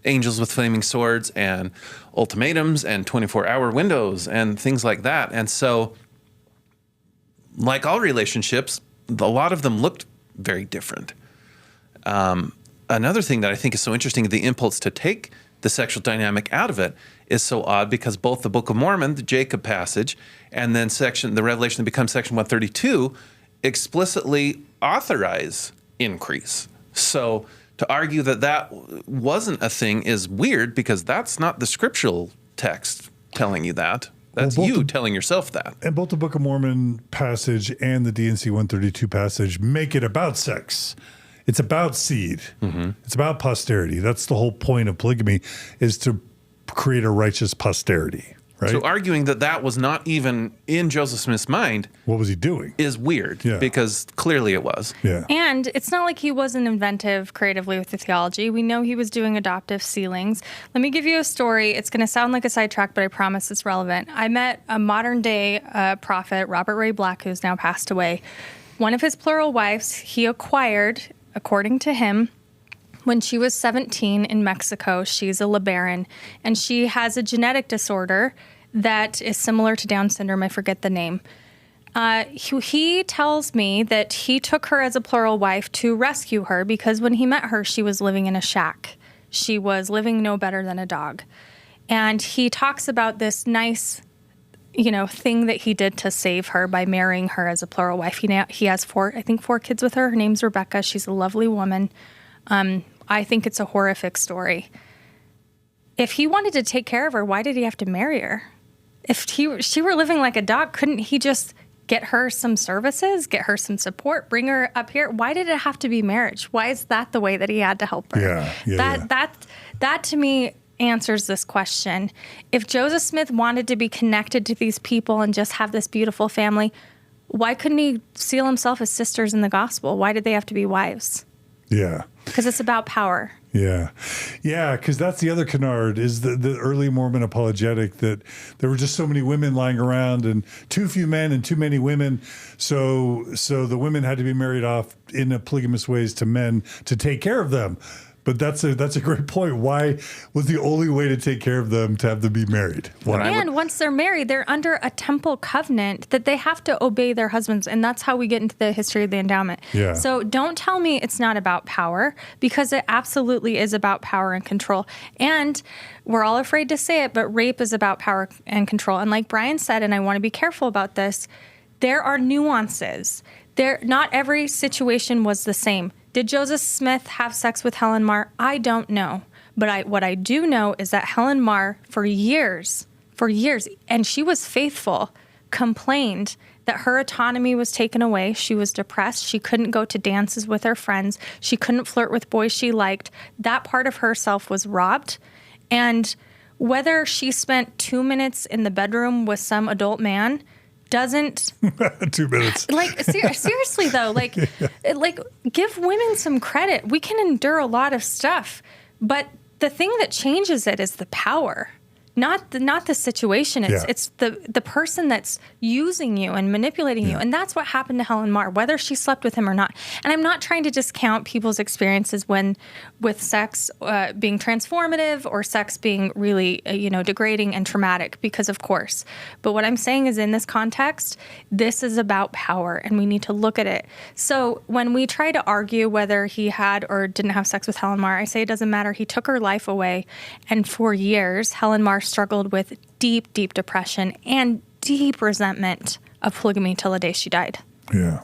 angels with flaming swords and ultimatums and 24-hour windows and things like that. And so, like all relationships, a lot of them looked very different. Another thing that I think is so interesting, the impulse to take the sexual dynamic out of it is so odd, because both the Book of Mormon, the Jacob passage, and then the Revelation that becomes section 132 explicitly authorize increase. So to argue that wasn't a thing is weird, because that's not the scriptural text telling you that. That's you telling yourself that. And both the Book of Mormon passage and the DNC 132 passage make it about sex. It's about seed. Mm-hmm. It's about posterity. That's the whole point of polygamy, is to create a righteous posterity, right? So arguing that was not even in Joseph Smith's mind. What was he doing? Is weird, because clearly it was. Yeah. And it's not like he wasn't inventive creatively with the theology. We know he was doing adoptive sealings. Let me give you a story. It's going to sound like a sidetrack, but I promise it's relevant. I met a modern day prophet, Robert Ray Black, who's now passed away. One of his plural wives he acquired, according to him, when she was 17 in Mexico. She's a LeBaron, and she has a genetic disorder that is similar to Down syndrome. I forget the name. He tells me that he took her as a plural wife to rescue her, because when he met her, she was living in a shack. She was living no better than a dog. And he talks about this nice, thing that he did to save her by marrying her as a plural wife. He has four kids with her. Her name's Rebecca. She's a lovely woman. I think it's a horrific story. If he wanted to take care of her, why did he have to marry her? If she were living like a dog, couldn't he just get her some services, get her some support, bring her up here? Why did it have to be marriage? Why is that the way that he had to help her? That to me answers this question. If Joseph Smith wanted to be connected to these people and just have this beautiful family, why couldn't he seal himself as sisters in the gospel? Why did they have to be wives? Yeah. Because it's about power. Yeah. Yeah, because that's the other canard, is the early Mormon apologetic, that there were just so many women lying around and too few men and too many women. So the women had to be married off in a polygamous ways to men to take care of them. But that's a great point. Why was the only way to take care of them to have them be married? And once they're married, they're under a temple covenant that they have to obey their husbands. And that's how we get into the history of the endowment. Yeah. So don't tell me it's not about power, because it absolutely is about power and control. And we're all afraid to say it, but rape is about power and control. And like Bryan said, and I want to be careful about this, there are nuances. Not every situation was the same. Did Joseph Smith have sex with Helen Mar? I don't know. But what I do know is that Helen Mar, for years, and she was faithful, complained that her autonomy was taken away. She was depressed. She couldn't go to dances with her friends. She couldn't flirt with boys she liked. That part of herself was robbed. And whether she spent 2 minutes in the bedroom with some adult man doesn't 2 minutes. Seriously though, give women some credit. We can endure a lot of stuff, but the thing that changes it is the power, not the situation. It's the person that's using you and manipulating you. And that's what happened to Helen Mar, whether she slept with him or not. And I'm not trying to discount people's experiences with sex being transformative or sex being really, degrading and traumatic, because of course. But what I'm saying is, in this context, this is about power, and we need to look at it. So when we try to argue whether he had or didn't have sex with Helen Mar, I say it doesn't matter. He took her life away. And for years, Helen Mar struggled with deep, deep depression and deep resentment of polygamy till the day she died. Yeah.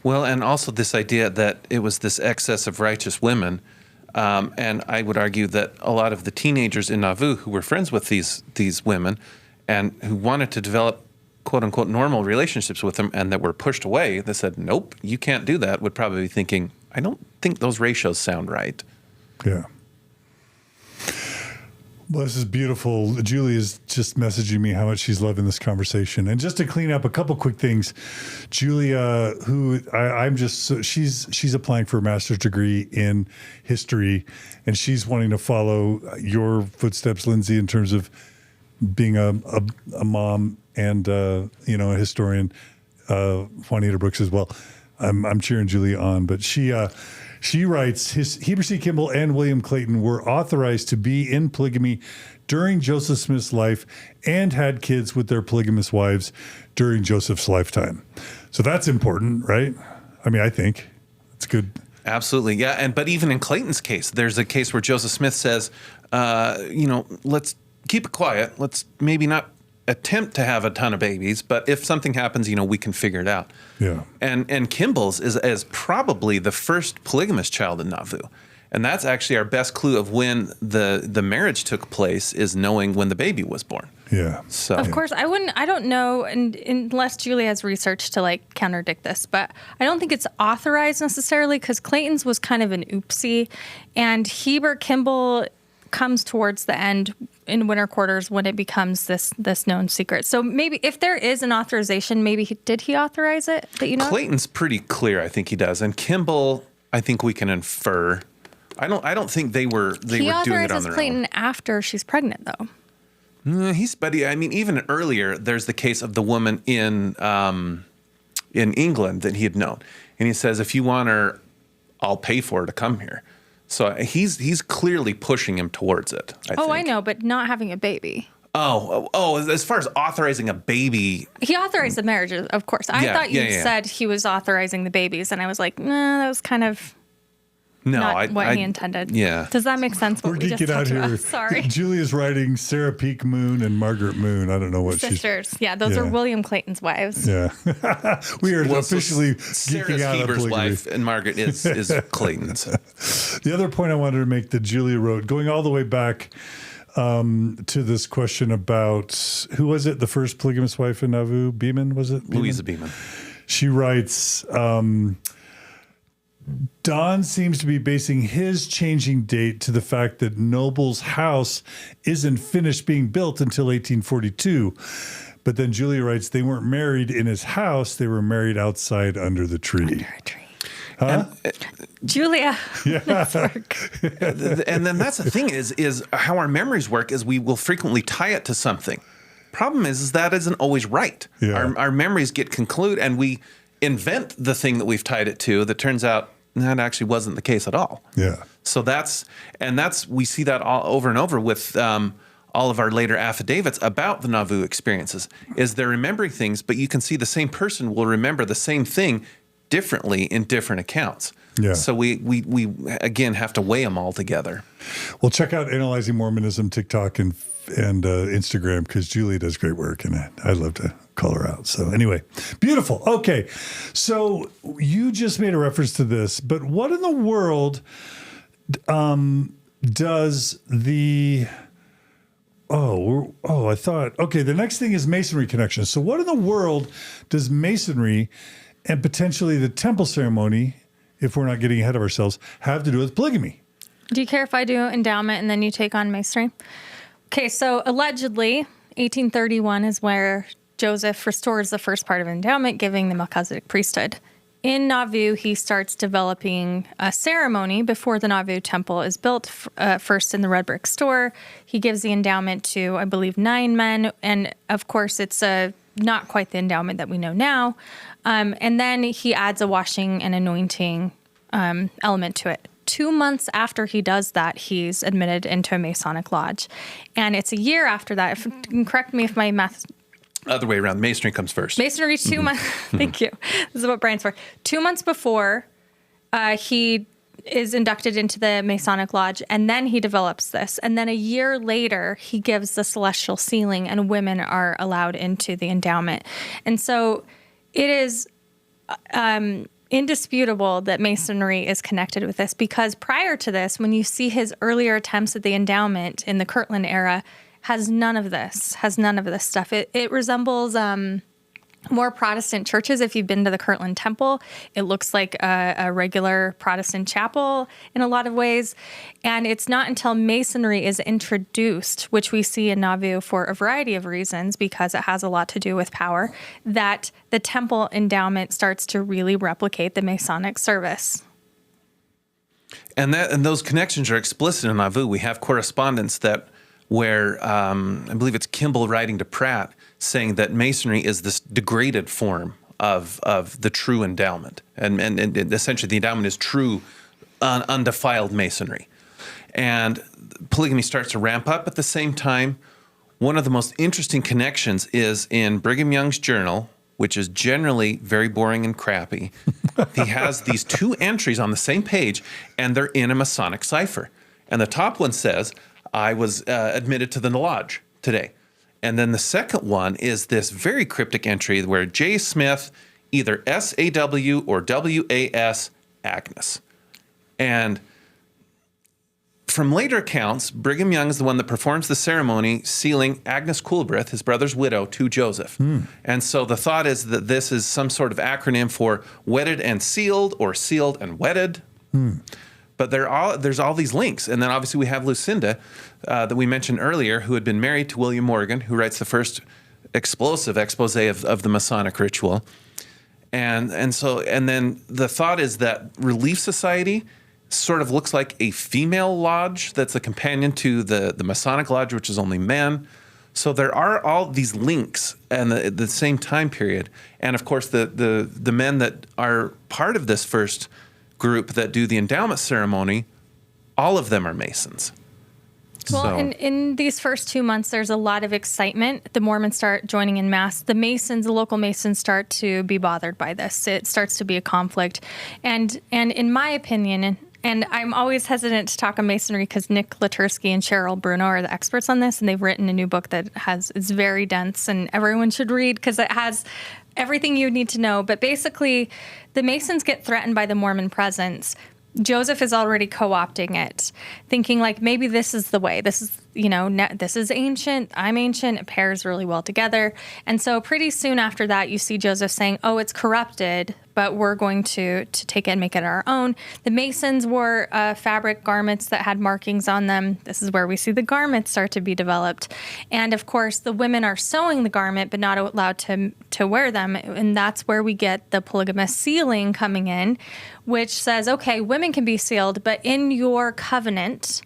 Well, and also this idea that it was this excess of righteous women. And I would argue that a lot of the teenagers in Nauvoo who were friends with these women and who wanted to develop quote unquote normal relationships with them and that were pushed away, that said, nope, you can't do that, would probably be thinking, I don't think those ratios sound right. Yeah. Well, this is beautiful. Julie is just messaging me how much she's loving this conversation. And just to clean up a couple quick things, Julia, who she's applying for a master's degree in history, and she's wanting to follow your footsteps, Lindsay, in terms of being a mom and a historian. Juanita Brooks as well. I'm cheering Julia on, but she writes, Heber C. Kimball and William Clayton were authorized to be in polygamy during Joseph Smith's life and had kids with their polygamous wives during Joseph's lifetime. So that's important, right? I mean, I think it's good. Absolutely, yeah. But even in Clayton's case, there's a case where Joseph Smith says, let's keep it quiet. Let's maybe not attempt to have a ton of babies, but if something happens, we can figure it out. Yeah. And Kimball's is probably the first polygamous child in Nauvoo. And that's actually our best clue of when the marriage took place, is knowing when the baby was born. Yeah. So of course, I don't know, and unless Julie has research to contradict this, but I don't think it's authorized necessarily, because Clayton's was kind of an oopsie, and Heber Kimball comes towards the end in winter quarters when it becomes this known secret. So maybe if there is an authorization, maybe did he authorize it that you know? Clayton's pretty clear, I think he does, and Kimball, I think we can infer. I don't think they were doing it on their own. He authorizes Clayton after she's pregnant, though. Even earlier, there's the case of the woman in England that he had known, and he says, if you want her, I'll pay for her to come here. So he's clearly pushing him towards it. I think. I know, but not having a baby. Oh! As far as authorizing a baby, he authorized the marriage, of course. I thought you said he was authorizing the babies, and I was like, nah, that was kind of not what he intended. Yeah. Does that make sense? We're geeking out here. Sorry. Julia's writing Sarah Peak Moon and Margaret Moon. I don't know what sisters. Yeah, those are William Clayton's wives. Yeah. We are officially geeking out on Heber's polygamy. wife, and Margaret is Clayton's. The other point I wanted to make that Julia wrote, going all the way back to this question about, who was it, the first polygamous wife in Nauvoo? Beeman, was it? Louisa Beeman. She writes, Don seems to be basing his changing date to the fact that Noble's house isn't finished being built until 1842. But then Julia writes, they weren't married in his house. They were married outside under the tree. Under a tree. Huh? Julia. Yeah. And then that's the thing is how our memories work is we will frequently tie it to something. Problem is that isn't always right. Yeah. Our memories get concluded and we invent the thing that we've tied it to that turns out that actually wasn't the case at all. Yeah. So we see that all over and over with all of our later affidavits about the Nauvoo experiences, is they're remembering things, but you can see the same person will remember the same thing differently in different accounts. Yeah. So we again have to weigh them all together. Well, check out Analyzing Mormonism, TikTok, and Instagram, because Julie does great work, and I'd love to call her out. So anyway, beautiful. Okay, so you just made a reference to this, but what in the world does the... I thought, okay, the next thing is Masonry connections. So what in the world does Masonry and potentially the temple ceremony, if we're not getting ahead of ourselves, have to do with polygamy? Do you care if I do endowment and then you take on Masonry? Okay, so allegedly, 1831 is where Joseph restores the first part of endowment, giving the Melchizedek priesthood. in Nauvoo, he starts developing a ceremony before the Nauvoo temple is built, first in the red brick store. He gives the endowment to, I believe, 9 men. And of course, it's not quite the endowment that we know now. And then he adds a washing and anointing element to it. 2 months after he does that, he's admitted into a Masonic lodge. And it's a year after that. If, correct me if my math... Other way around. Masonry comes first. Masonry 2 months. Thank you. This is what Bryan's for. 2 months before he is inducted into the Masonic lodge, and then he develops this. And then a year later, he gives the celestial sealing, and women are allowed into the endowment. And so it is indisputable that Masonry is connected with this, because prior to this, when you see his earlier attempts at the endowment in the Kirtland era, has none of this stuff. It resembles more Protestant churches. If you've been to the Kirtland Temple, it looks like a regular Protestant chapel in a lot of ways. And it's not until Masonry is introduced, which we see in Nauvoo for a variety of reasons, because it has a lot to do with power, that the temple endowment starts to really replicate the Masonic service. And those connections are explicit in Nauvoo. We have correspondence where I believe it's Kimball writing to Pratt, saying that Masonry is this degraded form of the true endowment. And essentially the endowment is true, undefiled Masonry. And polygamy starts to ramp up at the same time. One of the most interesting connections is in Brigham Young's journal, which is generally very boring and crappy. He has these 2 entries on the same page, and they're in a Masonic cipher. And the top one says, I was admitted to the lodge today. And then the second one is this very cryptic entry where J. Smith, either S-A-W or W-A-S, Agnes. And from later accounts, Brigham Young is the one that performs the ceremony sealing Agnes Coolbrith, his brother's widow, to Joseph. And so the thought is that this is some sort of acronym for wedded and sealed, or sealed and wedded. But there's all these links. And then obviously we have Lucinda that we mentioned earlier, who had been married to William Morgan, who writes the first explosive expose of the Masonic ritual. And then the thought is that Relief Society sort of looks like a female lodge that's a companion to the Masonic lodge, which is only men. So there are all these links and the same time period. And of course, the men that are part of this first group that do the endowment ceremony, all of them are Masons. Well, in these first 2 months, there's a lot of excitement. The Mormons start joining in mass. The local Masons start to be bothered by this. It starts to be a conflict. And in my opinion, and I'm always hesitant to talk on Masonry because Nick Latursky and Cheryl Bruno are the experts on this, and they've written a new book that is very dense, and everyone should read because it has everything you need to know. But basically, the Masons get threatened by the Mormon presence. Joseph is already co-opting it, thinking like maybe this is the way. This is, this is ancient. I'm ancient. It pairs really well together. And so pretty soon after that, you see Joseph saying, oh, it's corrupted, but we're going to take it and make it our own. The Masons wore fabric garments that had markings on them. This is where we see the garments start to be developed. And of course, the women are sewing the garment, but not allowed to wear them. And that's where we get the polygamous sealing coming in, which says, okay, women can be sealed, but in your covenant,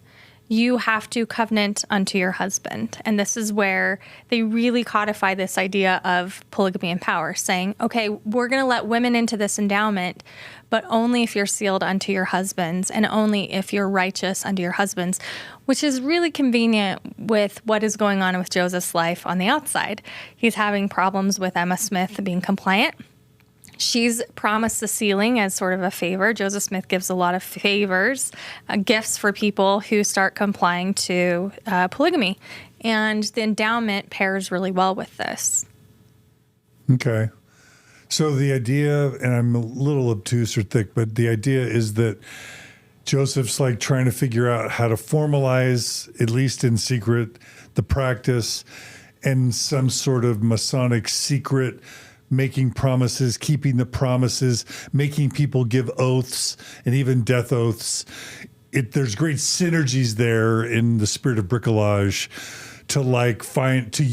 you have to covenant unto your husband. And this is where they really codify this idea of polygamy and power, saying, okay, we're going to let women into this endowment, but only if you're sealed unto your husbands and only if you're righteous unto your husbands, which is really convenient with what is going on with Joseph's life on the outside. He's having problems with Emma Smith being compliant. She's promised the sealing as sort of a favor. Joseph Smith gives a lot of favors, gifts for people who start complying to polygamy. And the endowment pairs really well with this. Okay. So the idea, and I'm a little obtuse or thick, but the idea is that Joseph's like trying to figure out how to formalize, at least in secret, the practice and some sort of Masonic secret, making promises, keeping the promises, making people give oaths and even death oaths. There's great synergies there in the spirit of bricolage to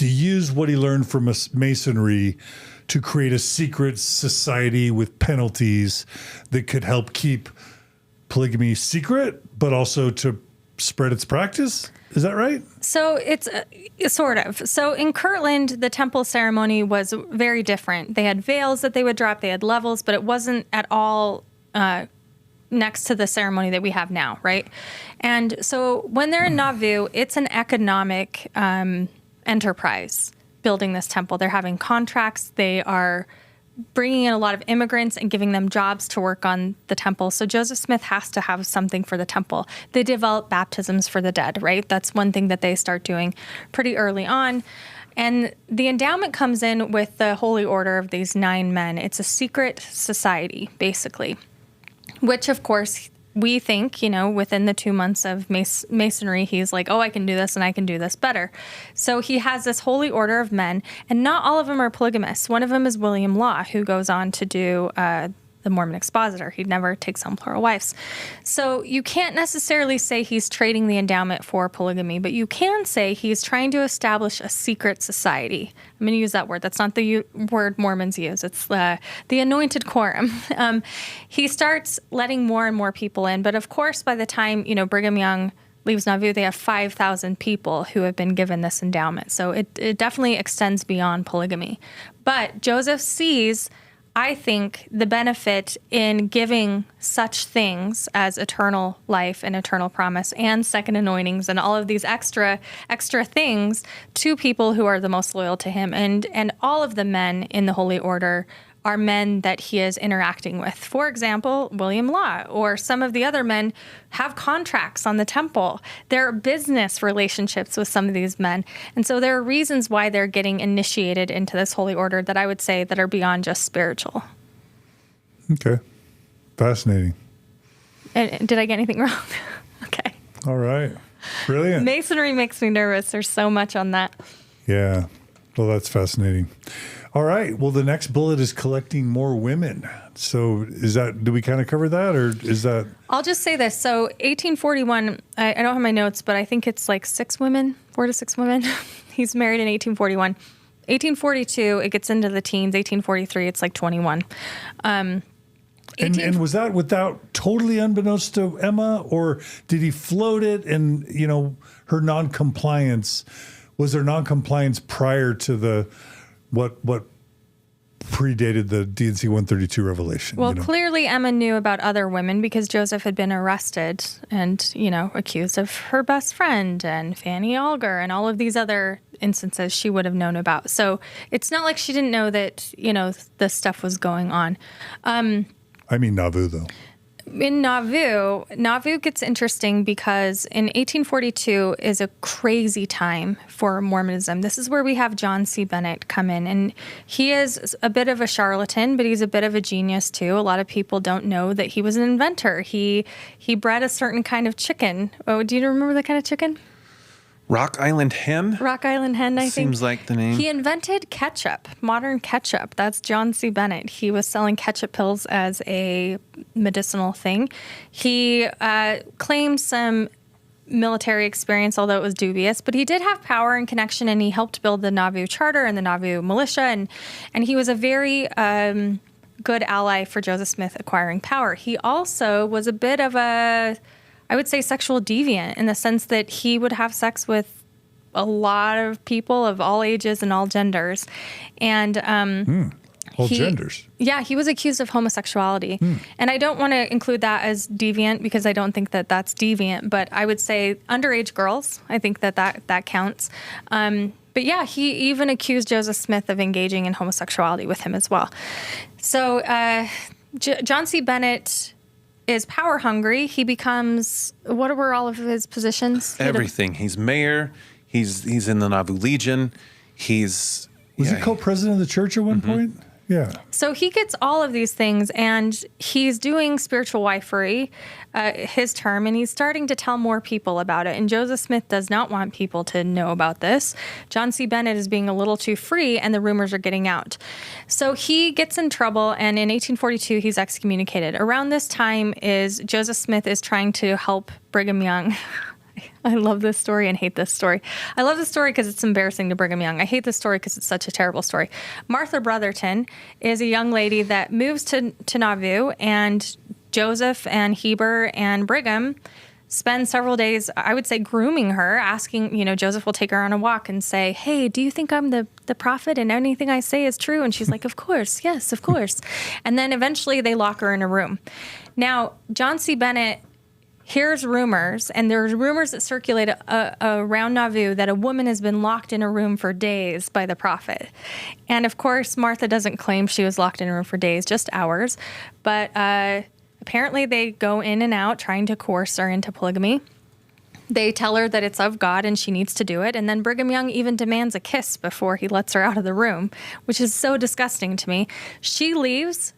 use what he learned from Masonry to create a secret society with penalties that could help keep polygamy secret, but also to spread its practice. Is that right? So it's sort of. So in Kirtland, the temple ceremony was very different. They had veils that they would drop, they had levels, but it wasn't at all next to the ceremony that we have now, right? And so when they're in Nauvoo, it's an economic enterprise building this temple. They're having contracts. They are bringing in a lot of immigrants and giving them jobs to work on the temple. So Joseph Smith has to have something for the temple. They develop baptisms for the dead, right? That's one thing that they start doing pretty early on. And the endowment comes in with the holy order of these 9 men. It's a secret society, basically, which, of course, we think, within the 2 months of Masonry, he's like, oh, I can do this and I can do this better. So he has this holy order of men, and not all of them are polygamists. One of them is William Law, who goes on to do the Mormon expositor. He never takes home plural wives. So you can't necessarily say he's trading the endowment for polygamy, but you can say he's trying to establish a secret society. I'm going to use that word. That's not the word Mormons use. It's the anointed quorum. He starts letting more and more people in. But of course, by the time, Brigham Young leaves Nauvoo, they have 5,000 people who have been given this endowment. So it definitely extends beyond polygamy. But Joseph sees, I think, the benefit in giving such things as eternal life and eternal promise and second anointings and all of these extra things to people who are the most loyal to him. And all of the men in the Holy Order are men that he is interacting with. For example, William Law or some of the other men have contracts on the temple. There are business relationships with some of these men. And so there are reasons why they're getting initiated into this holy order that I would say that are beyond just spiritual. Okay. Fascinating. And did I get anything wrong? Okay. All right. Brilliant. Masonry makes me nervous. There's so much on that. Yeah. Well, that's fascinating. All right. Well, the next bullet is collecting more women. So do we kind of cover that, or is that? I'll just say this. So 1841, I don't have my notes, but I think it's like 4 to 6 women. He's married in 1841. 1842, it gets into the teens. 1843, it's like 21. And was that without totally unbeknownst to Emma, or did he float it and, her non-compliance? Was there non-compliance prior to the what predated the D&C 132 revelation? Well, clearly Emma knew about other women because Joseph had been arrested and, accused of her best friend and Fanny Alger and all of these other instances she would have known about. So it's not like she didn't know that, this stuff was going on. I mean Nauvoo, though. In Nauvoo gets interesting because in 1842 is a crazy time for Mormonism. This is where we have John C. Bennett come in, and he is a bit of a charlatan, but he's a bit of a genius too. A lot of people don't know that he was an inventor. He bred a certain kind of chicken. Oh, do you remember the kind of chicken? Rock Island Hen? Rock Island Hen, I think. Seems like the name. He invented ketchup, modern ketchup. That's John C. Bennett. He was selling ketchup pills as a medicinal thing. He claimed some military experience, although it was dubious, but he did have power and connection, and he helped build the Nauvoo Charter and the Nauvoo Militia, and he was a very good ally for Joseph Smith acquiring power. He also was a bit of I would say sexual deviant in the sense that he would have sex with a lot of people of all ages and all genders. And all genders. Yeah, he was accused of homosexuality. And I don't want to include that as deviant because I don't think that that's deviant, but I would say underage girls, I think that counts. But yeah, he even accused Joseph Smith of engaging in homosexuality with him as well. So John C. Bennett is power hungry. He becomes, what were all of his positions? Everything. He's mayor. He's in the Nauvoo Legion. Was he co-president of the church at one point? Yeah. So he gets all of these things, and he's doing spiritual wifery, his term, and he's starting to tell more people about it. And Joseph Smith does not want people to know about this. John C. Bennett is being a little too free, and the rumors are getting out. So he gets in trouble, and in 1842, he's excommunicated. Around this time is Joseph Smith is trying to help Brigham Young. I love this story and hate this story. I love this story because it's embarrassing to Brigham Young. I hate this story because it's such a terrible story. Martha Brotherton is a young lady that moves to Nauvoo, and Joseph and Heber and Brigham spend several days, I would say, grooming her, asking, Joseph will take her on a walk and say, hey, do you think I'm the prophet and anything I say is true? And she's like, of course. Yes, of course. And then eventually they lock her in a room. Now, John C. Bennett hears rumors, and there's rumors that circulate around Nauvoo that a woman has been locked in a room for days by the prophet. And of course, Martha doesn't claim she was locked in a room for days, just hours. But apparently they go in and out trying to coerce her into polygamy. They tell her that it's of God and she needs to do it. And then Brigham Young even demands a kiss before he lets her out of the room, which is so disgusting to me. She leaves,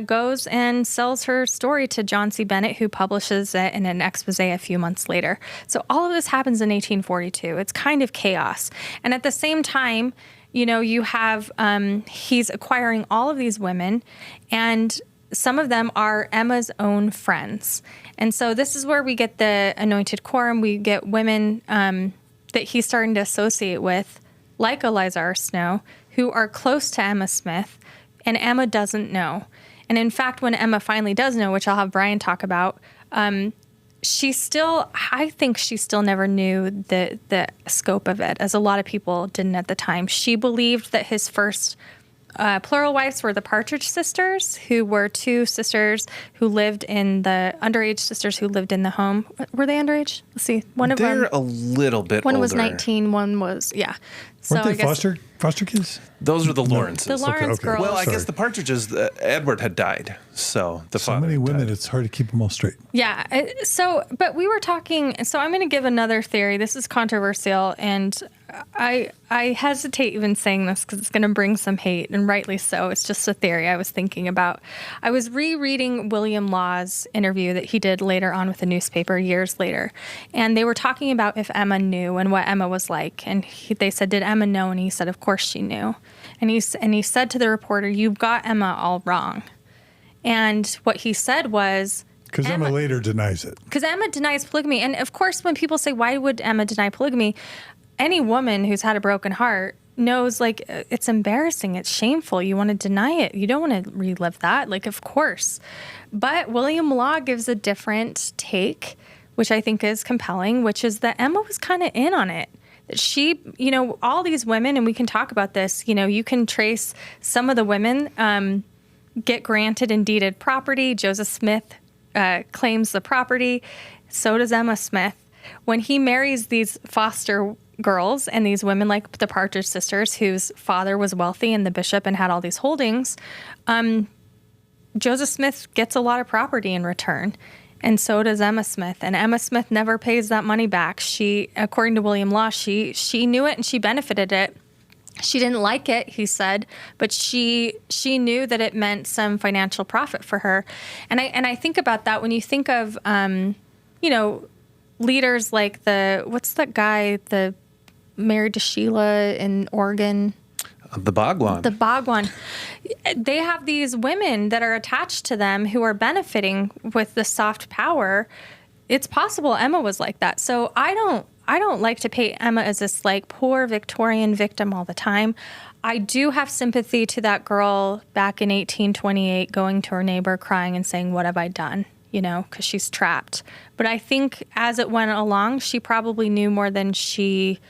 goes and sells her story to John C. Bennett, who publishes it in an expose a few months later. So all of this happens in 1842. It's kind of chaos. And at the same time, you have, he's acquiring all of these women, and some of them are Emma's own friends. And so this is where we get the anointed quorum. We get women that he's starting to associate with, like Eliza R. Snow, who are close to Emma Smith, and Emma doesn't know. And in fact, when Emma finally does know, which I'll have Bryan talk about, I think she still never knew the scope of it, as a lot of people didn't at the time. She believed that his first plural wives were the Partridge sisters, who were two sisters who lived in the underage sisters who lived in the home. Were they underage? Let's see. They're a little bit older. One was 19, one was, yeah. Weren't they foster kids? Those are the Lawrences. The Lawrence girls. Well, I guess the Partridges, Edward had died, so the father many women, died. it's hard to keep them all straight. Yeah. But we were talking, so I'm going to give another theory. This is controversial, and I hesitate even saying this because it's going to bring some hate, and rightly so. It's just a theory I was thinking about. I was rereading William Law's interview that he did later on with the newspaper years later, and they were talking about if Emma knew and what Emma was like. And they said, did Emma know? And he said, of course she knew. And he said to the reporter, you've got Emma all wrong. And what he said was, because Emma later denies it. Because Emma denies polygamy. And of course, when people say, why would Emma deny polygamy? Any woman who's had a broken heart knows, like, it's embarrassing. It's shameful. You want to deny it. You don't want to relive that. Like, of course. But William Law gives a different take, which I think is compelling, which is that Emma was kind of in on it. She, all these women, and we can talk about this, you can trace some of the women get granted and deeded property. Joseph Smith claims the property. So does Emma Smith. When he marries these foster girls and these women like the Partridge sisters, whose father was wealthy and the bishop and had all these holdings, Joseph Smith gets a lot of property in return. And so does Emma Smith. And Emma Smith never pays that money back. She, according to William Law, she knew it and she benefited it. She didn't like it, he said, but she knew that it meant some financial profit for her. And I think about that when you think of, leaders like what's that guy, the married to Sheila in Oregon? The Bhagwan. The Bhagwan. They have these women that are attached to them who are benefiting with the soft power. It's possible Emma was like that. So I don't like to paint Emma as this like poor Victorian victim all the time. I do have sympathy to that girl back in 1828 going to her neighbor crying and saying, what have I done? Because she's trapped. But I think as it went along, she probably knew more than she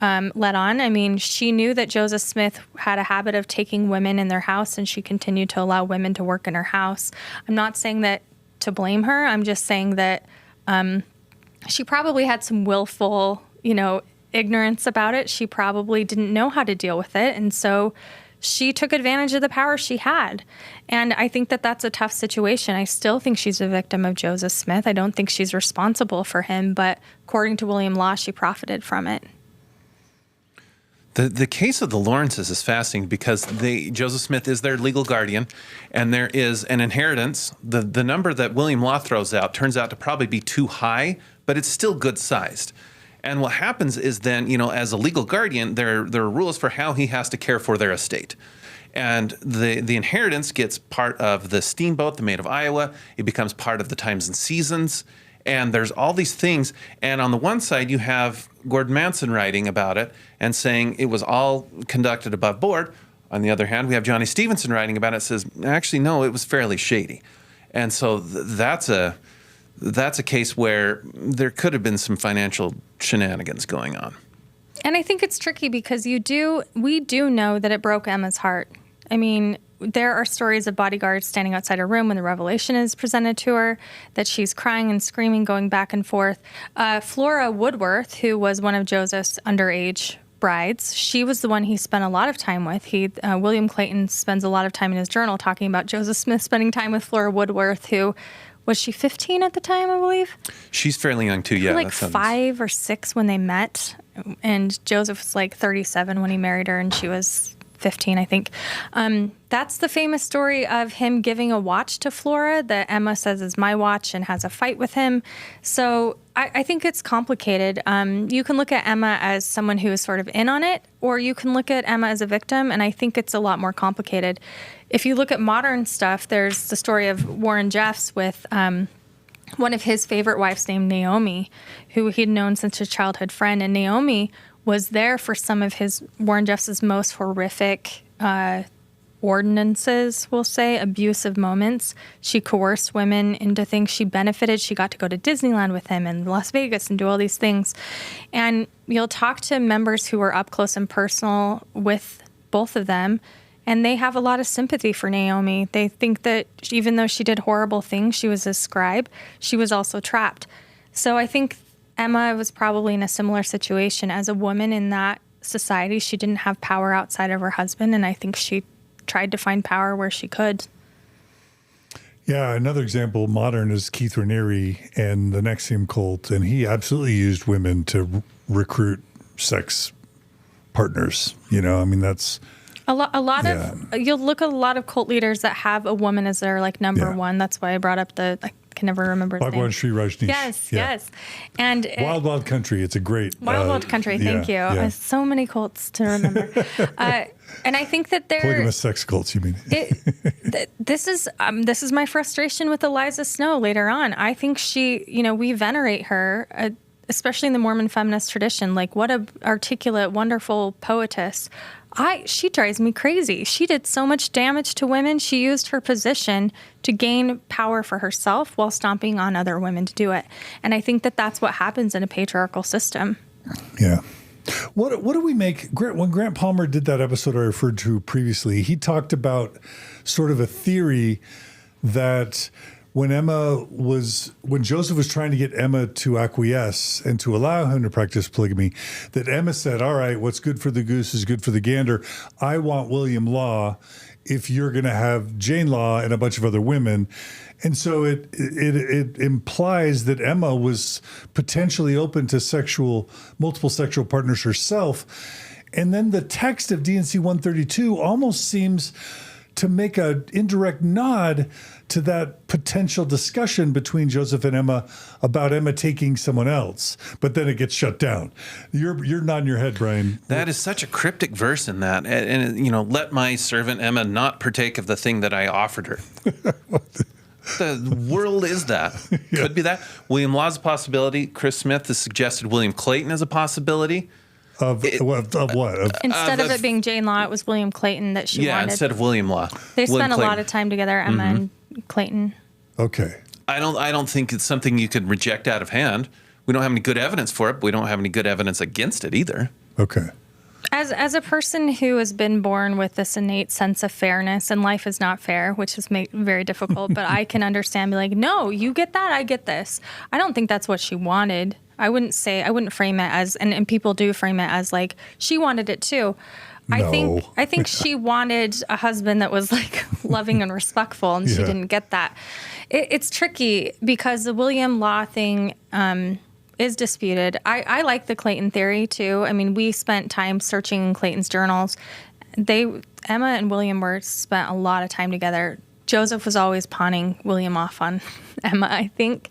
let on. I mean, she knew that Joseph Smith had a habit of taking women in their house, and she continued to allow women to work in her house. I'm not saying that to blame her. I'm just saying that she probably had some willful, ignorance about it. She probably didn't know how to deal with it. And so she took advantage of the power she had. And I think that that's a tough situation. I still think she's a victim of Joseph Smith. I don't think she's responsible for him, but according to William Law, she profited from it. The case of the Lawrences is fascinating because Joseph Smith is their legal guardian, and there is an inheritance. The number that William Law throws out turns out to probably be too high, but it's still good sized. And what happens is then, as a legal guardian, there are rules for how he has to care for their estate. And the inheritance gets part of the steamboat, the Maid of Iowa. It becomes part of the Times and Seasons. And there's all these things. And on the one side, you have Gordon Manson writing about it and saying it was all conducted above board. On the other hand, we have Johnny Stevenson writing about it, says, actually, no, it was fairly shady. And so that's a case where there could have been some financial shenanigans going on. And I think it's tricky because we do know that it broke Emma's heart. I mean, there are stories of bodyguards standing outside her room when the revelation is presented to her, that she's crying and screaming, going back and forth. Flora Woodworth, who was one of Joseph's underage brides, she was the one he spent a lot of time with. William Clayton spends a lot of time in his journal talking about Joseph Smith spending time with Flora Woodworth, who, was she 15 at the time, I believe? She's fairly young too, yeah. Like 5 or 6 when they met, and Joseph was like 37 when he married her, and she was 15, I think. That's the famous story of him giving a watch to Flora that Emma says is my watch and has a fight with him. So I think it's complicated. You can look at Emma as someone who is sort of in on it, or you can look at Emma as a victim, and I think it's a lot more complicated. If you look at modern stuff, there's the story of Warren Jeffs with one of his favorite wives named Naomi, who he'd known since his childhood friend, and Naomi was there for some of Warren Jeffs' most horrific ordinances, we'll say, abusive moments. She coerced women into things. She benefited. She got to go to Disneyland with him and Las Vegas and do all these things. And you'll talk to members who are up close and personal with both of them, and they have a lot of sympathy for Naomi. They think that even though she did horrible things, she was a scribe, she was also trapped. So I think Emma was probably in a similar situation. As a woman in that society, she didn't have power outside of her husband, and I think she tried to find power where she could. Yeah, another example, modern, is Keith Raniere and the NXIVM cult, and he absolutely used women to recruit sex partners. You know, I mean, that's... A lot of, you'll look at a lot of cult leaders that have a woman as their like number one. That's why I brought up I can never remember his name. Bhagwan Sri Rajneesh. Yes. And Wild Wild Country. It's a great Wild Country. Thank you. Yeah. So many cults to remember. And I think that polygamous sex cults. You mean? This is my frustration with Eliza Snow later on. I think she, we venerate her, especially in the Mormon feminist tradition. Like, what a articulate, wonderful poetess. She drives me crazy. She did so much damage to women. She used her position to gain power for herself while stomping on other women to do it. And I think that that's what happens in a patriarchal system. Yeah. What do we make? When Grant Palmer did that episode I referred to previously, he talked about sort of a theory that when Joseph was trying to get Emma to acquiesce and to allow him to practice polygamy, that Emma said, all right, what's good for the goose is good for the gander. I want William Law if you're going to have Jane Law and a bunch of other women. And so it implies that Emma was potentially open to multiple sexual partners herself. And then the text of D&C 132 almost seems to make an indirect nod to that potential discussion between Joseph and Emma about Emma taking someone else, but then it gets shut down. You're nodding your head, Brian. That is such a cryptic verse in that. And let my servant Emma not partake of the thing that I offered her. The world is that. Yeah. Could be that. William Law's a possibility. Chris Smith has suggested William Clayton as a possibility. Of what? Instead of it being Jane Law, it was William Clayton that she wanted. Yeah, instead of William Law. They spent a lot of time together, Emma and Clayton. Okay. I don't think it's something you could reject out of hand. We don't have any good evidence for it, but we don't have any good evidence against it either. Okay. As a person who has been born with this innate sense of fairness, and life is not fair, which is very difficult, but I can understand, be like, no, you get that, I get this. I don't think that's what she wanted. I wouldn't frame it as, and people do frame it as like, she wanted it too. No. I think she wanted a husband that was like loving and respectful, and she didn't get that. It's tricky because the William Law thing is disputed. I like the Clayton theory too. I mean, we spent time searching Clayton's journals. Emma and William spent a lot of time together. Joseph was always pawning William off on Emma, I think.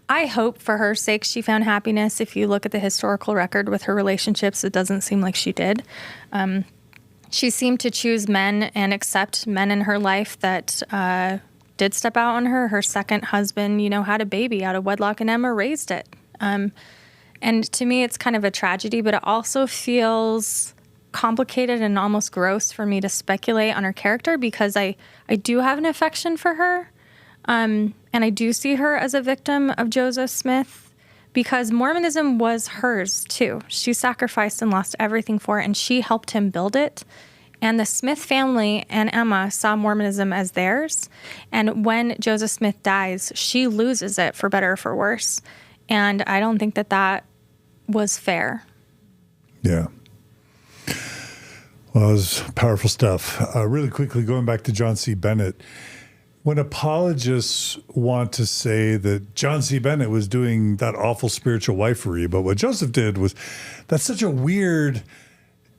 I hope for her sake she found happiness. If you look at the historical record with her relationships, it doesn't seem like she did. She seemed to choose men and accept men in her life that did step out on her. Her second husband, had a baby out of wedlock, and Emma raised it. And to me, it's kind of a tragedy, but it also feels complicated and almost gross for me to speculate on her character, because I do have an affection for her. And I do see her as a victim of Joseph Smith, because Mormonism was hers too. She sacrificed and lost everything for it, and she helped him build it. And the Smith family and Emma saw Mormonism as theirs. And when Joseph Smith dies, she loses it, for better or for worse. And I don't think that was fair. Yeah. Well, it was powerful stuff. Really quickly, going back to John C. Bennett, when apologists want to say that John C. Bennett was doing that awful spiritual wifery, but what Joseph did was, that's such a weird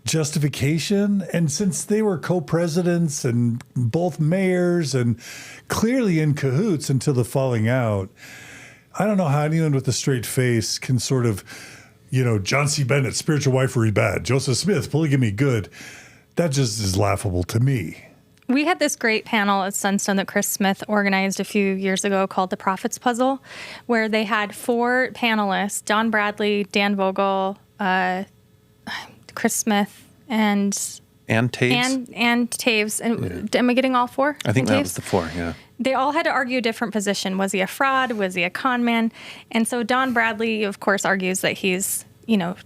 justification. And since they were co-presidents and both mayors and clearly in cahoots until the falling out, I don't know how anyone with a straight face can sort of, John C. Bennett, spiritual wifery bad, Joseph Smith, polygamy good. That just is laughable to me. We had this great panel at Sunstone that Chris Smith organized a few years ago called The Prophet's Puzzle, where they had 4 panelists, Don Bradley, Dan Vogel, Chris Smith, and Taves. And Taves. And am I getting all 4? I think and that Taves? was the 4, yeah. They all had to argue a different position. Was he a fraud? Was he a con man? And so Don Bradley, of course, argues that he's,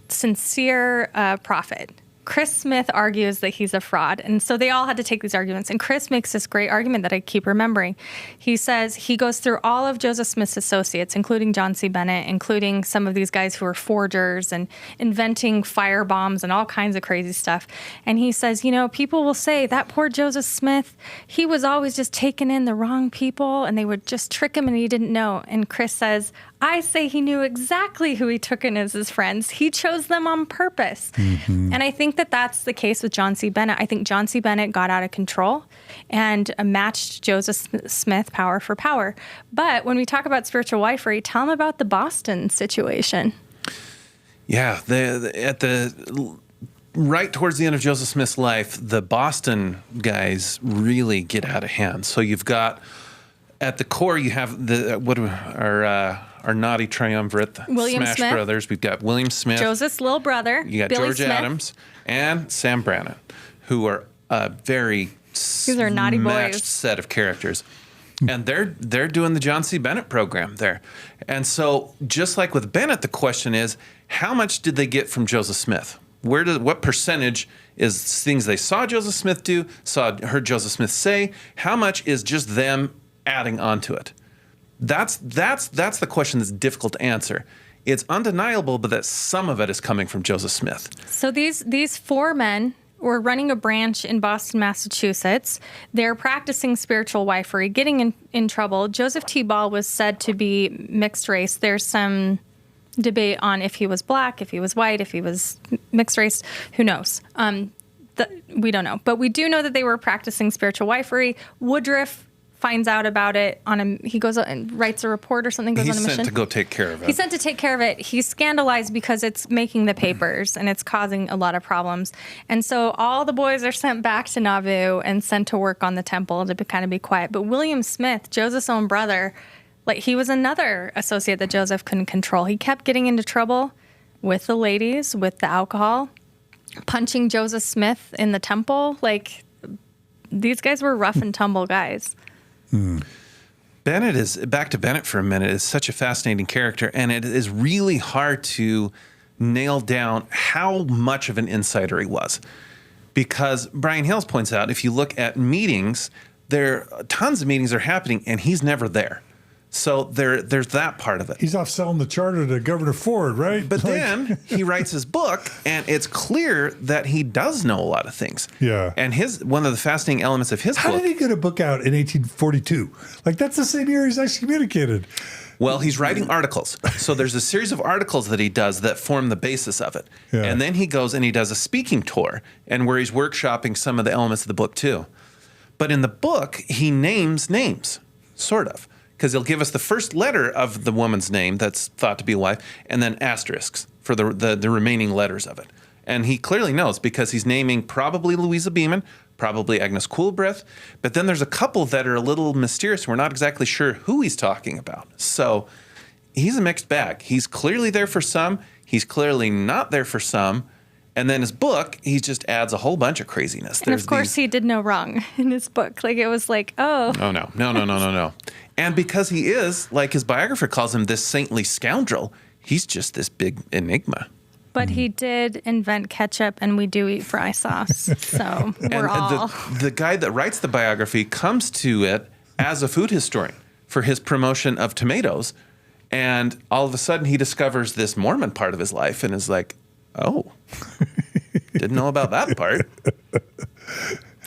sincere prophet. Chris Smith argues that he's a fraud. And so they all had to take these arguments. And Chris makes this great argument that I keep remembering. He says he goes through all of Joseph Smith's associates, including John C. Bennett, including some of these guys who are forgers and inventing fire bombs and all kinds of crazy stuff. And he says, people will say that poor Joseph Smith, he was always just taking in the wrong people and they would just trick him and he didn't know. And Chris says, I say he knew exactly who he took in as his friends. He chose them on purpose. Mm-hmm. And I think that that's the case with John C. Bennett. I think John C. Bennett got out of control and matched Joseph Smith power for power. But when we talk about spiritual wifery, tell them about the Boston situation. Yeah, right towards the end of Joseph Smith's life, the Boston guys really get out of hand. So you've got, at the core, you have our naughty triumvirate, the William Smash Smith. Brothers. We've got William Smith. Joseph's little brother. You got Billy George Smith. Adams and Sam Brannan, who are a very These are naughty matched boys. set of characters. And they're doing the John C. Bennett program there. And so just like with Bennett, the question is, how much did they get from Joseph Smith? What percentage is things they saw Joseph Smith do, heard Joseph Smith say? How much is just them adding onto it? That's the question that's difficult to answer. It's undeniable, but that some of it is coming from Joseph Smith. So these 4 men were running a branch in Boston, Massachusetts. They're practicing spiritual wifery, getting in trouble. Joseph T. Ball was said to be mixed race. There's some debate on if he was black, if he was white, if he was mixed race. Who knows? We don't know. But we do know that they were practicing spiritual wifery. Woodruff finds out about it he goes and writes a report or something, goes on a mission. He's sent to go take care of it. He's sent to take care of it. He's scandalized because it's making the papers and it's causing a lot of problems. And so all the boys are sent back to Nauvoo and sent to work on the temple to kind of be quiet. But William Smith, Joseph's own brother, he was another associate that Joseph couldn't control. He kept getting into trouble with the ladies, with the alcohol, punching Joseph Smith in the temple. These guys were rough and tumble guys. Bennett back to Bennett for a minute, is such a fascinating character, and it is really hard to nail down how much of an insider he was. Because Brian Hales points out, if you look at meetings, tons of meetings are happening, and he's never there. So there's that part of it. He's off selling the charter to Governor Ford, right? But then he writes his book, and it's clear that he does know a lot of things. Yeah. And one of the fascinating elements of his book... How did he get a book out in 1842? That's the same year he's excommunicated. Well, he's writing articles. So there's a series of articles that he does that form the basis of it. Yeah. And then he goes and he does a speaking tour, and where he's workshopping some of the elements of the book too. But in the book, he names names, sort of. Because he'll give us the first letter of the woman's name that's thought to be a wife, and then asterisks for the remaining letters of it. And he clearly knows, because he's naming probably Louisa Beeman, probably Agnes Coolbrith. But then there's a couple that are a little mysterious. We're not exactly sure who he's talking about. So he's a mixed bag. He's clearly there for some. He's clearly not there for some. And then his book, he just adds a whole bunch of craziness. And of course, he did no wrong in his book. Like, it was like, oh. Oh, no. And because he is, like his biographer calls him, this saintly scoundrel, he's just this big enigma. But he did invent ketchup, and we do eat fry sauce. So we're all. The guy that writes the biography comes to it as a food historian for his promotion of tomatoes. And all of a sudden, he discovers this Mormon part of his life and is like, oh, didn't know about that part.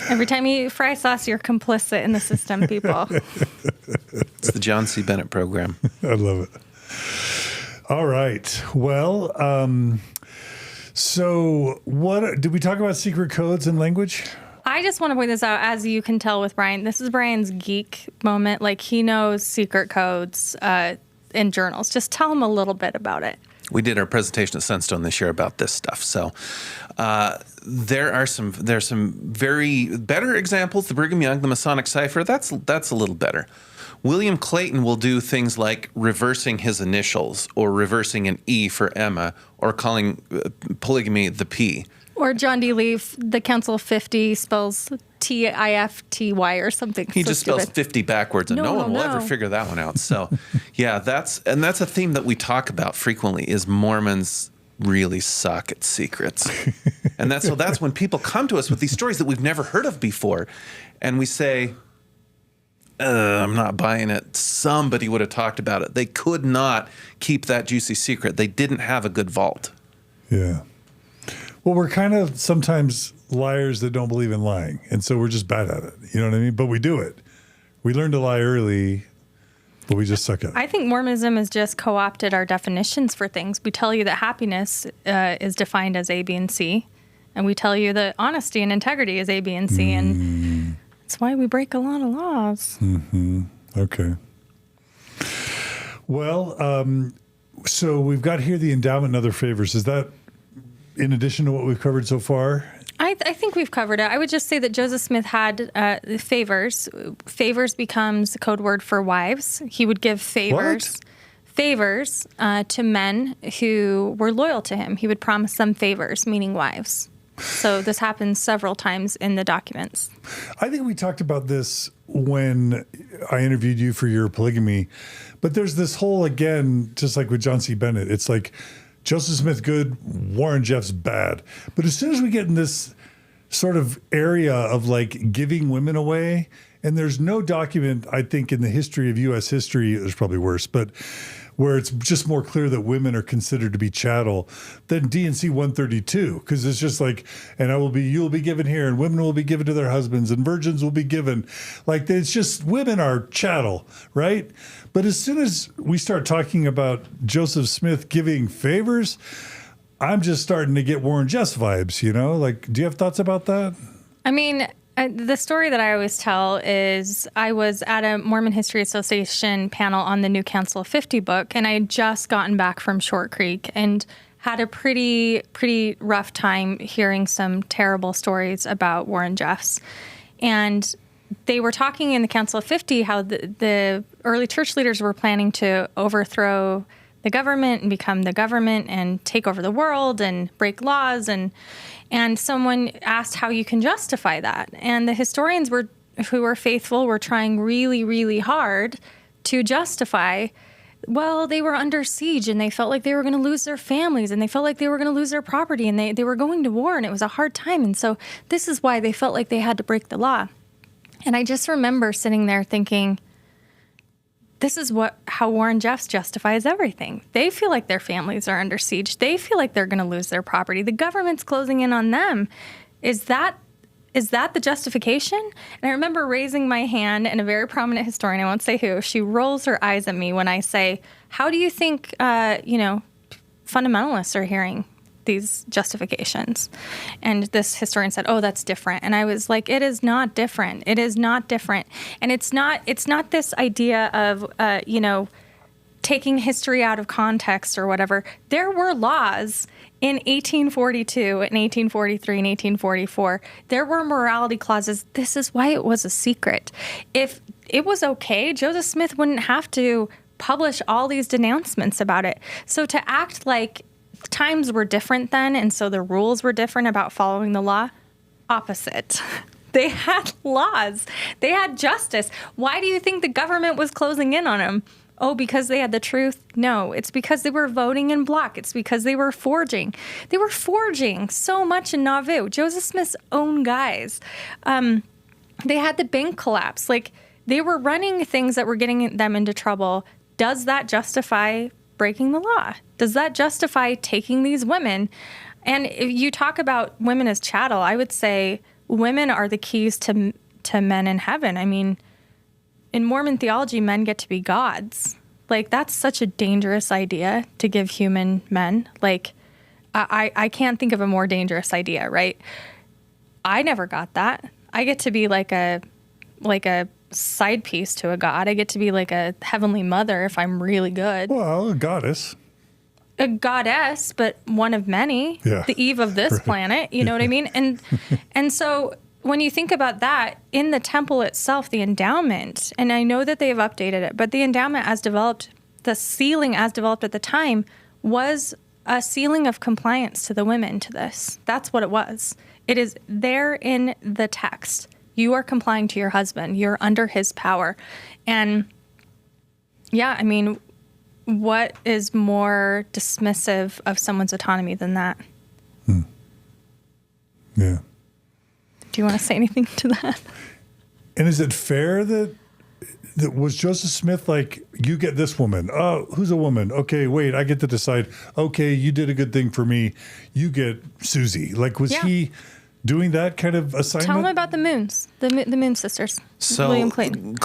Every time you eat fry sauce, you're complicit in the system, people. It's the John C. Bennett program. I love it. All right. Well, so what did we talk about secret codes and language? I just want to point this out, as you can tell with Bryan. This is Bryan's geek moment. Like, he knows secret codes in journals. Just tell him a little bit about it. We did our presentation at Sunstone this year about this stuff. So there's some very better examples. The Brigham Young, the Masonic cipher, that's a little better. William Clayton will do things like reversing his initials or reversing an E for Emma or calling polygamy the P. Or John D. Leaf, the Council of 50 spells Tifty or something. He just spells 50 backwards, and no one will ever figure that one out. So, yeah, that's a theme that we talk about frequently. Is Mormons really suck at secrets? And that's when people come to us with these stories that we've never heard of before, and we say, I'm not buying it. Somebody would have talked about it. They could not keep that juicy secret. They didn't have a good vault. Yeah. Well, we're kind of sometimes liars that don't believe in lying. And so we're just bad at it. You know what I mean? But we do it. We learn to lie early, but we just suck at it. I think Mormonism has just co-opted our definitions for things. We tell you that happiness is defined as A, B, and C. And we tell you that honesty and integrity is A, B, and C. And that's why we break a lot of laws. Mm-hmm. Okay. Well, so we've got here the endowment and other favors. Is that in addition to what we've covered so far? I think we've covered it. I would just say that Joseph Smith had favors. Favors becomes the code word for wives. He would give favors to men who were loyal to him. He would promise them favors, meaning wives. So this happens several times in the documents. I think we talked about this when I interviewed you for your polygamy, but there's this whole, again, just like with John C. Bennett, it's like Joseph Smith good, Warren Jeffs bad. But as soon as we get in this sort of area of like giving women away, and there's no document, I think, in the history of U.S. history, there's probably worse, but where it's just more clear that women are considered to be chattel than D&C 132, because it's just like, and you will be given here, and women will be given to their husbands, and virgins will be given. Like, it's just, women are chattel, right? But as soon as we start talking about Joseph Smith giving favors, I'm just starting to get Warren Jeffs vibes, you know? Like, do you have thoughts about that? I mean, the story that I always tell is I was at a Mormon History Association panel on the New Council of 50 book, and I had just gotten back from Short Creek and had a pretty rough time hearing some terrible stories about Warren Jeffs. And they were talking in the Council of 50 how the early church leaders were planning to overthrow the government and become the government and take over the world and break laws. And someone asked how you can justify that. And the historians who were faithful were trying really, really hard to justify, well, they were under siege and they felt like they were going to lose their families and they felt like they were going to lose their property and they were going to war and it was a hard time. And so this is why they felt like they had to break the law. And I just remember sitting there thinking, this is how Warren Jeffs justifies everything. They feel like their families are under siege. They feel like they're going to lose their property. The government's closing in on them. Is that the justification? And I remember raising my hand, and a very prominent historian, I won't say who, she rolls her eyes at me when I say, how do you think, fundamentalists are hearing these justifications? And this historian said, oh, that's different. And I was like, it is not different. It is not different. And it's not this idea of, taking history out of context or whatever. There were laws in 1842 and 1843 and 1844. There were morality clauses. This is why it was a secret. If it was okay, Joseph Smith wouldn't have to publish all these denouncements about it. So to act like times were different then, and so the rules were different about following the law, opposite. They had laws. They had justice. Why do you think the government was closing in on them? Oh, because they had the truth? No, it's because they were voting in block. It's because they were forging. They were forging so much in Nauvoo. Joseph Smith's own guys. They had the bank collapse. Like, they were running things that were getting them into trouble. Does that justify breaking the law? Does that justify taking these women? And if you talk about women as chattel, I would say women are the keys to men in heaven. I mean, in Mormon theology, men get to be gods. Like, that's such a dangerous idea to give human men. Like, I can't think of a more dangerous idea, right? I never got that. I get to be like a side piece to a god. I get to be like a heavenly mother if I'm really good. Well, a goddess. A goddess, but one of many. Yeah. The Eve of this planet. You know what I mean? And so when you think about that, in the temple itself, the endowment, and I know that they have updated it, but the endowment as developed, the sealing as developed at the time, was a sealing of compliance to the women to this. That's what it was. It is there in the text. You are complying to your husband. You're under his power. And yeah, I mean, what is more dismissive of someone's autonomy than that? Yeah. Do you want to say anything to that? And is it fair that was Joseph Smith like, you get this woman? Oh, who's a woman? Okay, wait, I get to decide. Okay, you did a good thing for me. You get Susie. Like, was he doing that kind of assignment? Tell him about the Moons, the Moon sisters. So William Clayton.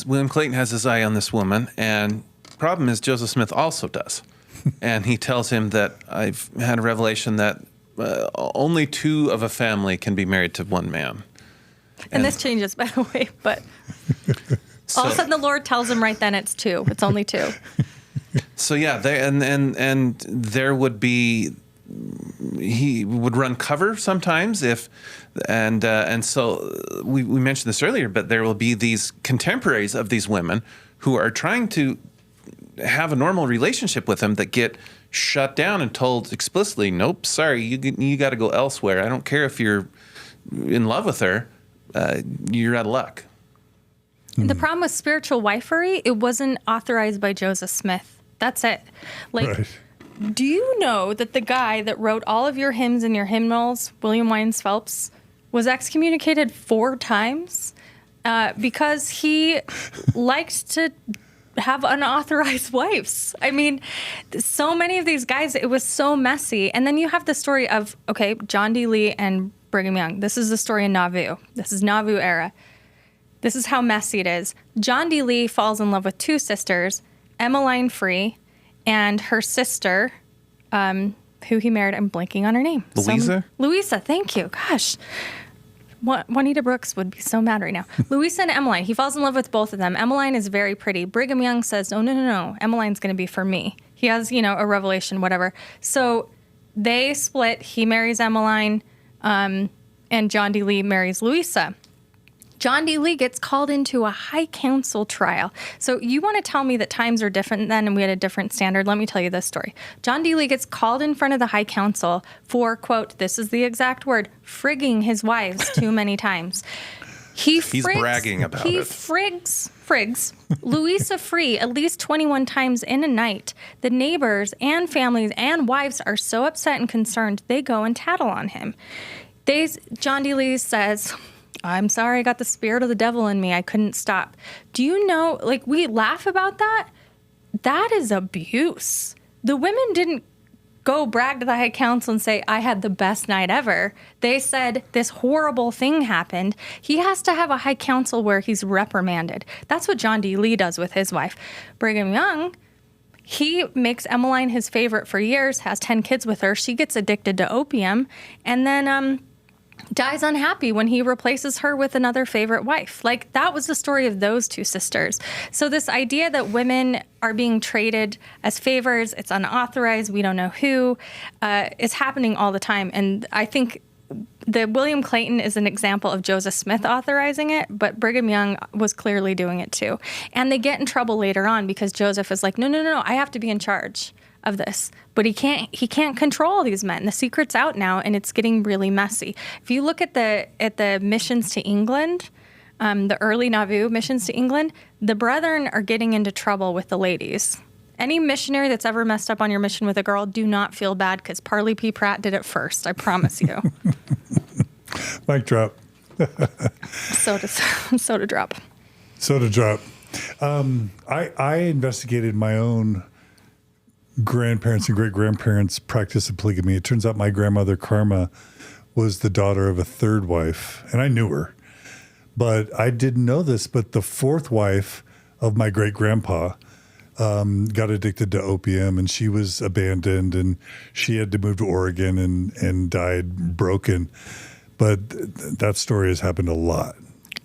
William Clayton has his eye on this woman, and problem is Joseph Smith also does. And he tells him that I've had a revelation that only two of a family can be married to one man. And this changes, by the way, but all of a sudden the Lord tells him right then it's two. It's only two. So yeah, and there would be, he would run cover sometimes and so we mentioned this earlier, but there will be these contemporaries of these women who are trying to have a normal relationship with them that get shut down and told explicitly, nope, sorry, you got to go elsewhere. I don't care if you're in love with her, you're out of luck. The problem with spiritual wifery, it wasn't authorized by Joseph Smith. That's it. Like, Right. Do you know that the guy that wrote all of your hymns and your hymnals, William Wines Phelps, was excommunicated 4 times because he liked to have unauthorized wives. I mean, so many of these guys, it was so messy. And then you have the story of, okay, John D. Lee and Brigham Young. This is the story in Nauvoo. This is Nauvoo era. This is how messy it is. John D. Lee falls in love with 2 sisters, Emmeline Free and her sister, who he married. I'm blanking on her name. Louisa? Louisa, thank you. Gosh. Juanita Brooks would be so mad right now. Louisa and Emmeline. He falls in love with both of them. Emmeline is very pretty. Brigham Young says, oh, no. Emmeline's going to be for me. He has, a revelation, whatever. So they split. He marries Emmeline, and John D. Lee marries Louisa. John D. Lee gets called into a high council trial. So you want to tell me that times are different then and we had a different standard? Let me tell you this story. John D. Lee gets called in front of the high council for, quote, this is the exact word, frigging his wives too many times. He's bragging about it. He frigs Louisa Free at least 21 times in a night. The neighbors and families and wives are so upset and concerned, they go and tattle on him. John D. Lee says, I'm sorry, I got the spirit of the devil in me. I couldn't stop. Do you know, like, we laugh about that? That is abuse. The women didn't go brag to the high council and say, I had the best night ever. They said, this horrible thing happened. He has to have a high council where he's reprimanded. That's what John D. Lee does with his wife. Brigham Young, he makes Emmeline his favorite for years, has 10 kids with her. She gets addicted to opium. And then dies unhappy when he replaces her with another favorite wife. Like, that was the story of those two sisters. So this idea that women are being traded as favors, it's unauthorized, we don't know who, is happening all the time. And I think the William Clayton is an example of Joseph Smith authorizing it, but Brigham Young was clearly doing it too. And they get in trouble later on because Joseph is like, no, I have to be in charge of this. But he can't control these men. The secret's out now, and it's getting really messy. If you look at the missions to England, the early Nauvoo missions to England, the brethren are getting into trouble with the ladies. Any missionary that's ever messed up on your mission with a girl, do not feel bad, because Parley P. Pratt did it first. I promise you. Mic drop. Soda drop. Soda drop. I investigated my own grandparents and great-grandparents' practice of polygamy. It turns out my grandmother, Karma, was the daughter of a third wife, and I knew her. But I didn't know this, but the fourth wife of my great-grandpa got addicted to opium, and she was abandoned, and she had to move to Oregon and died broken. But that story has happened a lot.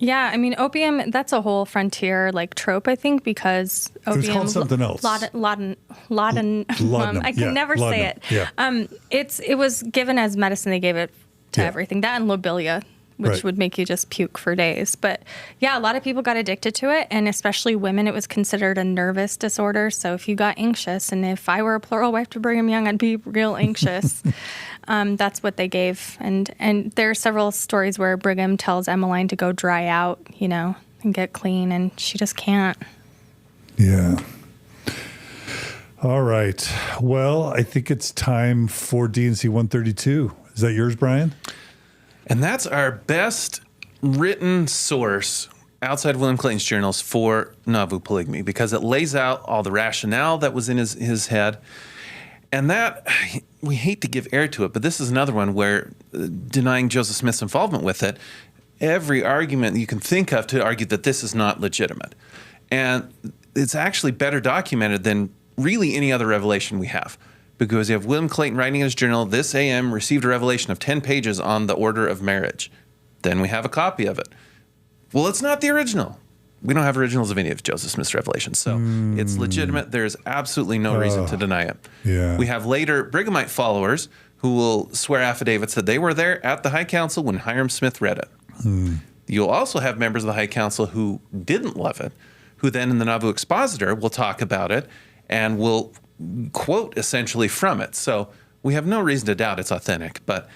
Yeah, I mean, opium, that's a whole frontier, like, trope, I think, because opium... It was called something else. Laudanum. I can never laudanum. say it. Yeah. It was given as medicine. They gave it to everything. That and lobelia, which would make you just puke for days. But, yeah, a lot of people got addicted to it, and especially women, it was considered a nervous disorder. So if you got anxious, and if I were a plural wife to Brigham Young, I'd be real anxious. That's what they gave. And there are several stories where Brigham tells Emmeline to go dry out, and get clean, and she just can't. Yeah. All right. Well, I think it's time for D&C 132. Is that yours, Bryan? And that's our best written source outside of William Clayton's journals for Nauvoo polygamy, because it lays out all the rationale that was in his head. And that, we hate to give air to it, but this is another one where denying Joseph Smith's involvement with it, every argument you can think of to argue that this is not legitimate. And it's actually better documented than really any other revelation we have. Because you have William Clayton writing in his journal, this AM received a revelation of 10 pages on the order of marriage. Then we have a copy of it. Well, it's not the original. We don't have originals of any of Joseph Smith's revelations. So it's legitimate. There's absolutely no reason to deny it. Yeah. We have later Brighamite followers who will swear affidavits that they were there at the High Council when Hiram Smith read it. You'll also have members of the High Council who didn't love it, who then in the Nauvoo Expositor will talk about it and will quote essentially from it. So we have no reason to doubt it's authentic, but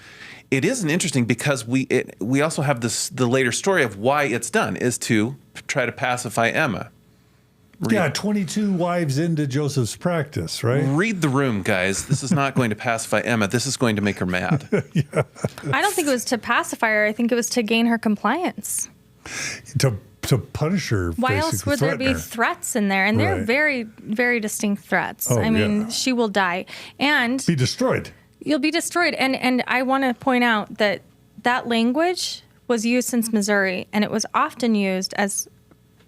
it isn't interesting because we also have the later story of why it's done is to try to pacify Emma. Yeah, 22 wives into Joseph's practice, right? Read the room, guys. This is not going to pacify Emma. This is going to make her mad. I don't think it was to pacify her. I think it was to gain her compliance. To punish her. Why else would there be threats in there? And they're very, very distinct threats. Oh, I mean, she will die. And be destroyed. You'll be destroyed. And I want to point out that language was used since Missouri, and it was often used as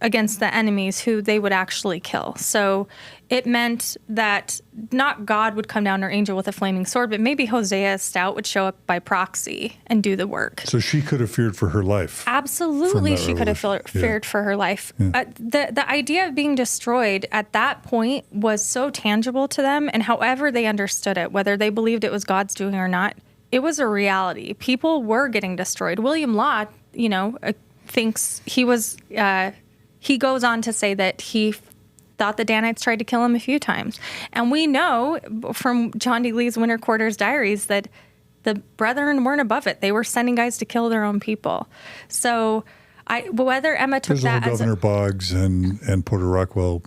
against the enemies who they would actually kill. So it meant that not God would come down or angel with a flaming sword, but maybe Hosea Stout would show up by proxy and do the work. So she could have feared for her life. Absolutely, she could have feared for her life. Yeah. The idea of being destroyed at that point was so tangible to them, and however they understood it, whether they believed it was God's doing or not, it was a reality. People were getting destroyed. William Law, thinks he was... he goes on to say that he thought the Danites tried to kill him a few times. And we know from John D. Lee's Winter Quarters diaries that the brethren weren't above it. They were sending guys to kill their own people. So whether Emma took that as Governor Boggs and Porter Rockwell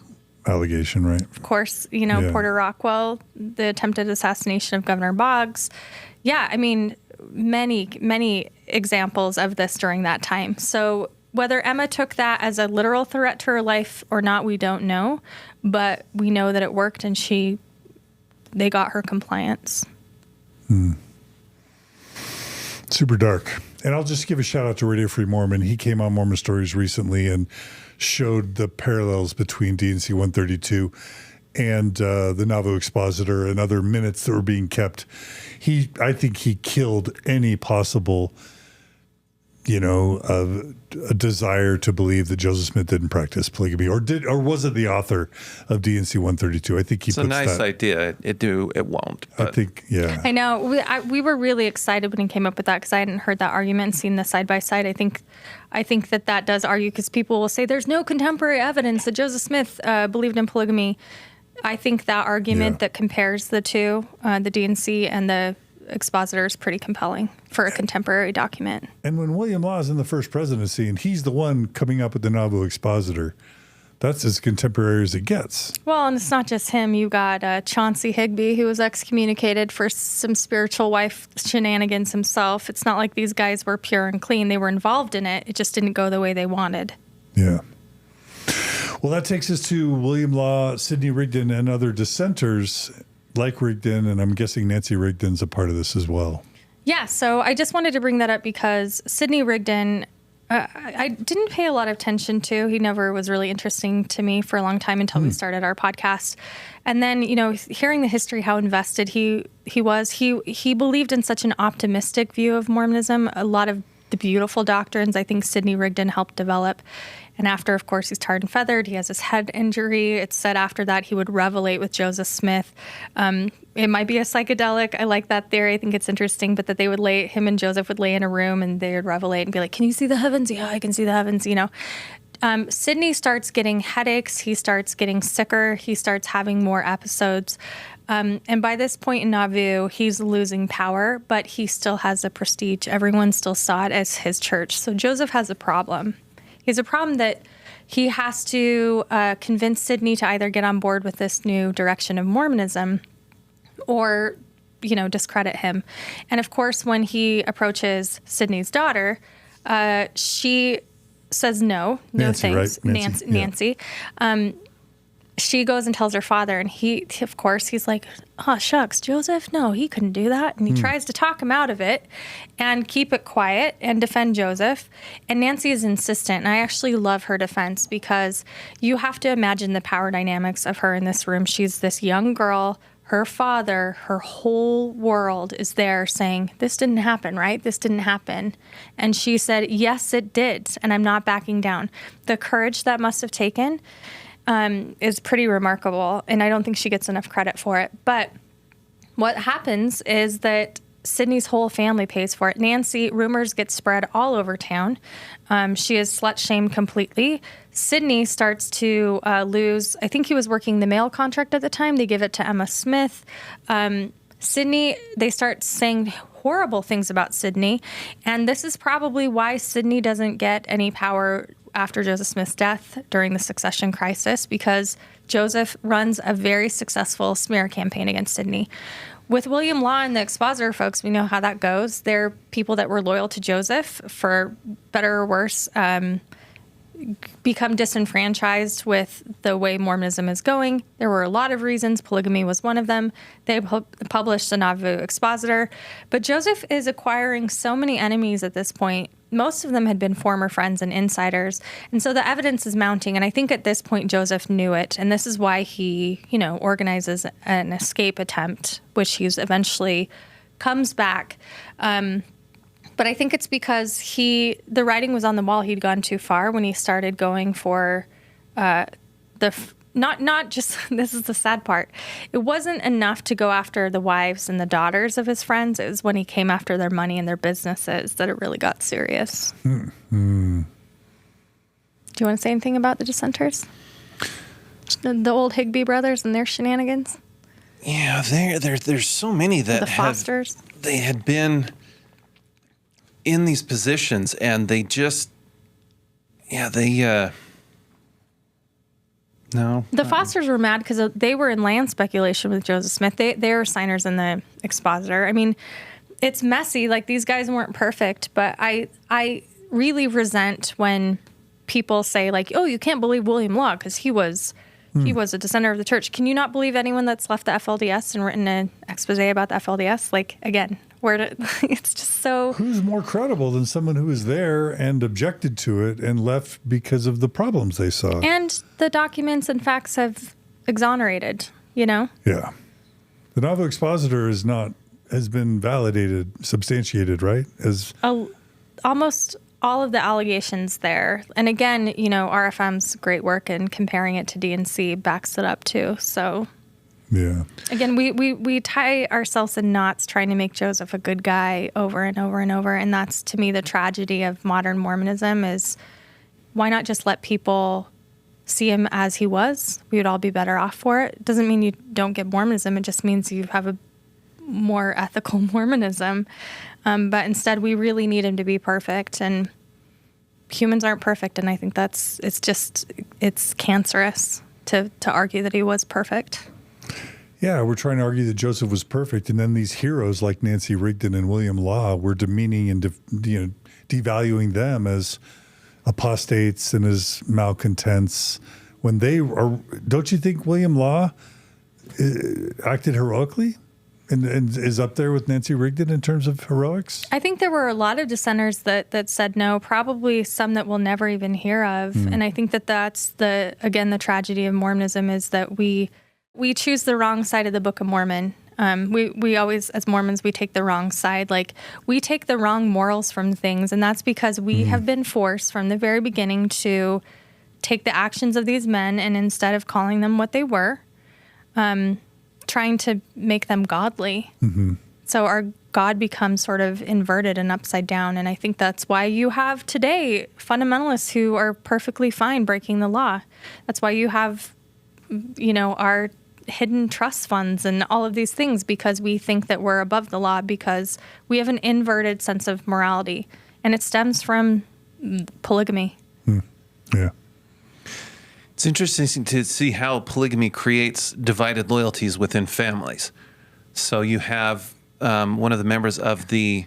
allegation, right? Of course, Porter Rockwell, the attempted assassination of Governor Boggs. Yeah, I mean, many, many examples of this during that time. So whether Emma took that as a literal threat to her life or not, we don't know. But we know that it worked, and they got her compliance. Super dark. And I'll just give a shout out to Radio Free Mormon. He came on Mormon Stories recently and showed the parallels between D&C 132 and the Nauvoo Expositor and other minutes that were being kept. I think he killed any possible a desire to believe that Joseph Smith didn't practice polygamy, or was it the author of D&C 132? I think he it's a nice idea. It won't. But. I think, yeah. I know. We were really excited when he came up with that because I hadn't heard that argument and seen the side by side. I think that does argue, because people will say there's no contemporary evidence that Joseph Smith believed in polygamy. I think that argument that compares the two, the D&C and the expositor, is pretty compelling for a contemporary document. And when William Law is in the first presidency and he's the one coming up with the Nauvoo expositor, that's as contemporary as it gets. Well, and it's not just him. You got Chauncey Higbee, who was excommunicated for some spiritual wife shenanigans himself. It's not like these guys were pure and clean. They were involved in it. It just didn't go the way they wanted. Yeah. Well, that takes us to William Law, Sidney Rigdon, and other dissenters like Rigdon, and I'm guessing Nancy Rigdon's a part of this as well. Yeah, so I just wanted to bring that up because Sidney Rigdon, I didn't pay a lot of attention to. He never was really interesting to me for a long time until we started our podcast. And then, hearing the history, how invested he was, he believed in such an optimistic view of Mormonism. A lot of the beautiful doctrines I think Sidney Rigdon helped develop. And after, of course, he's tarred and feathered. He has his head injury. It's said after that he would revelate with Joseph Smith. It might be a psychedelic. I like that theory. I think it's interesting. But that him and Joseph would lay in a room and they would revelate and be like, "Can you see the heavens?" "Yeah, I can see the heavens." Sidney starts getting headaches. He starts getting sicker. He starts having more episodes. And by this point in Nauvoo, he's losing power, but he still has a prestige. Everyone still saw it as his church. So Joseph has a problem. He has a problem that he has to convince Sidney to either get on board with this new direction of Mormonism or, discredit him. And of course, when he approaches Sidney's daughter, she says no Nancy, thanks. right? Nancy. She goes and tells her father, and of course, he's like, "Oh, shucks, Joseph, no, he couldn't do that." And he tries to talk him out of it and keep it quiet and defend Joseph. And Nancy is insistent, and I actually love her defense because you have to imagine the power dynamics of her in this room. She's this young girl. Her father, her whole world is there saying, "This didn't happen, right? This didn't happen." And she said, "Yes, it did, and I'm not backing down." The courage that must have taken is pretty remarkable, and I don't think she gets enough credit for it. But what happens is that Sidney's whole family pays for it. Nancy, rumors get spread all over town. She is slut-shamed completely. Sidney starts to lose, I think he was working the mail contract at the time. They give it to Emma Smith. Sidney, they start saying horrible things about Sidney, and this is probably why Sidney doesn't get any power after Joseph Smith's death during the succession crisis, because Joseph runs a very successful smear campaign against Sidney. With William Law and the expositor folks, we know how that goes. They're people that were loyal to Joseph, for better or worse, become disenfranchised with the way Mormonism is going. There were a lot of reasons. Polygamy was one of them. They published the Nauvoo Expositor. But Joseph is acquiring so many enemies at this point. Most of them had been former friends and insiders. And so the evidence is mounting. And I think at this point, Joseph knew it. And this is why he, organizes an escape attempt, which he's eventually comes back. But I think it's because the writing was on the wall. He'd gone too far when he started going for not just, this is the sad part. It wasn't enough to go after the wives and the daughters of his friends. It was when he came after their money and their businesses that it really got serious. Mm-hmm. Do you want to say anything about the dissenters? The old Higbee brothers and their shenanigans? Yeah, there's so many that the Fosters. They had been in these positions, and they just, no. The Fosters were mad because they were in land speculation with Joseph Smith. They were signers in the Expositor. I mean, it's messy. Like, these guys weren't perfect, but I really resent when people say, like, "Oh, you can't believe William Law because he was a dissenter of the church." Can you not believe anyone that's left the FLDS and written an expose about the FLDS? Like, again, it's just so... Who's more credible than someone who was there and objected to it and left because of the problems they saw? And the documents and facts have exonerated, Yeah. The Nauvoo Expositor has been validated, substantiated, right? As almost all of the allegations there. And again, RFM's great work in comparing it to D&C backs it up too. So Yeah. again, we tie ourselves in knots trying to make Joseph a good guy over and over and over. And that's, to me, the tragedy of modern Mormonism is why not just let people see him as he was? We would all be better off for it. It doesn't mean you don't get Mormonism. It just means you have a more ethical Mormonism. But instead, we really need him to be perfect. And humans aren't perfect. And I think it's cancerous to argue that he was perfect. Yeah, we're trying to argue that Joseph was perfect, and then these heroes like Nancy Rigdon and William Law, we're demeaning and devaluing them as apostates and as malcontents. When they are, don't you think William Law acted heroically and is up there with Nancy Rigdon in terms of heroics? I think there were a lot of dissenters that said no, probably some that we'll never even hear of. And I think that's the tragedy of Mormonism is that we choose the wrong side of the Book of Mormon. We always, as Mormons, we take the wrong side. Like, we take the wrong morals from things, and that's because we have been forced from the very beginning to take the actions of these men, and instead of calling them what they were, trying to make them godly. Mm-hmm. So our God becomes sort of inverted and upside down, and I think that's why you have today fundamentalists who are perfectly fine breaking the law. That's why you have, our hidden trust funds and all of these things, because we think that we're above the law because we have an inverted sense of morality, and it stems from polygamy. Yeah. It's interesting to see how polygamy creates divided loyalties within families. So you have one of the members of the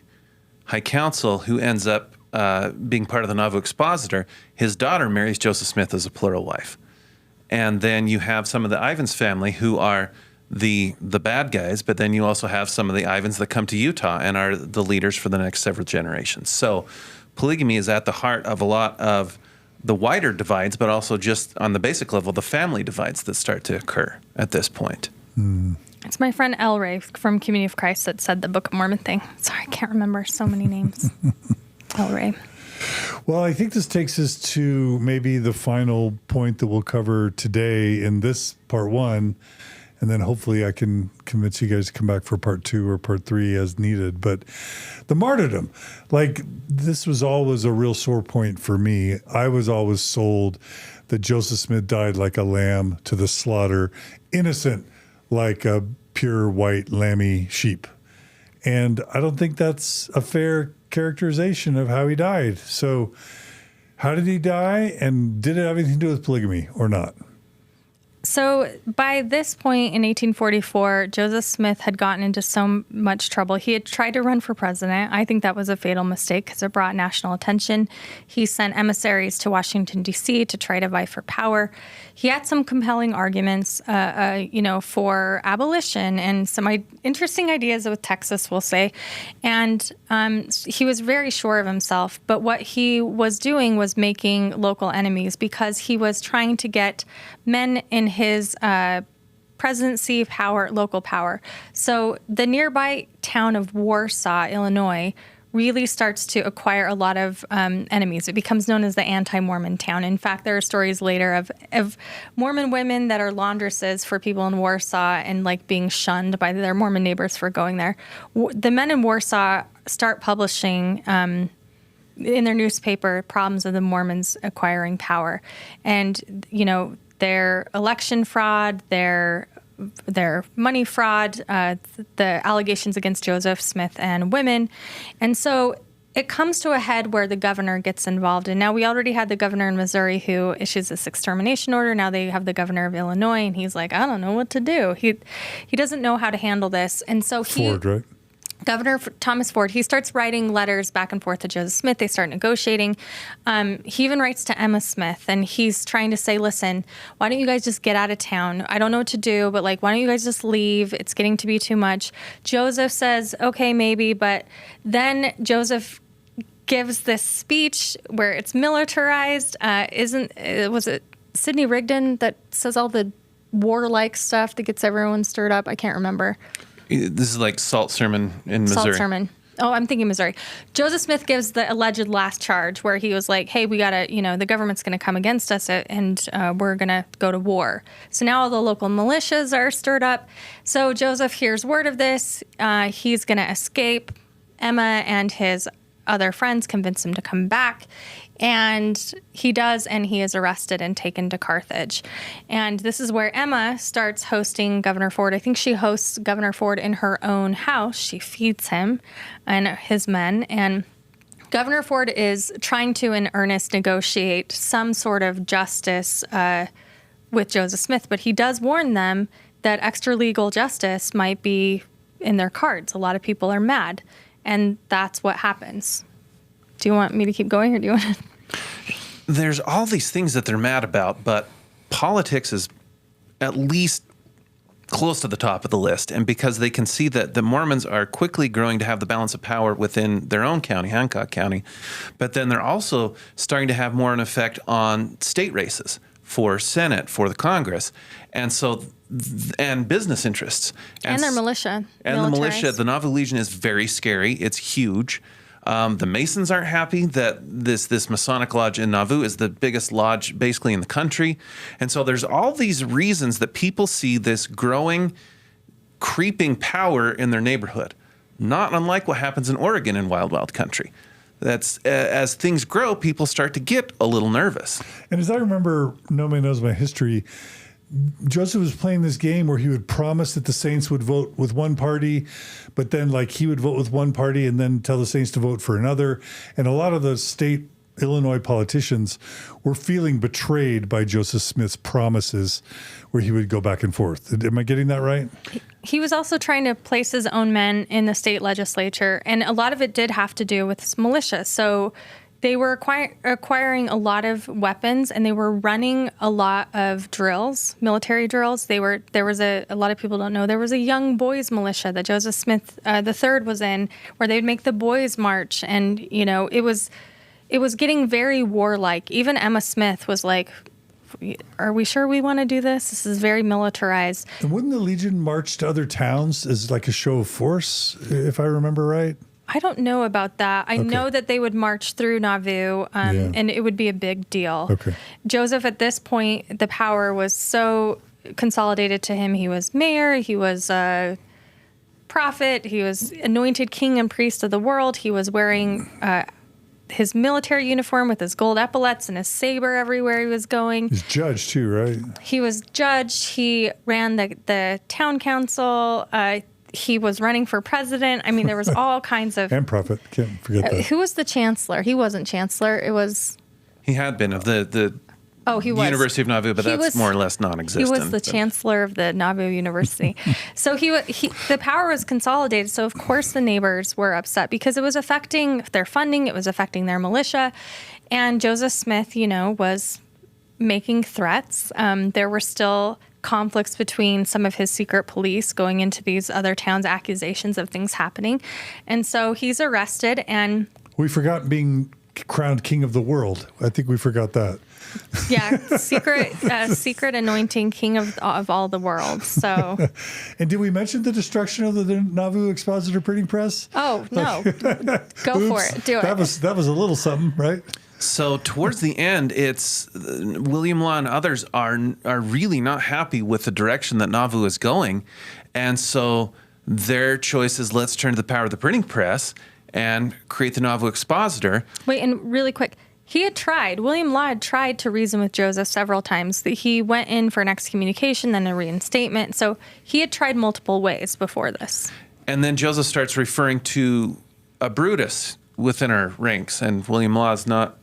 High Council who ends up being part of the Nauvoo Expositor. His daughter marries Joseph Smith as a plural wife. And then you have some of the Ivins family who are the bad guys, but then you also have some of the Ivins that come to Utah and are the leaders for the next several generations. So polygamy is at the heart of a lot of the wider divides, but also just on the basic level, the family divides that start to occur at this point. It's my friend El Ray from Community of Christ that said the Book of Mormon thing. Sorry, I can't remember so many names. El Ray. Well, I think this takes us to maybe the final point that we'll cover today in this part one. And then hopefully I can convince you guys to come back for part 2 or part 3 as needed. But the martyrdom, this was always a real sore point for me. I was always sold that Joseph Smith died like a lamb to the slaughter, innocent like a pure white lammy sheep. And I don't think that's a fair characterization of how he died. So how did he die, and did it have anything to do with polygamy or not? So by this point in 1844, Joseph Smith had gotten into so much trouble. He had tried to run for president. I think that was a fatal mistake because it brought national attention. He sent emissaries to Washington, D.C. to try to vie for power. He had some compelling arguments, for abolition and some interesting ideas with Texas, we'll say. And he was very sure of himself. But what he was doing was making local enemies because he was trying to get men in his presidency power, local power. So the nearby town of Warsaw, Illinois, really starts to acquire a lot of enemies. It becomes known as the anti-Mormon town. In fact, there are stories later of Mormon women that are laundresses for people in Warsaw and being shunned by their Mormon neighbors for going there. The men in Warsaw start publishing in their newspaper problems of the Mormons acquiring power. And, their election fraud, their money fraud, the allegations against Joseph Smith and women. And so it comes to a head where the governor gets involved. And now we already had the governor in Missouri who issues this extermination order. Now they have the governor of Illinois, and he's like, I don't know what to do. He doesn't know how to handle this. And so Ford, right? Governor Thomas Ford, he starts writing letters back and forth to Joseph Smith. They start negotiating. He even writes to Emma Smith, and he's trying to say, listen, why don't you guys just get out of town? I don't know what to do, but why don't you guys just leave? It's getting to be too much. Joseph says, okay, maybe. But then Joseph gives this speech where it's militarized. Was it Sidney Rigdon that says all the warlike stuff that gets everyone stirred up? I can't remember. This is like Salt Sermon in Missouri. Salt Sermon. Oh, I'm thinking Missouri. Joseph Smith gives the alleged last charge where he was like, hey, we got to, the government's going to come against us and we're going to go to war. So now all the local militias are stirred up. So Joseph hears word of this. He's going to escape. Emma and his other friends convince him to come back. And he does, and he is arrested and taken to Carthage. And this is where Emma starts hosting Governor Ford. I think she hosts Governor Ford in her own house. She feeds him and his men. And Governor Ford is trying to, in earnest, negotiate some sort of justice with Joseph Smith. But he does warn them that extra-legal justice might be in their cards. A lot of people are mad. And that's what happens. Do you want me to keep going, or do you want to? There's all these things that they're mad about, but politics is at least close to the top of the list. And because they can see that the Mormons are quickly growing to have the balance of power within their own county, Hancock County, but then they're also starting to have more an effect on state races for Senate, for the Congress. And so, and business interests. And their militia. And the militia, the Nauvoo Legion is very scary. It's huge. The Masons aren't happy that this Masonic lodge in Nauvoo is the biggest lodge basically in the country. And so there's all these reasons that people see this growing, creeping power in their neighborhood. Not unlike what happens in Oregon in Wild Wild Country. That's as things grow, people start to get a little nervous. And as I remember, nobody knows my history, Joseph was playing this game where he would promise that the saints would vote with one party, but then like he would vote with one party and then tell the saints to vote for another. And a lot of the state Illinois politicians were feeling betrayed by Joseph Smith's promises where he would go back and forth. Am I getting that right? He was also trying to place his own men in the state legislature, and a lot of it did have to do with his militia. So they were acquiring a lot of weapons, and they were running a lot of drills, military drills. There was a lot of people don't know, there was a young boys militia that Joseph Smith III was in, where they'd make the boys march, and it was getting very warlike. Even Emma Smith was like, are we sure we want to do this? This is very militarized. And wouldn't the Legion march to other towns as like a show of force, if I remember right? I don't know about that. I know that they would march through Nauvoo, and it would be a big deal. Okay. Joseph, at this point, the power was so consolidated to him. He was mayor. He was a prophet. He was anointed king and priest of the world. He was wearing his military uniform with his gold epaulets and his saber everywhere he was going. He's judge too, right? He was judge. He ran the town council. He was running for president. I mean, there was all kinds of... And prophet. Can't forget that. Who was the chancellor? He wasn't chancellor. It was... He had been of the he was. University of Nauvoo, but that's more or less non-existent. He was the chancellor of the Nauvoo University. So the power was consolidated. So, of course, the neighbors were upset because it was affecting their funding. It was affecting their militia. And Joseph Smith, was making threats. There were still conflicts between some of his secret police going into these other towns, accusations of things happening. And so he's arrested, and... We forgot being crowned king of the world. I think we forgot that. Yeah, secret anointing king of all the world. So... And did we mention the destruction of the Nauvoo Expositor Printing Press? Oh, no. Go for it. Do it. That was a little something, right? So towards the end, it's William Law and others are really not happy with the direction that Nauvoo is going. And so their choice is, let's turn to the power of the printing press and create the Nauvoo Expositor. Wait, and really quick, William Law had tried to reason with Joseph several times. He went in for an excommunication, then a reinstatement. So he had tried multiple ways before this. And then Joseph starts referring to a Brutus within our ranks, and William Law is not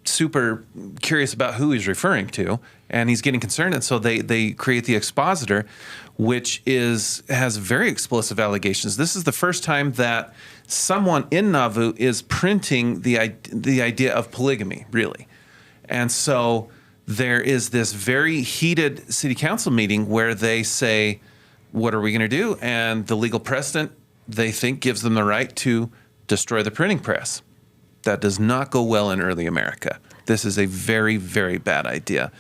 super curious about who he's referring to, and he's getting concerned, and so they create the Expositor, which has very explosive allegations. This is the first time that someone in Nauvoo is printing the idea of polygamy, really. And so there is this very heated city council meeting where they say, what are we going to do? And the legal precedent, they think, gives them the right to destroy the printing press. That does not go well in early America. This is a very, very bad idea.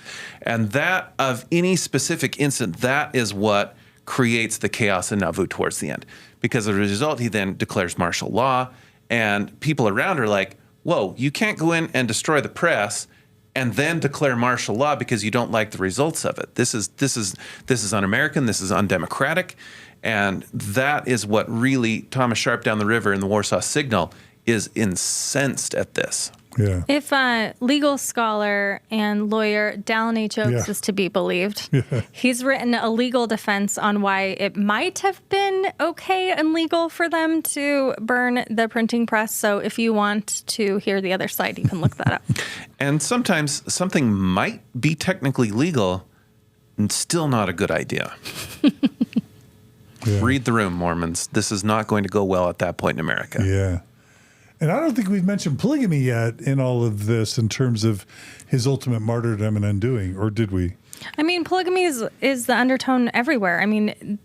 And that, of any specific incident, that is what creates the chaos in Nauvoo towards the end. Because as a result, he then declares martial law, and people around are like, whoa, you can't go in and destroy the press and then declare martial law because you don't like the results of it. This is un-American, this is undemocratic, and that is what really Thomas Sharp down the river in the Warsaw Signal is incensed at this. Yeah. If legal scholar and lawyer Dallin H. Oaks is to be believed, he's written a legal defense on why it might have been okay and legal for them to burn the printing press. So if you want to hear the other side, you can look that up. And sometimes something might be technically legal and still not a good idea. Read the room, Mormons. This is not going to go well at that point in America. Yeah. And I don't think we've mentioned polygamy yet in all of this in terms of his ultimate martyrdom and undoing, or did we? I mean, polygamy is the undertone everywhere. I mean,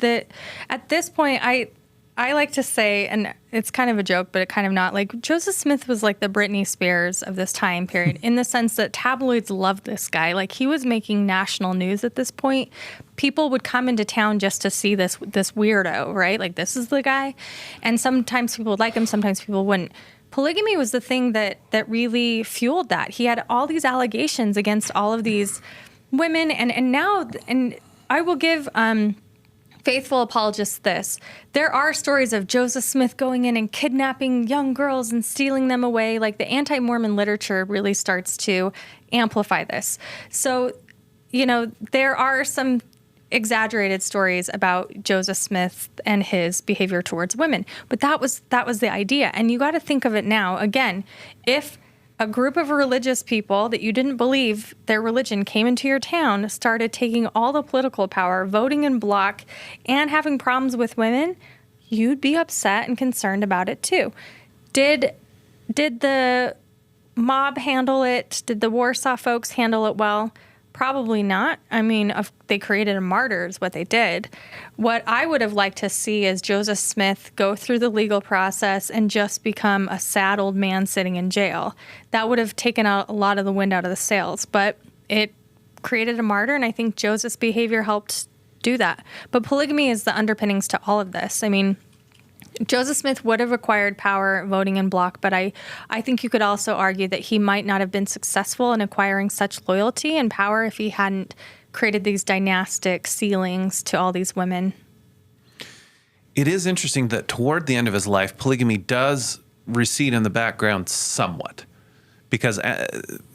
at this point, I like to say, and it's kind of a joke, but it kind of not, like Joseph Smith was like the Britney Spears of this time period in the sense that tabloids loved this guy. Like he was making national news at this point. People would come into town just to see this weirdo, right? Like this is the guy. And sometimes people would like him, sometimes people wouldn't. Polygamy was the thing that really fueled that. He had all these allegations against all of these women, and now I will give faithful apologists this. There are stories of Joseph Smith going in and kidnapping young girls and stealing them away. Like the anti-Mormon literature really starts to amplify this. So, there are some exaggerated stories about Joseph Smith and his behavior towards women. But that was the idea. And you got to think of it now. Again, if a group of religious people that you didn't believe their religion came into your town, started taking all the political power, voting in bloc, and having problems with women, you'd be upset and concerned about it too. Did the mob handle it? Did the Warsaw folks handle it well? Probably not. I mean, they created a martyr is what they did. What I would have liked to see is Joseph Smith go through the legal process and just become a sad old man sitting in jail. That would have taken out a lot of the wind out of the sails, but it created a martyr, and I think Joseph's behavior helped do that. But polygamy is the underpinnings to all of this. I mean, Joseph Smith would have acquired power voting in bloc, but I think you could also argue that he might not have been successful in acquiring such loyalty and power if he hadn't created these dynastic ceilings to all these women. It is interesting that toward the end of his life, polygamy does recede in the background somewhat. Because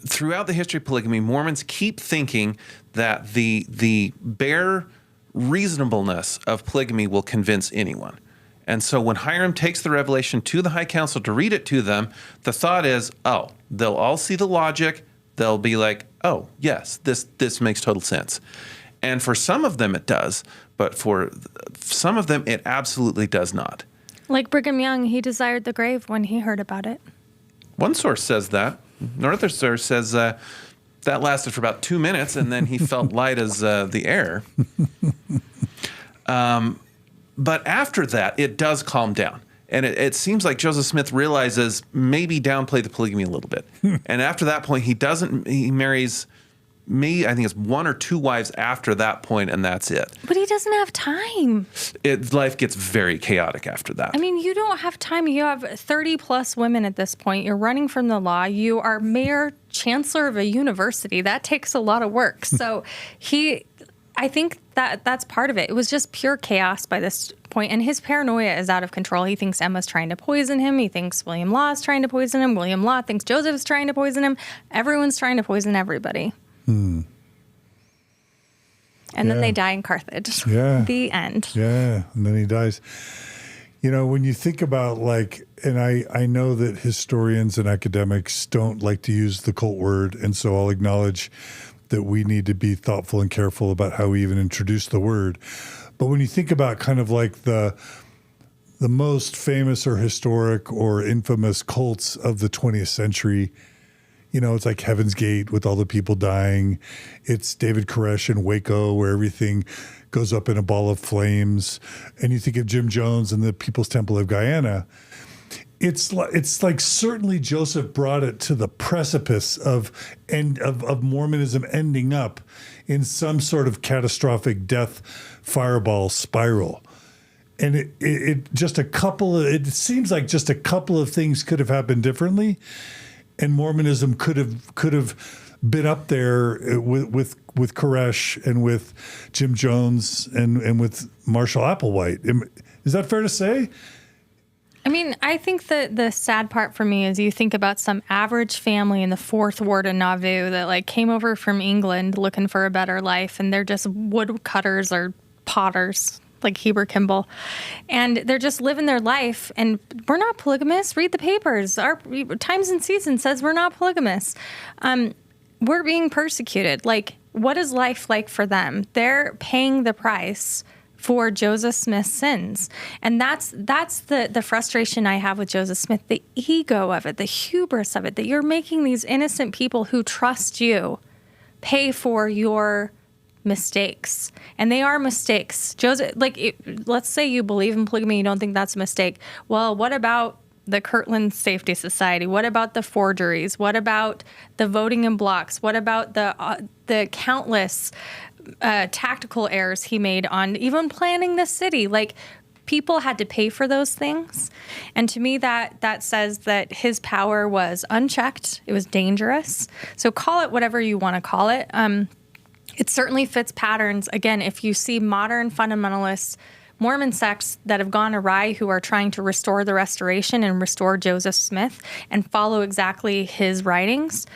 throughout the history of polygamy, Mormons keep thinking that the bare reasonableness of polygamy will convince anyone. And so when Hiram takes the revelation to the High Council to read it to them, the thought is, oh, they'll all see the logic. They'll be like, oh, yes, this makes total sense. And for some of them it does, but for some of them it absolutely does not. Like Brigham Young, he desired the grave when he heard about it. One source says that. Another source says that lasted for about 2 minutes, and then he felt light as the air. But after that, it does calm down. And it seems like Joseph Smith realizes maybe downplay the polygamy a little bit. And after that point, he marries I think it's 1 or 2 wives after that point, and that's it. But he doesn't have time. Life gets very chaotic after that. I mean, you don't have time. You have 30 plus women at this point. You're running from the law. You are mayor, chancellor of a university. That takes a lot of work. So I think that's part of it. It was just pure chaos by this point, and his paranoia is out of control. He thinks Emma's trying to poison him. He thinks William Law is trying to poison him. William Law thinks Joseph is trying to poison him. Everyone's trying to poison everybody. And then they die in Carthage. Yeah. The end. Yeah, and then he dies. When you think about and I know that historians and academics don't like to use the cult word, and so I'll acknowledge that we need to be thoughtful and careful about how we even introduce the word. But when you think about kind of like the most famous or historic or infamous cults of the 20th century, it's like Heaven's Gate with all the people dying. It's David Koresh in Waco where everything goes up in a ball of flames. And you think of Jim Jones and the People's Temple of Guyana. It's like certainly Joseph brought it to the precipice of Mormonism ending up in some sort of catastrophic death fireball spiral. And it seems like just a couple of things could have happened differently, and Mormonism could have been up there with Koresh and with Jim Jones and with Marshall Applewhite. Is that fair to say? I mean, I think that the sad part for me is you think about some average family in the 4th Ward of Nauvoo that like came over from England looking for a better life, and they're just woodcutters or potters, like Heber Kimball, and they're just living their life. And we're not polygamous. Read the papers. Our Times and Seasons says we're not polygamous. We're being persecuted. Like, what is life like for them? They're paying the price for Joseph Smith's sins. And that's the frustration I have with Joseph Smith, the ego of it, the hubris of it, that you're making these innocent people who trust you pay for your mistakes. And they are mistakes. Joseph, let's say you believe in polygamy, you don't think that's a mistake. Well, what about the Kirtland Safety Society? What about the forgeries? What about the voting in blocks? What about the countless tactical errors he made on even planning the city? Like, people had to pay for those things. And to me, that says that his power was unchecked. It was dangerous. So call it whatever you want to call it. It certainly fits patterns. Again, if you see modern fundamentalists, Mormon sects that have gone awry, who are trying to restore the Restoration and restore Joseph Smith and follow exactly his writings,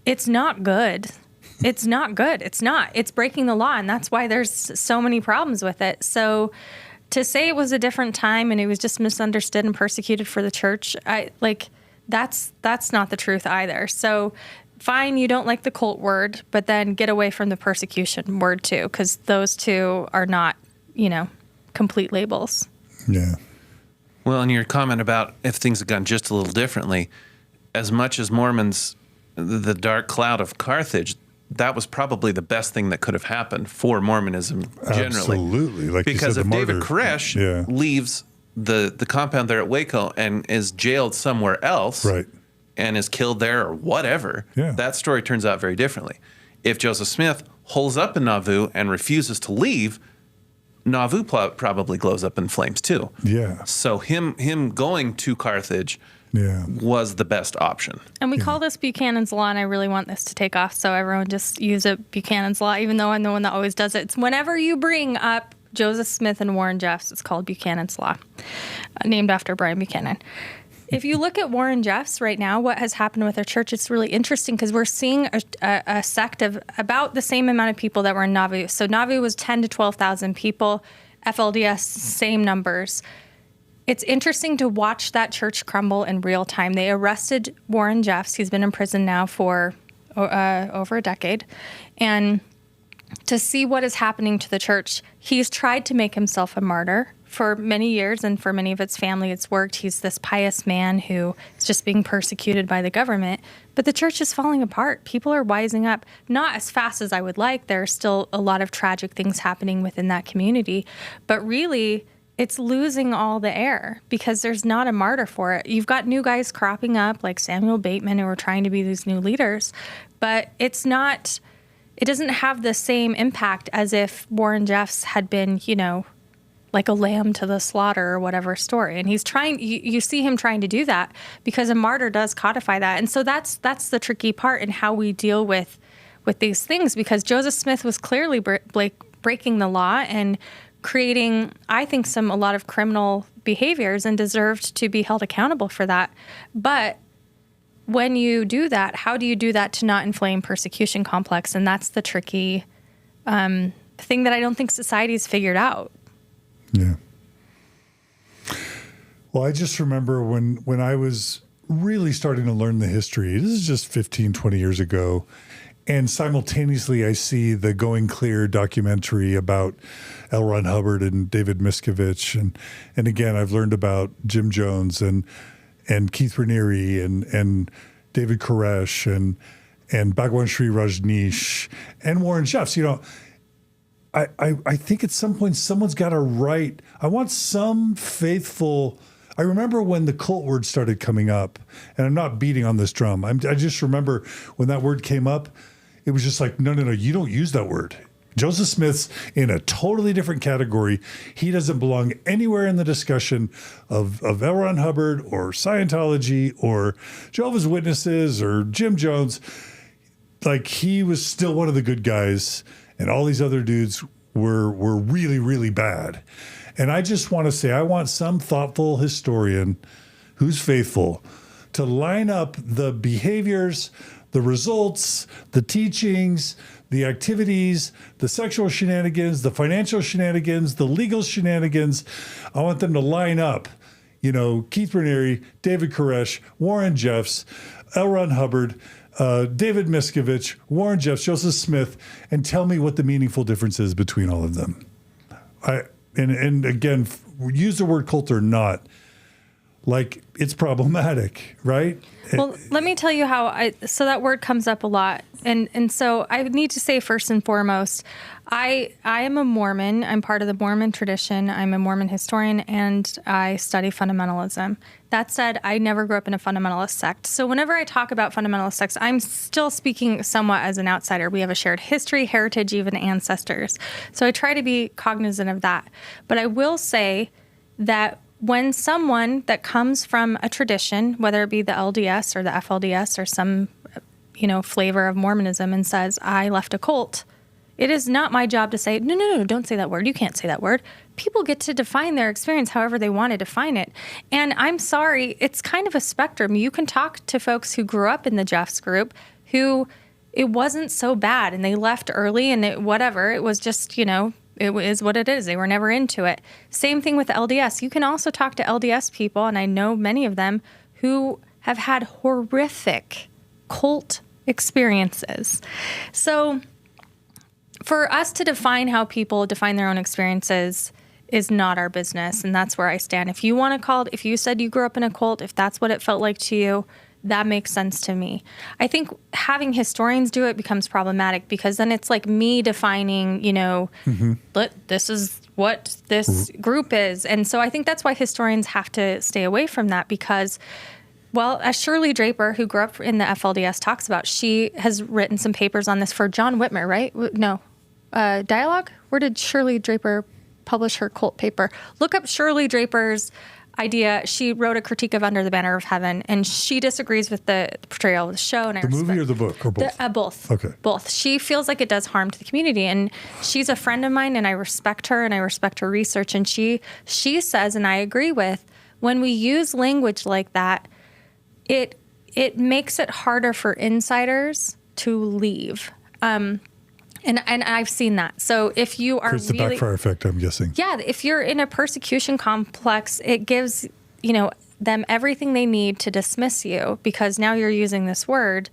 it's not good. It's not good. It's not. It's breaking the law, and that's why there's so many problems with it. So to say it was a different time and it was just misunderstood and persecuted for the church, that's not the truth either. So fine, you don't like the cult word, but then get away from the persecution word too, because those two are not, complete labels. Yeah. Well, and your comment about if things had gone just a little differently, as much as Mormons, the dark cloud of Carthage, that was probably the best thing that could have happened for Mormonism generally. Absolutely. Like because you said, if David Koresh leaves the compound there at Waco and is jailed somewhere else, right, and is killed there or whatever, that story turns out very differently. If Joseph Smith holds up in Nauvoo and refuses to leave, Nauvoo probably glows up in flames too. Yeah. So him going to Carthage was the best option. And we call this Buchanan's Law, and I really want this to take off, so everyone just use it, Buchanan's Law, even though I'm the one that always does it. It's whenever you bring up Joseph Smith and Warren Jeffs, it's called Buchanan's Law, named after Bryan Buchanan. If you look at Warren Jeffs right now, what has happened with our church, it's really interesting because we're seeing a sect of about the same amount of people that were in Nauvoo. So Nauvoo was 10 to 12,000 people. FLDS, same numbers. It's interesting to watch that church crumble in real time. They arrested Warren Jeffs. He's been in prison now for over a decade. And to see what is happening to the church, he's tried to make himself a martyr for many years, and for many of its family, it's worked. He's this pious man who is just being persecuted by the government. But the church is falling apart. People are wising up, not as fast as I would like. There are still a lot of tragic things happening within that community. But really, it's losing all the air because there's not a martyr for it. You've got new guys cropping up, like Samuel Bateman, who are trying to be these new leaders. But it doesn't have the same impact as if Warren Jeffs had been, like a lamb to the slaughter or whatever story. And he's trying, you see him trying to do that because a martyr does codify that. And so that's the tricky part in how we deal with these things, because Joseph Smith was clearly breaking the law and creating, I think, a lot of criminal behaviors and deserved to be held accountable for that. But when you do that, how do you do that to not inflame persecution complex? And that's the tricky thing that I don't think society's figured out. Yeah. Well, I just remember when I was really starting to learn the history, this is just 15, 20 years ago, and simultaneously I see the Going Clear documentary about L. Ron Hubbard and David Miscavige. And again, I've learned about Jim Jones and Keith Raniere and David Koresh and Bhagwan Sri Rajneesh and Warren Jeffs. I think at some point someone's got to write. I want some faithful. I remember when the cult word started coming up, and I'm not beating on this drum. I just remember when that word came up, it was just like, no, you don't use that word. Joseph Smith's in a totally different category. He doesn't belong anywhere in the discussion of L. Ron Hubbard or Scientology or Jehovah's Witnesses or Jim Jones. Like, he was still one of the good guys, and all these other dudes were really, really bad. And I just want to say, I want some thoughtful historian who's faithful to line up the behaviors, the results, the teachings, the activities, the sexual shenanigans, the financial shenanigans, the legal shenanigans. I want them to line up, Keith Raniere, David Koresh, Warren Jeffs, L. Ron Hubbard, David Miscavige, Warren Jeffs, Joseph Smith, and tell me what the meaningful difference is between all of them. And again, use the word cult or not, like, it's problematic, right? Well, let me tell you how so that word comes up a lot. And so I need to say first and foremost, I am a Mormon. I'm part of the Mormon tradition. I'm a Mormon historian, and I study fundamentalism. That said, I never grew up in a fundamentalist sect. So whenever I talk about fundamentalist sects, I'm still speaking somewhat as an outsider. We have a shared history, heritage, even ancestors. So I try to be cognizant of that. But I will say that when someone that comes from a tradition, whether it be the LDS or the FLDS or some, flavor of Mormonism, and says, I left a cult, it is not my job to say, no, don't say that word. You can't say that word. People get to define their experience however they want to define it. And I'm sorry, it's kind of a spectrum. You can talk to folks who grew up in the Jeffs group who it wasn't so bad and they left early and it was just, it is what it is. They were never into it. Same thing with the LDS. You can also talk to LDS people, and I know many of them, who have had horrific cult experiences. So for us to define how people define their own experiences is not our business, and that's where I stand. If you want to call it, if you said you grew up in a cult, if that's what it felt like to you, that makes sense to me. I think having historians do it becomes problematic because then it's like me defining, this is what this group is. And so I think that's why historians have to stay away from that because, well, as Shirley Draper, who grew up in the FLDS, talks about, she has written some papers on this for John Whitmer, right? No. Dialogue? Where did Shirley Draper publish her cult paper? Look up Shirley Draper's idea. She wrote a critique of Under the Banner of Heaven, and she disagrees with the portrayal of the show. And the movie or the book, or both? Both. Okay. Both. She feels like it does harm to the community, and she's a friend of mine, and I respect her, and I respect her research. And she says, and I agree with, when we use language like that, it makes it harder for insiders to leave. And I've seen that. So if you are Creates the backfire effect, I'm guessing. Yeah, if you're in a persecution complex, it gives, them everything they need to dismiss you because now you're using this word.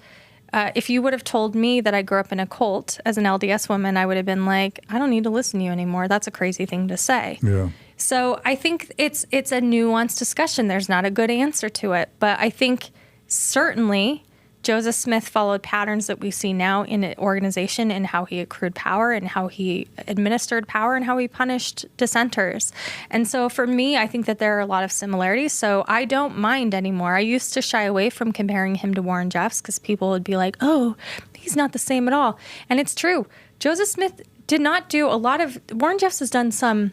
If you would have told me that I grew up in a cult as an LDS woman, I would have been like, I don't need to listen to you anymore. That's a crazy thing to say. Yeah. So I think it's a nuanced discussion. There's not a good answer to it. But I think certainly Joseph Smith followed patterns that we see now in an organization and how he accrued power and how he administered power and how he punished dissenters. And so for me, I think that there are a lot of similarities. So I don't mind anymore. I used to shy away from comparing him to Warren Jeffs because people would be like, oh, he's not the same at all. And it's true. Joseph Smith did not do Warren Jeffs has done some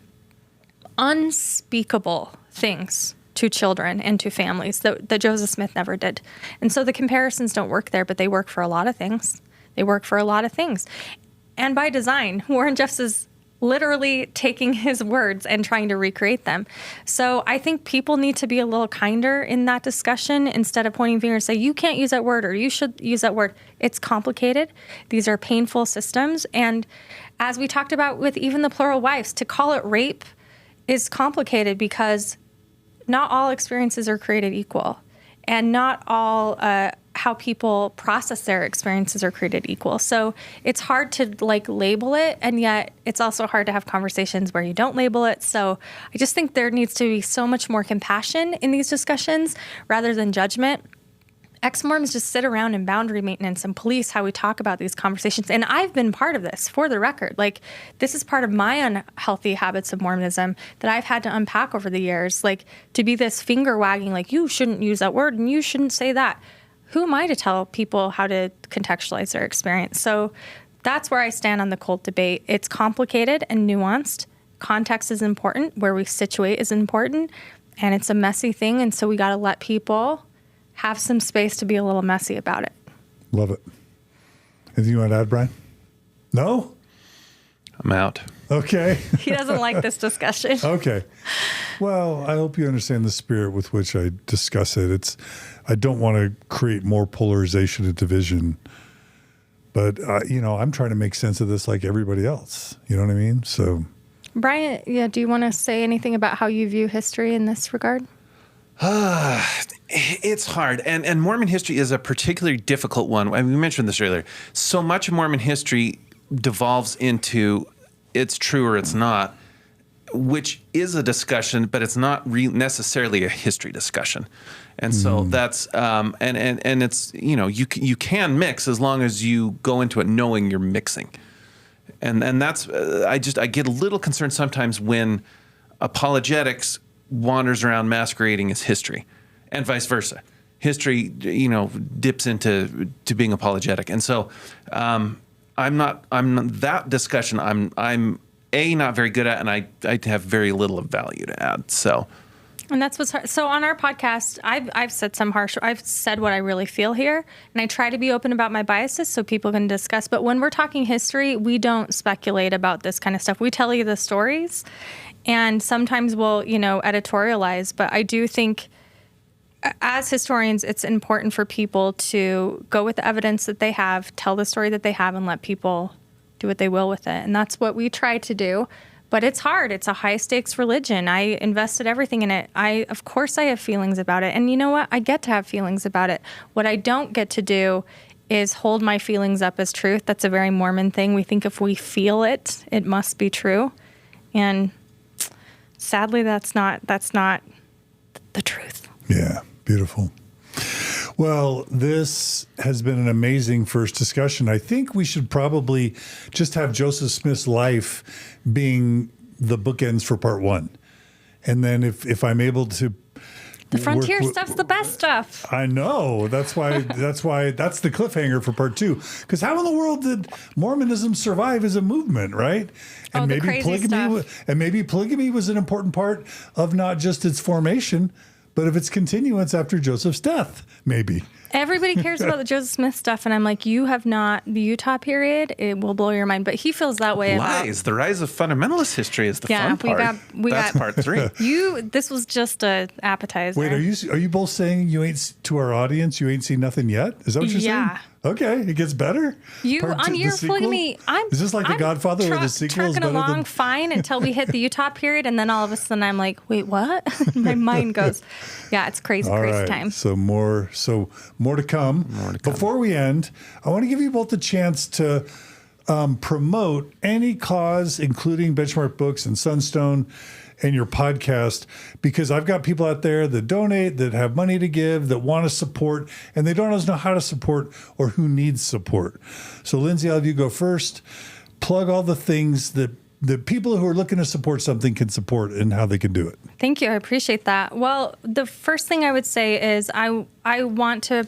unspeakable things to children and to families that Joseph Smith never did. And so the comparisons don't work there, but they work for a lot of things. And by design, Warren Jeffs is literally taking his words and trying to recreate them. So I think people need to be a little kinder in that discussion instead of pointing fingers and say, you can't use that word or you should use that word. It's complicated. These are painful systems. And as we talked about with even the plural wives, to call it rape is complicated because not all experiences are created equal, and not all how people process their experiences are created equal. So it's hard to label it, and yet it's also hard to have conversations where you don't label it. So I just think there needs to be so much more compassion in these discussions rather than judgment. Ex-Mormons just sit around in boundary maintenance and police how we talk about these conversations. And I've been part of this, for the record. This is part of my unhealthy habits of Mormonism that I've had to unpack over the years. To be this finger wagging, you shouldn't use that word and you shouldn't say that. who am I to tell people how to contextualize their experience? So that's where I stand on the cult debate. It's complicated and nuanced. Context is important. Where we situate is important. And it's a messy thing. And so we got to let people have some space to be a little messy about it. Love it. Anything you want to add, Bryan? No? I'm out. Okay. He doesn't like this discussion. Okay. Well, I hope you understand the spirit with which I discuss it. I don't want to create more polarization and division, but I'm trying to make sense of this like everybody else. You know what I mean? So, Bryan, do you want to say anything about how you view history in this regard? It's hard. And Mormon history is a particularly difficult one. I mean, we mentioned this earlier. So much of Mormon history devolves into it's true or it's not, which is a discussion, but it's not necessarily a history discussion. And so that's and it's you can mix as long as you go into it knowing you're mixing. And that's I get a little concerned sometimes when apologetics wanders around masquerading as history, and vice versa. History, dips into being apologetic, and so I'm that discussion. I'm not very good at, and I have very little of value to add. So. And that's what's hard. So on our podcast, I've said I've said what I really feel here, and I try to be open about my biases so people can discuss. But when we're talking history, we don't speculate about this kind of stuff. We tell you the stories, and sometimes we'll, editorialize. But I do think, as historians, it's important for people to go with the evidence that they have, tell the story that they have, and let people do what they will with it. And that's what we try to do. But it's hard. It's a high-stakes religion. I invested everything in it. Of course I have feelings about it. And you know what? I get to have feelings about it. What I don't get to do is hold my feelings up as truth. That's a very Mormon thing. We think if we feel it, it must be true. And sadly, that's not the truth. Yeah, beautiful. Well, this has been an amazing first discussion. I think we should probably just have Joseph Smith's life being the bookends for part one. And then if I'm able to... The frontier stuff's the best stuff. I know. That's why that's the cliffhanger for part two. Because how in the world did Mormonism survive as a movement, right? And the crazy stuff. And maybe polygamy was an important part of not just its formation, but of its continuance after Joseph's death, maybe. Everybody cares about the Joseph Smith stuff, and I'm like, you have not, the Utah period, it will blow your mind. But he feels that way about... The rise of fundamentalist history is the fun part. That's part three. This was just a appetizer. Wait, are you both saying to our audience, you ain't seen nothing yet? Is that what you're saying? Yeah. Okay, it gets better? On your polygamy, is this like The Godfather where the sequel is better trucking along fine until we hit the Utah period, and then all of a sudden I'm like, wait, what? My mind goes, yeah, it's crazy time. So more to come. Before we end, I want to give you both a chance to promote any cause, including Benchmark Books and Sunstone and your podcast, because I've got people out there that donate, that have money to give, that want to support, and they don't always know how to support or who needs support. So Lindsay, I'll have you go first. Plug all the things that the people who are looking to support something can support and how they can do it. Thank you. I appreciate that. Well, the first thing I would say is I want to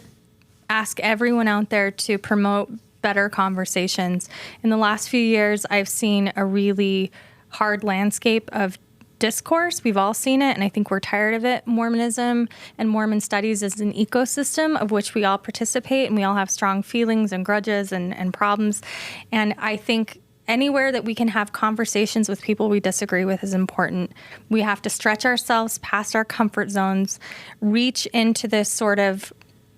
ask everyone out there to promote better conversations. In the last few years, I've seen a really hard landscape of discourse. We've all seen it, and I think we're tired of it. Mormonism and Mormon studies is an ecosystem of which we all participate, and we all have strong feelings and grudges and problems. And I think anywhere that we can have conversations with people we disagree with is important. We have to stretch ourselves past our comfort zones, reach into this sort of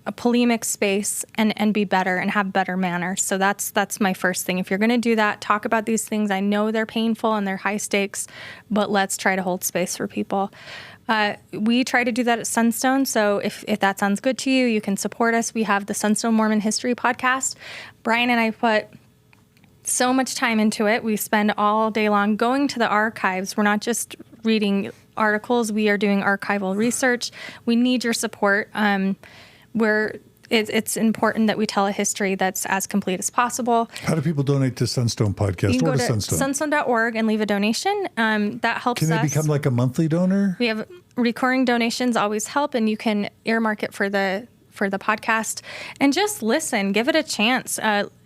a polemic space and be better and have better manners. So that's my first thing. If you're going to do that, talk about these things. I know they're painful and they're high stakes, but let's try to hold space for people. We try to do that at Sunstone. So if that sounds good to you, you can support us. We have the Sunstone Mormon History podcast. Bryan and I put so much time into it. We spend all day long going to the archives. We're not just reading articles. We are doing archival research. We need your support. It's important that we tell a history that's as complete as possible. How do people donate to Sunstone Podcast? You can go to sunstone.org and leave a donation. That helps us. Can they become like a monthly donor? We have recurring donations always help, and you can earmark it for for the podcast, and just listen, give it a chance.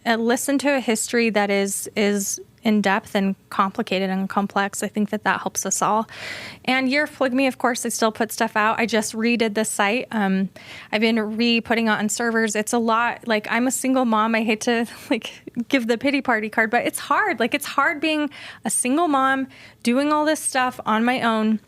Listen to a history that is in depth and complicated and complex. I think that helps us all. And Year of Polygamy, of course, I still put stuff out. I just redid the site. I've been putting it on servers. It's a lot. Like, I'm a single mom. I hate to give the pity party card, but it's hard. It's hard being a single mom, doing all this stuff on my own,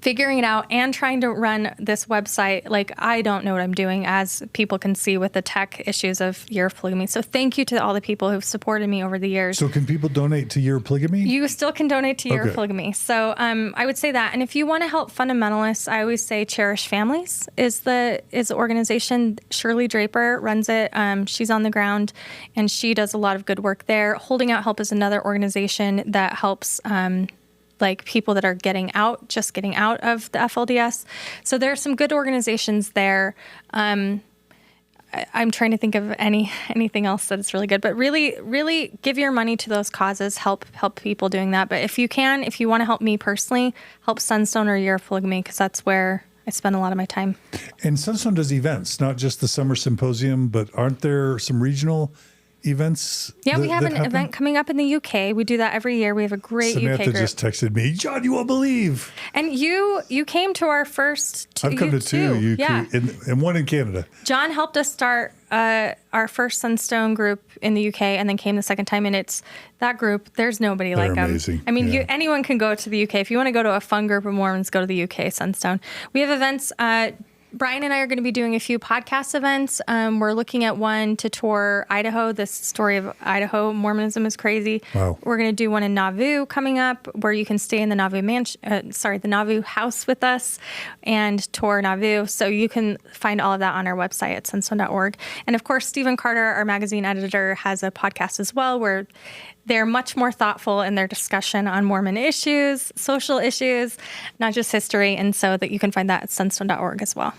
figuring it out, and trying to run this website. I don't know what I'm doing, as people can see with the tech issues of Year of Polygamy. So thank you to all the people who've supported me over the years. So can people donate to Year of Polygamy? You still can donate to Year of Polygamy. So I would say that. And if you want to help fundamentalists, I always say Cherish Families is the organization. Shirley Draper runs it. She's on the ground, and she does a lot of good work there. Holding Out Help is another organization that helps people that are getting out of the FLDS. So there are some good organizations there. I'm trying to think of anything else that's really good, but really give your money to those causes, help people doing that. But if you want to help me personally, help Sunstone or Year of Polygamy, because that's where I spend a lot of my time. And Sunstone does events, not just the summer symposium, but aren't there some regional events? Yeah, we have an event coming up in the UK. We do that every year. We have a great UK group. Samantha just texted me, John, you won't believe. And you came to our first two. I've come to two. And one in Canada. John helped us start our first Sunstone group in the UK, and then came the second time. And it's that group. There's nobody like them. Amazing. I mean, anyone can go to the UK. If you want to go to a fun group of Mormons, go to the UK Sunstone. We have events. Brian and I are going to be doing a few podcast events. We're looking at one to tour Idaho. This story of Idaho Mormonism is crazy. Wow. We're going to do one in Nauvoo coming up, where you can stay in the the Nauvoo house with us and tour Nauvoo. So you can find all of that on our website at sunstone.org. And of course, Stephen Carter, our magazine editor, has a podcast as well, where they're much more thoughtful in their discussion on Mormon issues, social issues, not just history. And so that you can find that at sunstone.org as well.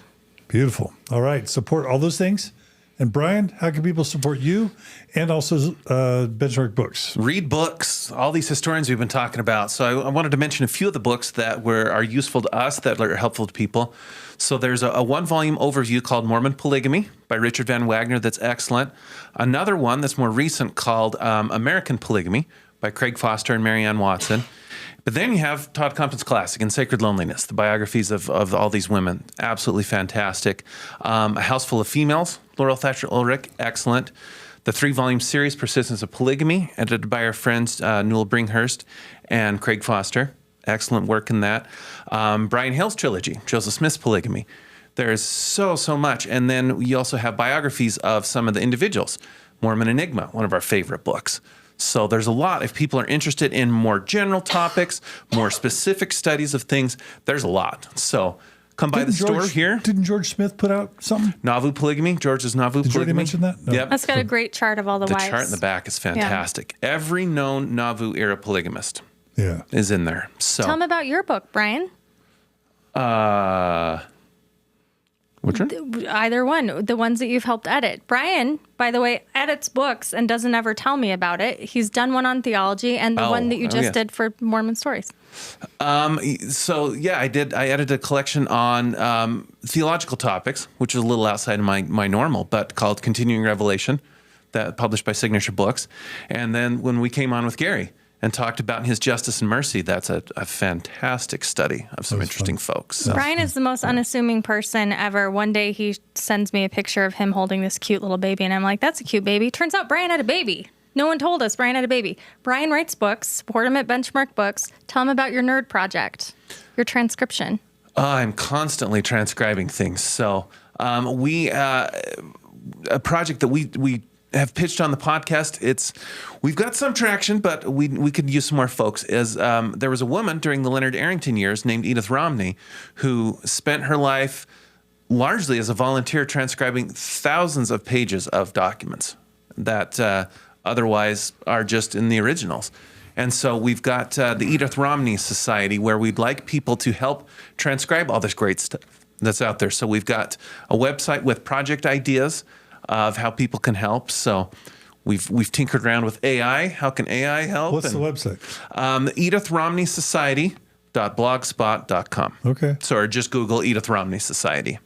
Beautiful. All right. Support all those things. And Brian, how can people support you and also Benchmark Books? Read books, all these historians we've been talking about. So I wanted to mention a few of the books that are useful to us, that are helpful to people. So there's a one-volume overview called Mormon Polygamy by Richard Van Wagner that's excellent. Another one that's more recent called American Polygamy by Craig Foster and Marianne Watson. But then you have Todd Compton's classic, In Sacred Loneliness, the biographies of all these women. Absolutely fantastic. A House Full of Females, Laurel Thatcher Ulrich, excellent. The 3-volume series, Persistence of Polygamy, edited by our friends Newell Bringhurst and Craig Foster. Excellent work in that. Brian Hale's trilogy, Joseph Smith's Polygamy. There's so much. And then you also have biographies of some of the individuals. Mormon Enigma, one of our favorite books. So there's a lot. If people are interested in more general topics, more specific studies of things, there's a lot. So come by the store here. Didn't George Smith put out something? Nauvoo Polygamy. George's Nauvoo Polygamy. Did you already mention that? No. Yep. That's got a great chart of all the wives. The chart in the back is fantastic. Yeah. Every known Nauvoo era polygamist is in there. So tell them about your book, Brian. Which one? Either one. The ones that you've helped edit. Brian, by the way, edits books and doesn't ever tell me about it. He's done one on theology and the one that you just did for Mormon Stories. I did. I edited a collection on theological topics, which is a little outside of my normal, but called Continuing Revelation, that published by Signature Books. And then when we came on with Gary and talked about his Justice and Mercy, that's a fantastic study of some interesting folks. So. Brian is the most unassuming person ever. One day he sends me a picture of him holding this cute little baby, and I'm like, that's a cute baby. Turns out Brian had a baby. No one told us Brian had a baby. Brian writes books. Support him at Benchmark Books. Tell him about your nerd project, your transcription. I'm constantly transcribing things. So a project that we have pitched on the podcast. We've got some traction, but we could use some more folks. There was a woman during the Leonard Arrington years named Edith Romney who spent her life largely as a volunteer transcribing thousands of pages of documents that otherwise are just in the originals. And so we've got the Edith Romney Society, where we'd like people to help transcribe all this great stuff that's out there. So we've got a website with project ideas of how people can help. So we've tinkered around with AI. How can AI help? What's the website? EdithRomneySociety.blogspot.com. Okay. So or just Google Edith Romney Society.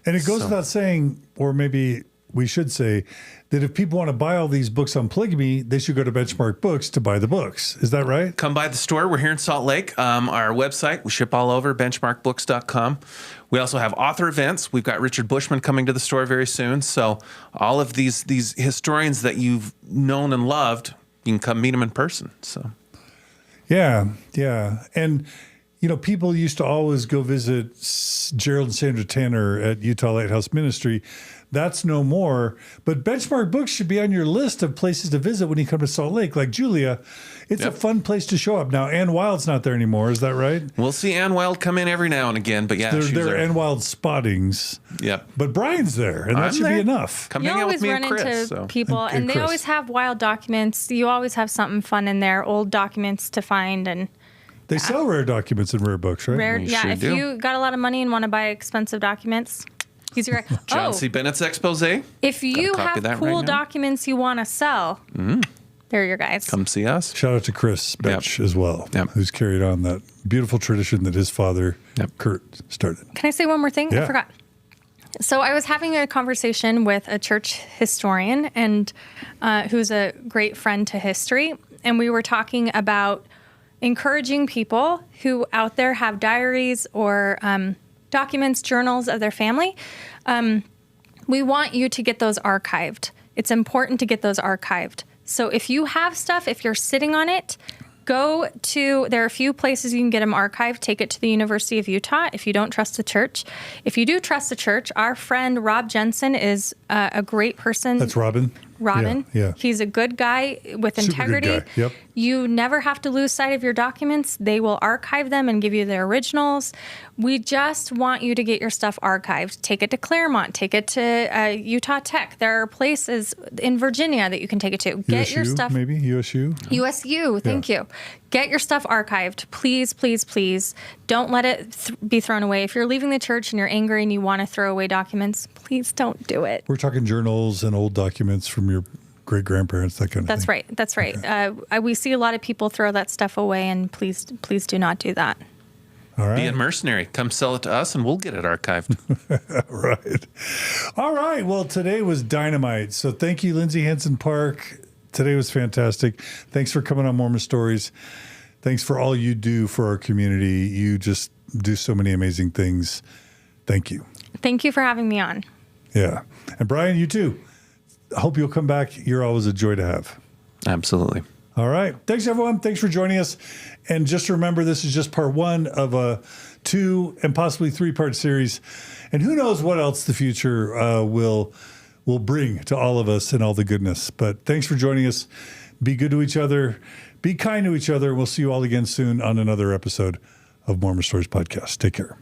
And it goes without saying, or maybe we should say, that if people want to buy all these books on polygamy, they should go to Benchmark Books to buy the books. Is that right? Come by the store. We're here in Salt Lake. Our website, we ship all over, benchmarkbooks.com. We also have author events. We've got Richard Bushman coming to the store very soon. So all of these historians that you've known and loved, you can come meet them in person. So, yeah. And, people used to always go visit Gerald and Sandra Tanner at Utah Lighthouse Ministry. That's no more. But Benchmark Books should be on your list of places to visit when you come to Salt Lake. Like Julia, it's a fun place to show up. Now, Ann Wild's not there anymore. Is that right? We'll see Ann Wild come in every now and again. But yeah, they're Ann Wild spottings. Yep. But Brian's there, and that should be enough. Come you hang out with always me run and Chris. into people, and they Chris. always have wild documents. You always have something fun in there, old documents to find, and They sell rare documents and rare books, right? rare. You Yeah, sure if do. you got a lot of money and want to buy expensive documents, he's your guy. John C. Bennett's expose. If you copy have that cool right now. documents you want to sell, they're your guys. Come see us. Shout out to Chris Bench as well, Yep. who's carried on that beautiful tradition that his father, Kurt, started. Can I say one more thing? Yeah. I forgot. So I was having a conversation with a church historian and who's a great friend to history, and we were talking about encouraging people who out there have diaries or documents, journals of their family. We want you to get those archived. It's important to get those archived. So if you have stuff, if you're sitting on it, there are a few places you can get them archived. Take it to the University of Utah if you don't trust the church. If you do trust the church, our friend Rob Jensen is a great person. That's Robin. Yeah. He's a good guy with Super integrity. good guy. Yep. You never have to lose sight of your documents. They will archive them and give you the originals. We just want you to get your stuff archived. Take it to Claremont. Take it to Utah Tech. There are places in Virginia that you can take it to. Get USU, your stuff. maybe USU. USU, thank you. Get your stuff archived. Please, please, please. Don't let it be thrown away. If you're leaving the church and you're angry and you want to throw away documents, please don't do it. We're talking journals and old documents from your great-grandparents, that kind of That's thing. right. That's right. We see a lot of people throw that stuff away, and please do not do that. All right. Be a mercenary. Come sell it to us, and we'll get it archived. Right. All right. Well, today was dynamite. So thank you, Lindsay Hansen Park. Today was fantastic. Thanks for coming on Mormon Stories. Thanks for all you do for our community. You just do so many amazing things. Thank you. Thank you for having me on. Yeah. And Brian, you too. I hope you'll come back. You're always a joy to have. Absolutely. All right. Thanks, everyone. Thanks for joining us. And just remember, this is just part one of a 2 and possibly 3-part series. And who knows what else the future will bring to all of us and all the goodness. But thanks for joining us. Be good to each other. Be kind to each other. We'll see you all again soon on another episode of Mormon Stories Podcast. Take care.